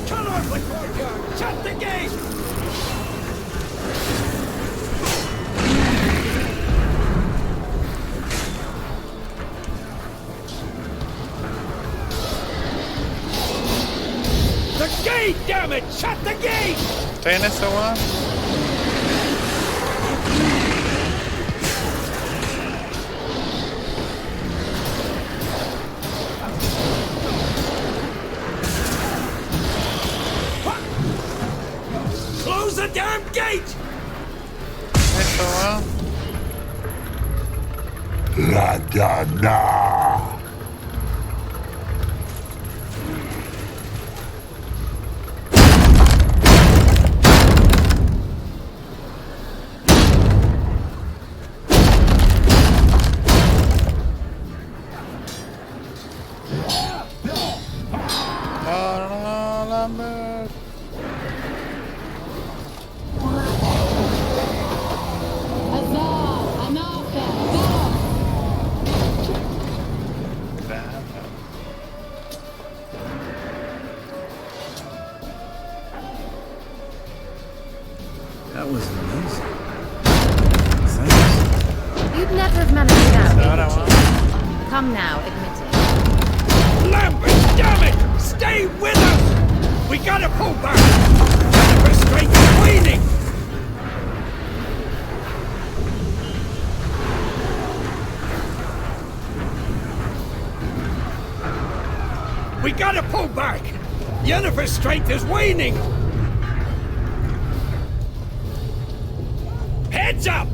Cut off the courtyard! Shut the gate! The gate, damn it! Shut the gate! Estoy en eso, weón. Close the damn gate! Eso, weón. La Dana. That was amazing. Thanks. You'd never have managed without me, would you? Come now, admit it. Lambert, damn it! Stay with us! We gotta pull back! Jennifer's strength is waning! We gotta pull back! Yennefer's strength is waning! Heads up!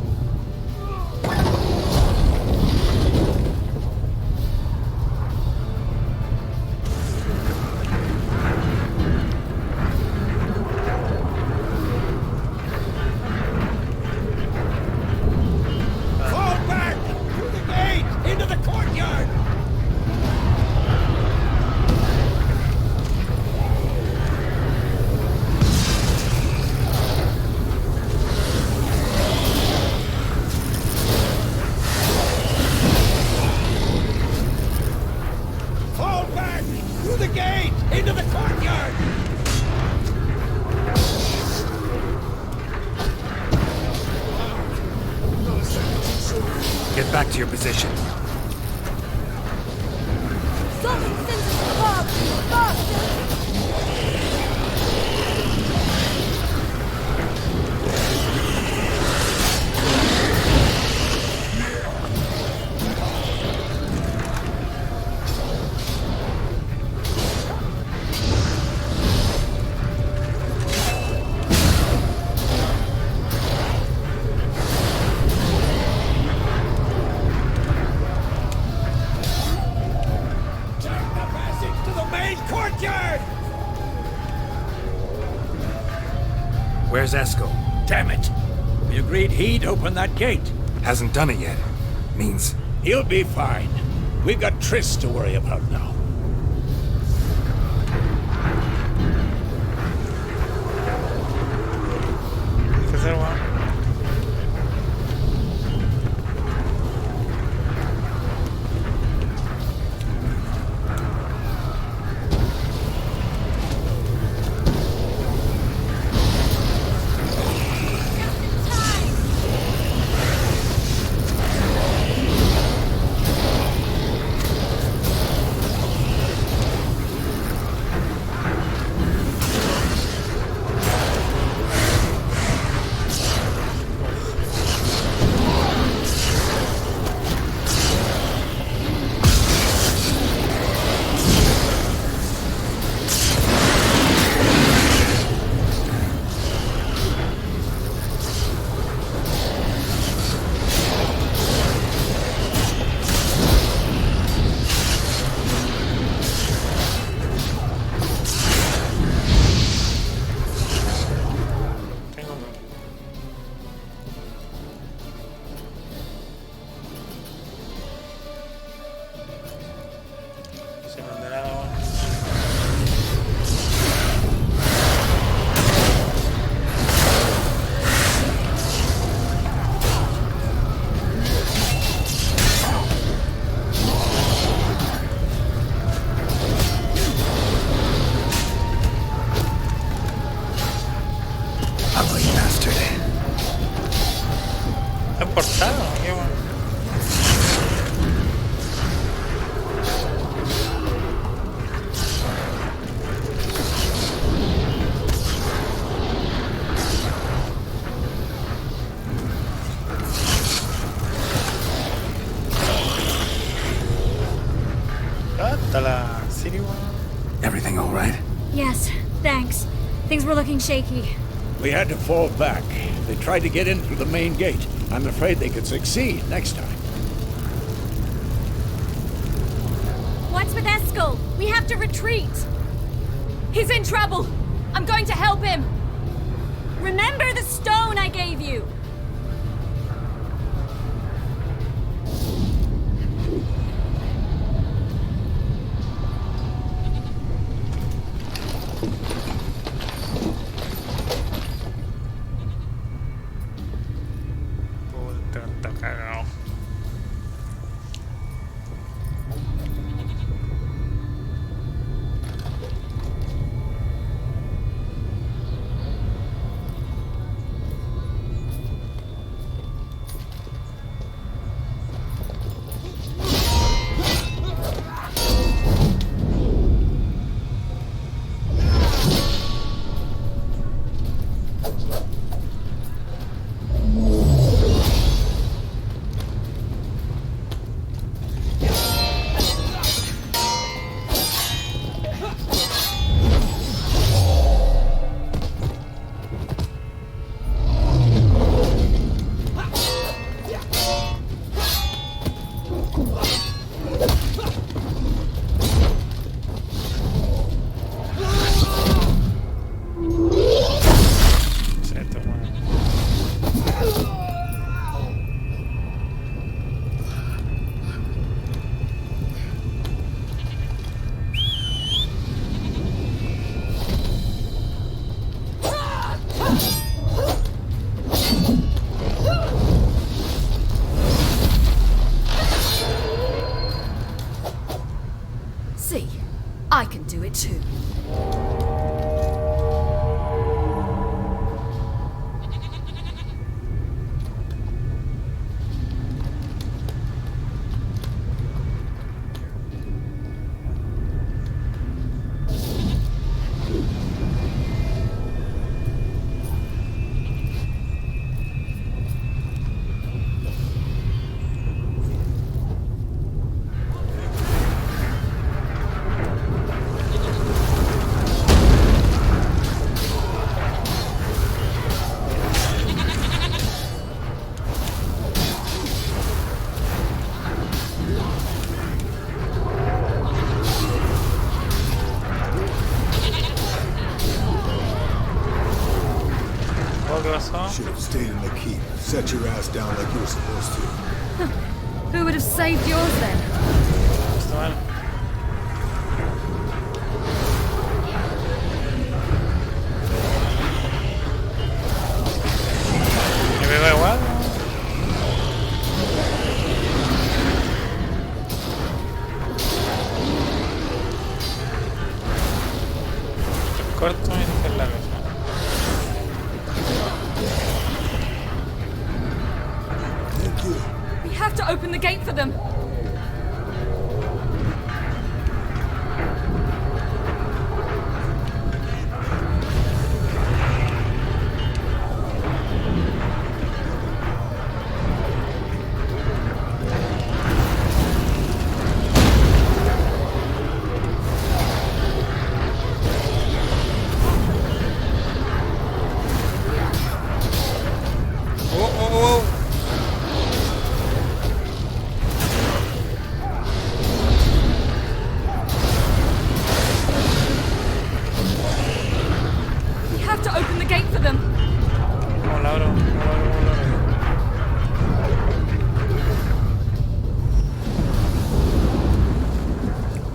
Fall back! Through the gate! Into the courtyard! back to your position. Something sends us above! Faster! Where's Eskel? Damn it! We agreed he'd open that gate. Hasn't done it yet. Means... He'll be fine. We've got Triss to worry about now. Everything all right? Yes, thanks. Things were looking shaky. We had to fall back. They tried to get in through the main gate. I'm afraid they could succeed next time. What's with Eskel? We have to retreat. He's in trouble. I'm going to help him. Remember the stone I gave you. ¿Qué pasó? Should have stayed in the keep. Set your ass down like you were supposed to. Who would have saved yours then? Está mal. ¿Me pegó igual? Corto y en la mesa. We have to open the gate for them. We have to open the gate for them. ¿Cómo la abro?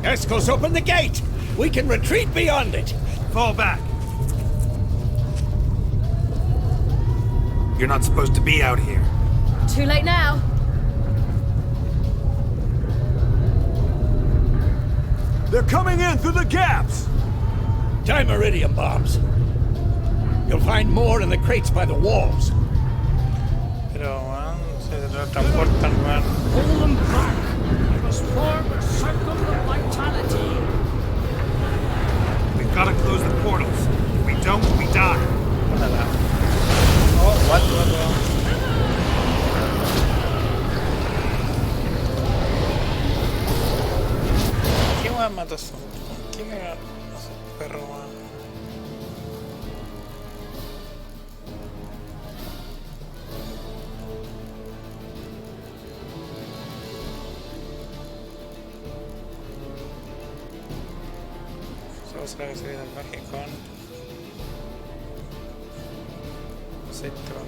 Escos, open the gate! We can retreat beyond it! Fall back. You're not supposed to be out here. Too late now. They're coming in through the gaps! Time iridium bombs. You'll find more in the crates by the walls. Pero, weón, se transportan, weón. Pull them back! We must form a circle of vitality. We've got to close the portals. If we don't, we die. Oh, what? ¿Qué weón mató eso? ¿Qué me mató ese perro, weón? Solo será que se viene el margen con 6 tronos.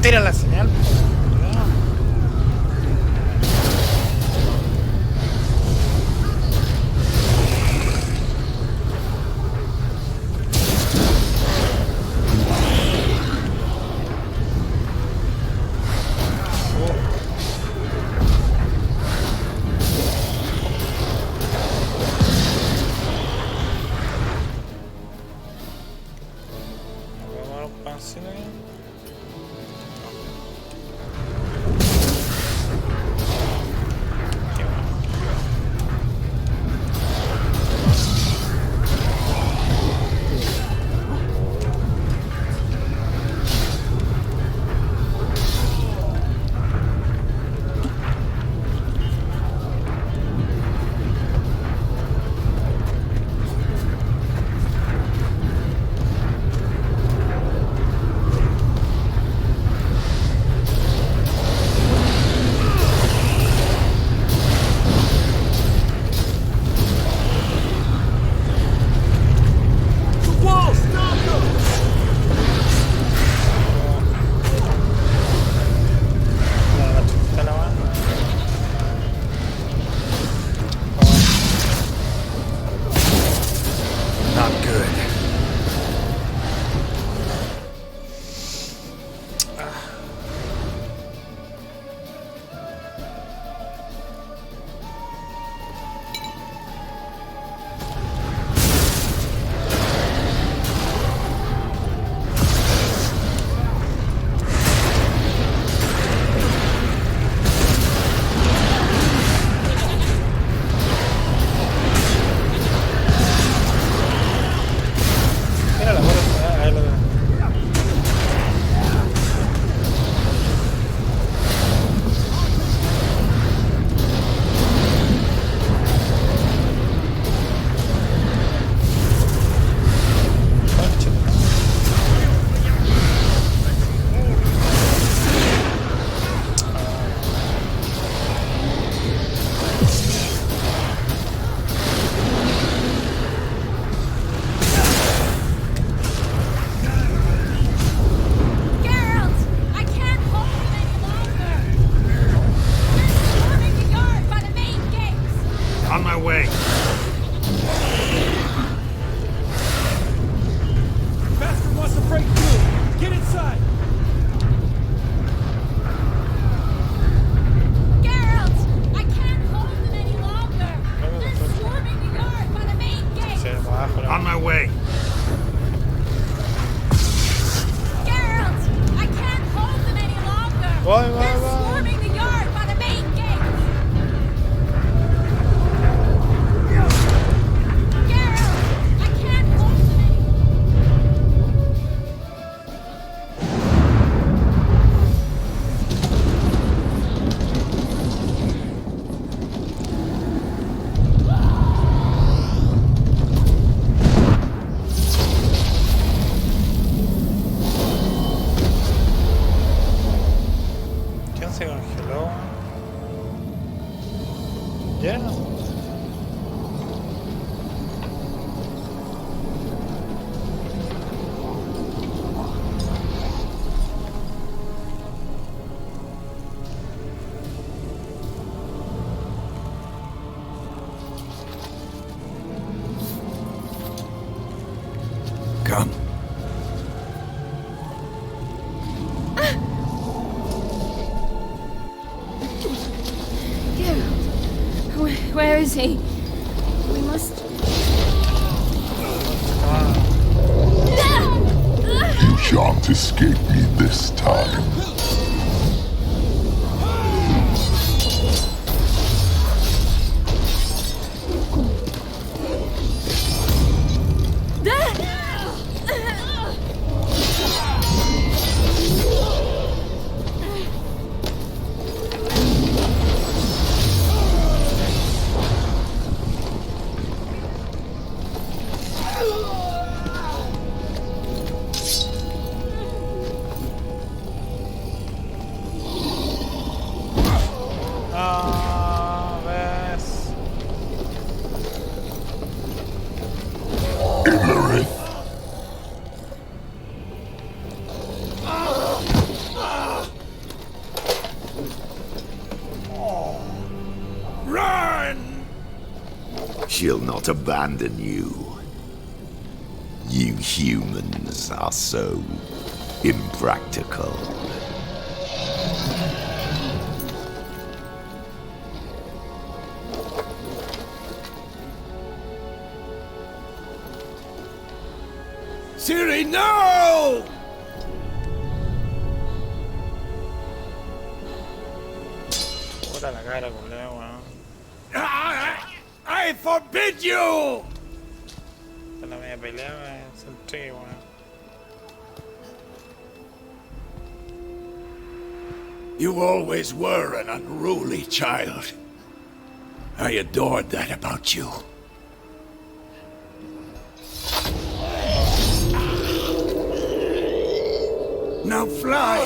Tira la señal. way. Bastard wants to break through. Get inside. Geralt! I can't hold them any longer. They're swarming the yard by the main gate. On my way. Geralt! I can't hold them any longer. They're swarming the yard by the main gate. ¿Quién se congeló? ¿Ya? Come. Geralt, where is he? We must. You shan't escape me this time. ¿Ves? Run! She'll not abandon you. You humans are so impractical. Ciri, no! Puta la cara, culeo, weón. I forbid you! Esta es la media pelea, weón. Es el tricky, weón. You always were an unruly child. I adored that about you. Now fly!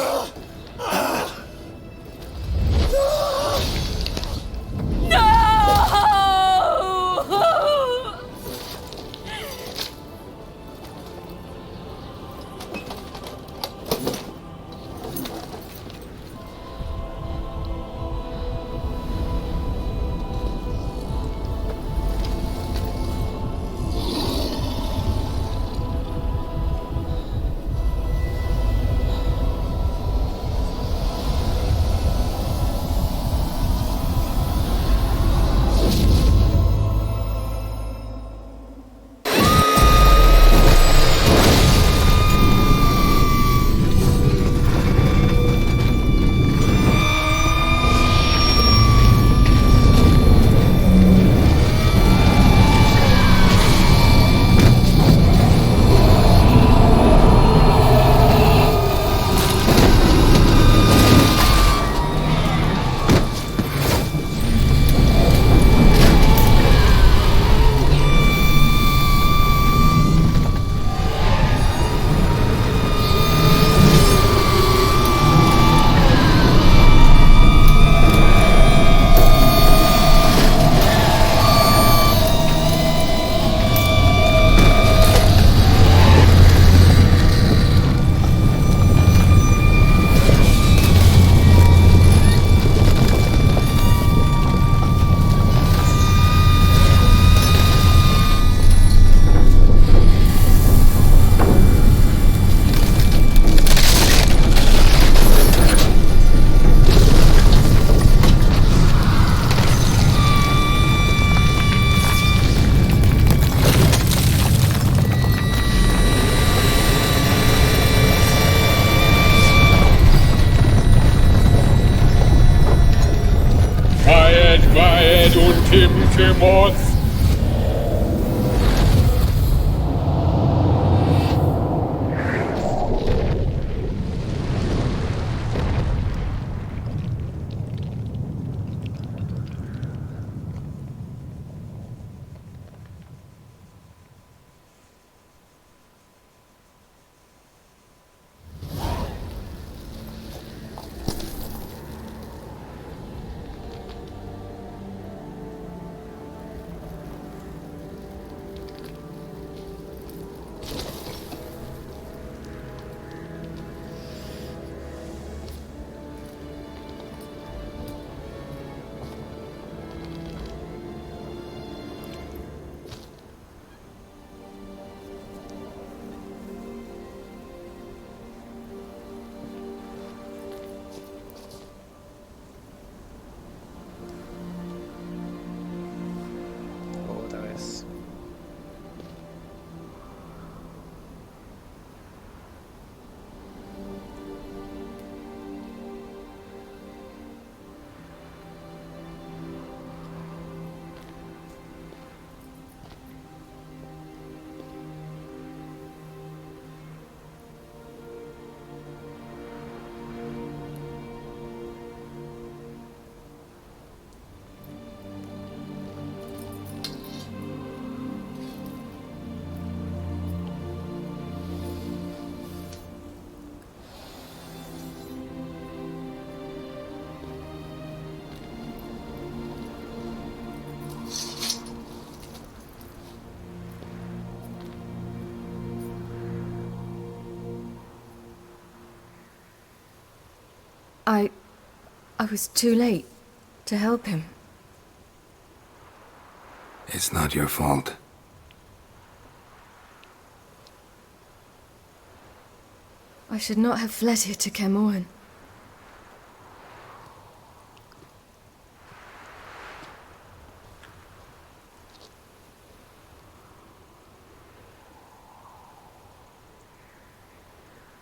últimos. Otra vez. I was too late to help him. It's not your fault. I should not have fled here to Caermorhen.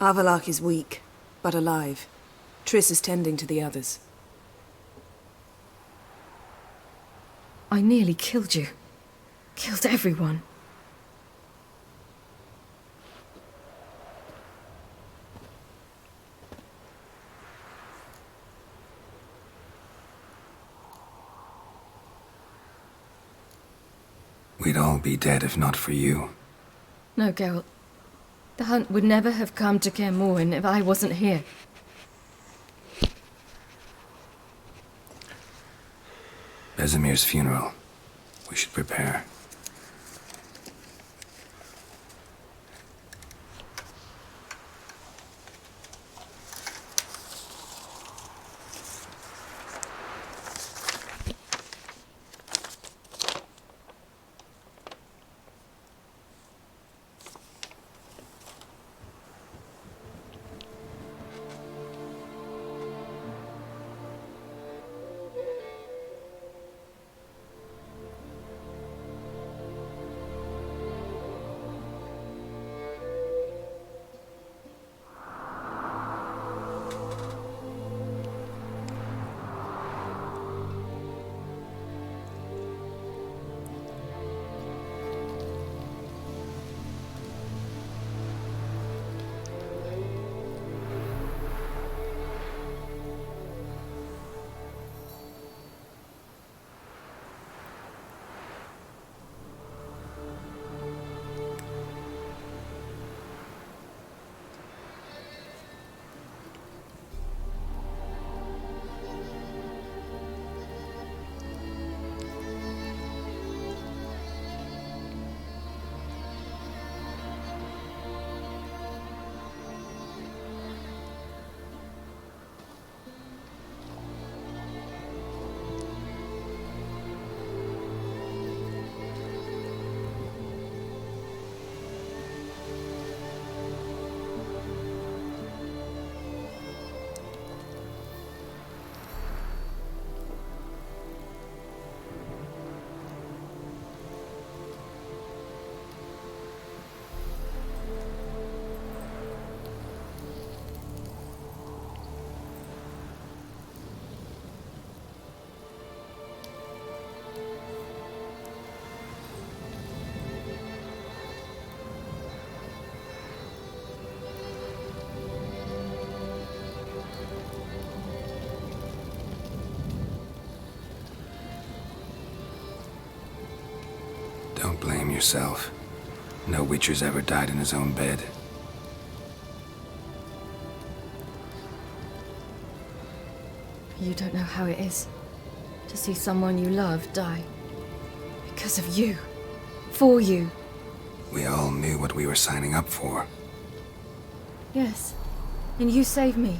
Avallac'h is weak, but alive. Triss is tending to the others. I nearly killed you. Killed everyone. We'd all be dead if not for you. No, Geralt. The hunt would never have come to Caermorhen if I wasn't here. Vesemir's funeral. We should prepare. Don't blame yourself. No Witcher's ever died in his own bed. You don't know how it is to see someone you love die. Because of you. For you. We all knew what we were signing up for. Yes. And you saved me.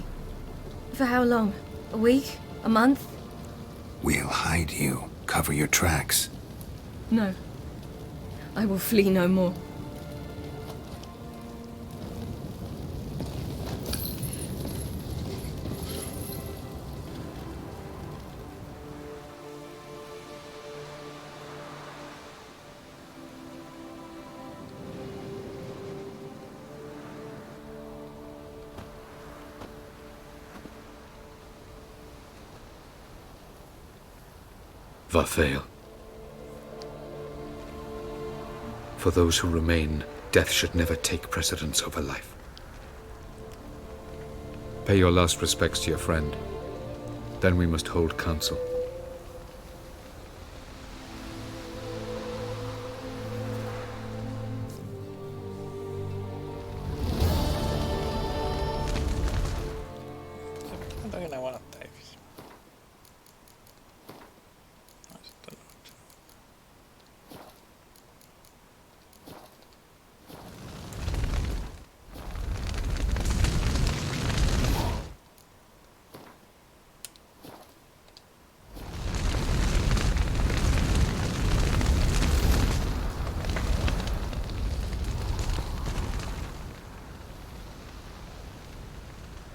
For how long? A week? A month? We'll hide you. Cover your tracks. No. I will flee no more. Varthael. For those who remain, death should never take precedence over life. Pay your last respects to your friend. Then we must hold council.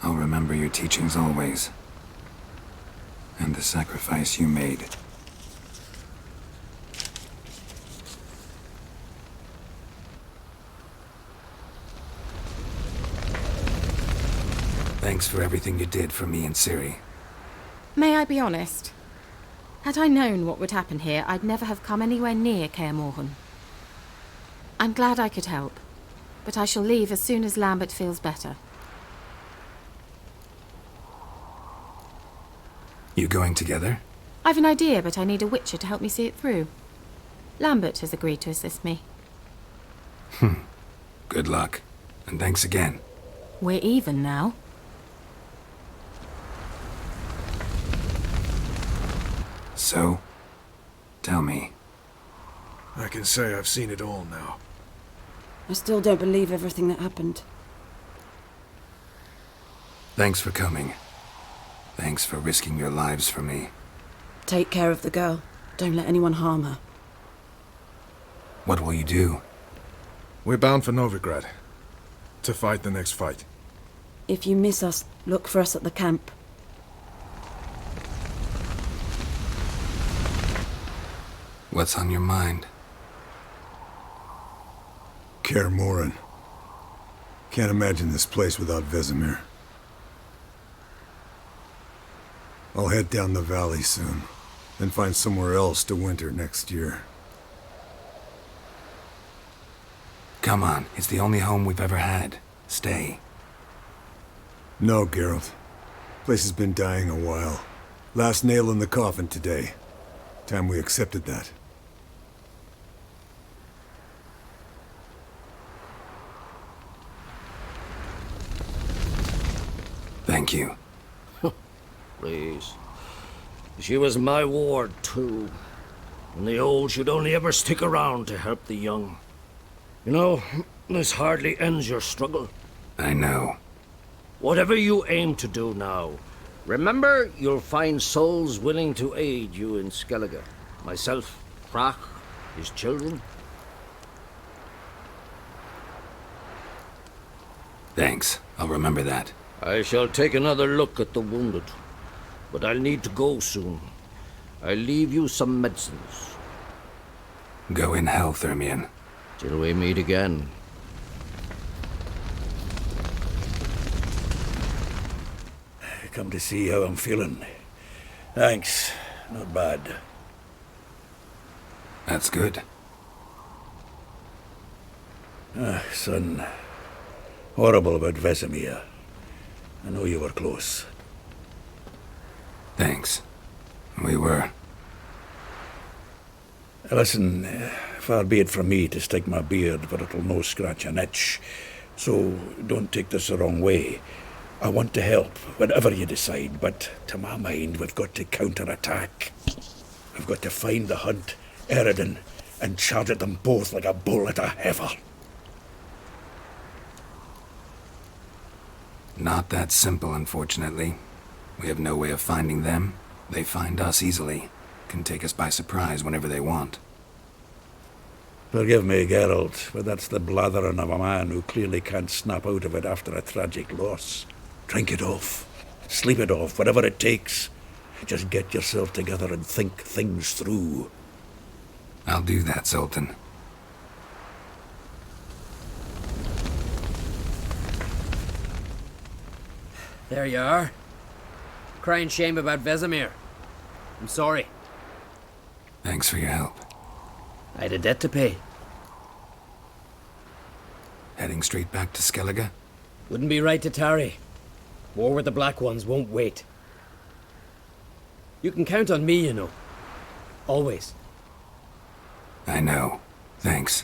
I'll remember your teachings always. And the sacrifice you made. Thanks for everything you did for me and Ciri. May I be honest? Had I known what would happen here, I'd never have come anywhere near Kaer Morhen. I'm glad I could help, but I shall leave as soon as Lambert feels better. You going together? I've an idea, but I need a Witcher to help me see it through. Lambert has agreed to assist me. Good luck. And thanks again. We're even now. So, tell me. I can say I've seen it all now. I still don't believe everything that happened. Thanks for coming. Thanks for risking your lives for me. Take care of the girl. Don't let anyone harm her. What will you do? We're bound for Novigrad. To fight the next fight. If you miss us, look for us at the camp. What's on your mind? Kaer Morhen. Can't imagine this place without Vesemir. I'll head down the valley soon, then find somewhere else to winter next year. Come on, it's the only home we've ever had. Stay. No, Geralt. Place has been dying a while. Last nail in the coffin today. Time we accepted that. Thank you. Please. She was my ward, too. And the old should only ever stick around to help the young. You know, this hardly ends your struggle. I know. Whatever you aim to do now, remember you'll find souls willing to aid you in Skellige. Myself, Crach, his children. Thanks. I'll remember that. I shall take another look at the wounded. But I'll need to go soon. I'll leave you some medicines. Go in health, Ermion. Till we meet again. Come to see how I'm feeling. Thanks. Not bad. That's good. Son. Horrible about Vesemir. I know you were close. Thanks. We were. Listen, far be it from me to stick my beard, but it'll no scratch an itch. So don't take this the wrong way. I want to help, whatever you decide, but to my mind, we've got to counterattack. We've got to find the Hunt, Eridan, and charge at them both like a bull at a heifer. Not that simple, unfortunately. We have no way of finding them. They find us easily. Can take us by surprise whenever they want. Forgive me, Geralt, but that's the blathering of a man who clearly can't snap out of it after a tragic loss. Drink it off. Sleep it off, whatever it takes. Just get yourself together and think things through. I'll do that, Zoltan. There you are. Crying shame about Vesemir. I'm sorry. Thanks for your help. I had a debt to pay. Heading straight back to Skellige? Wouldn't be right to tarry. War with the Black Ones won't wait. You can count on me, you know. Always. I know. Thanks.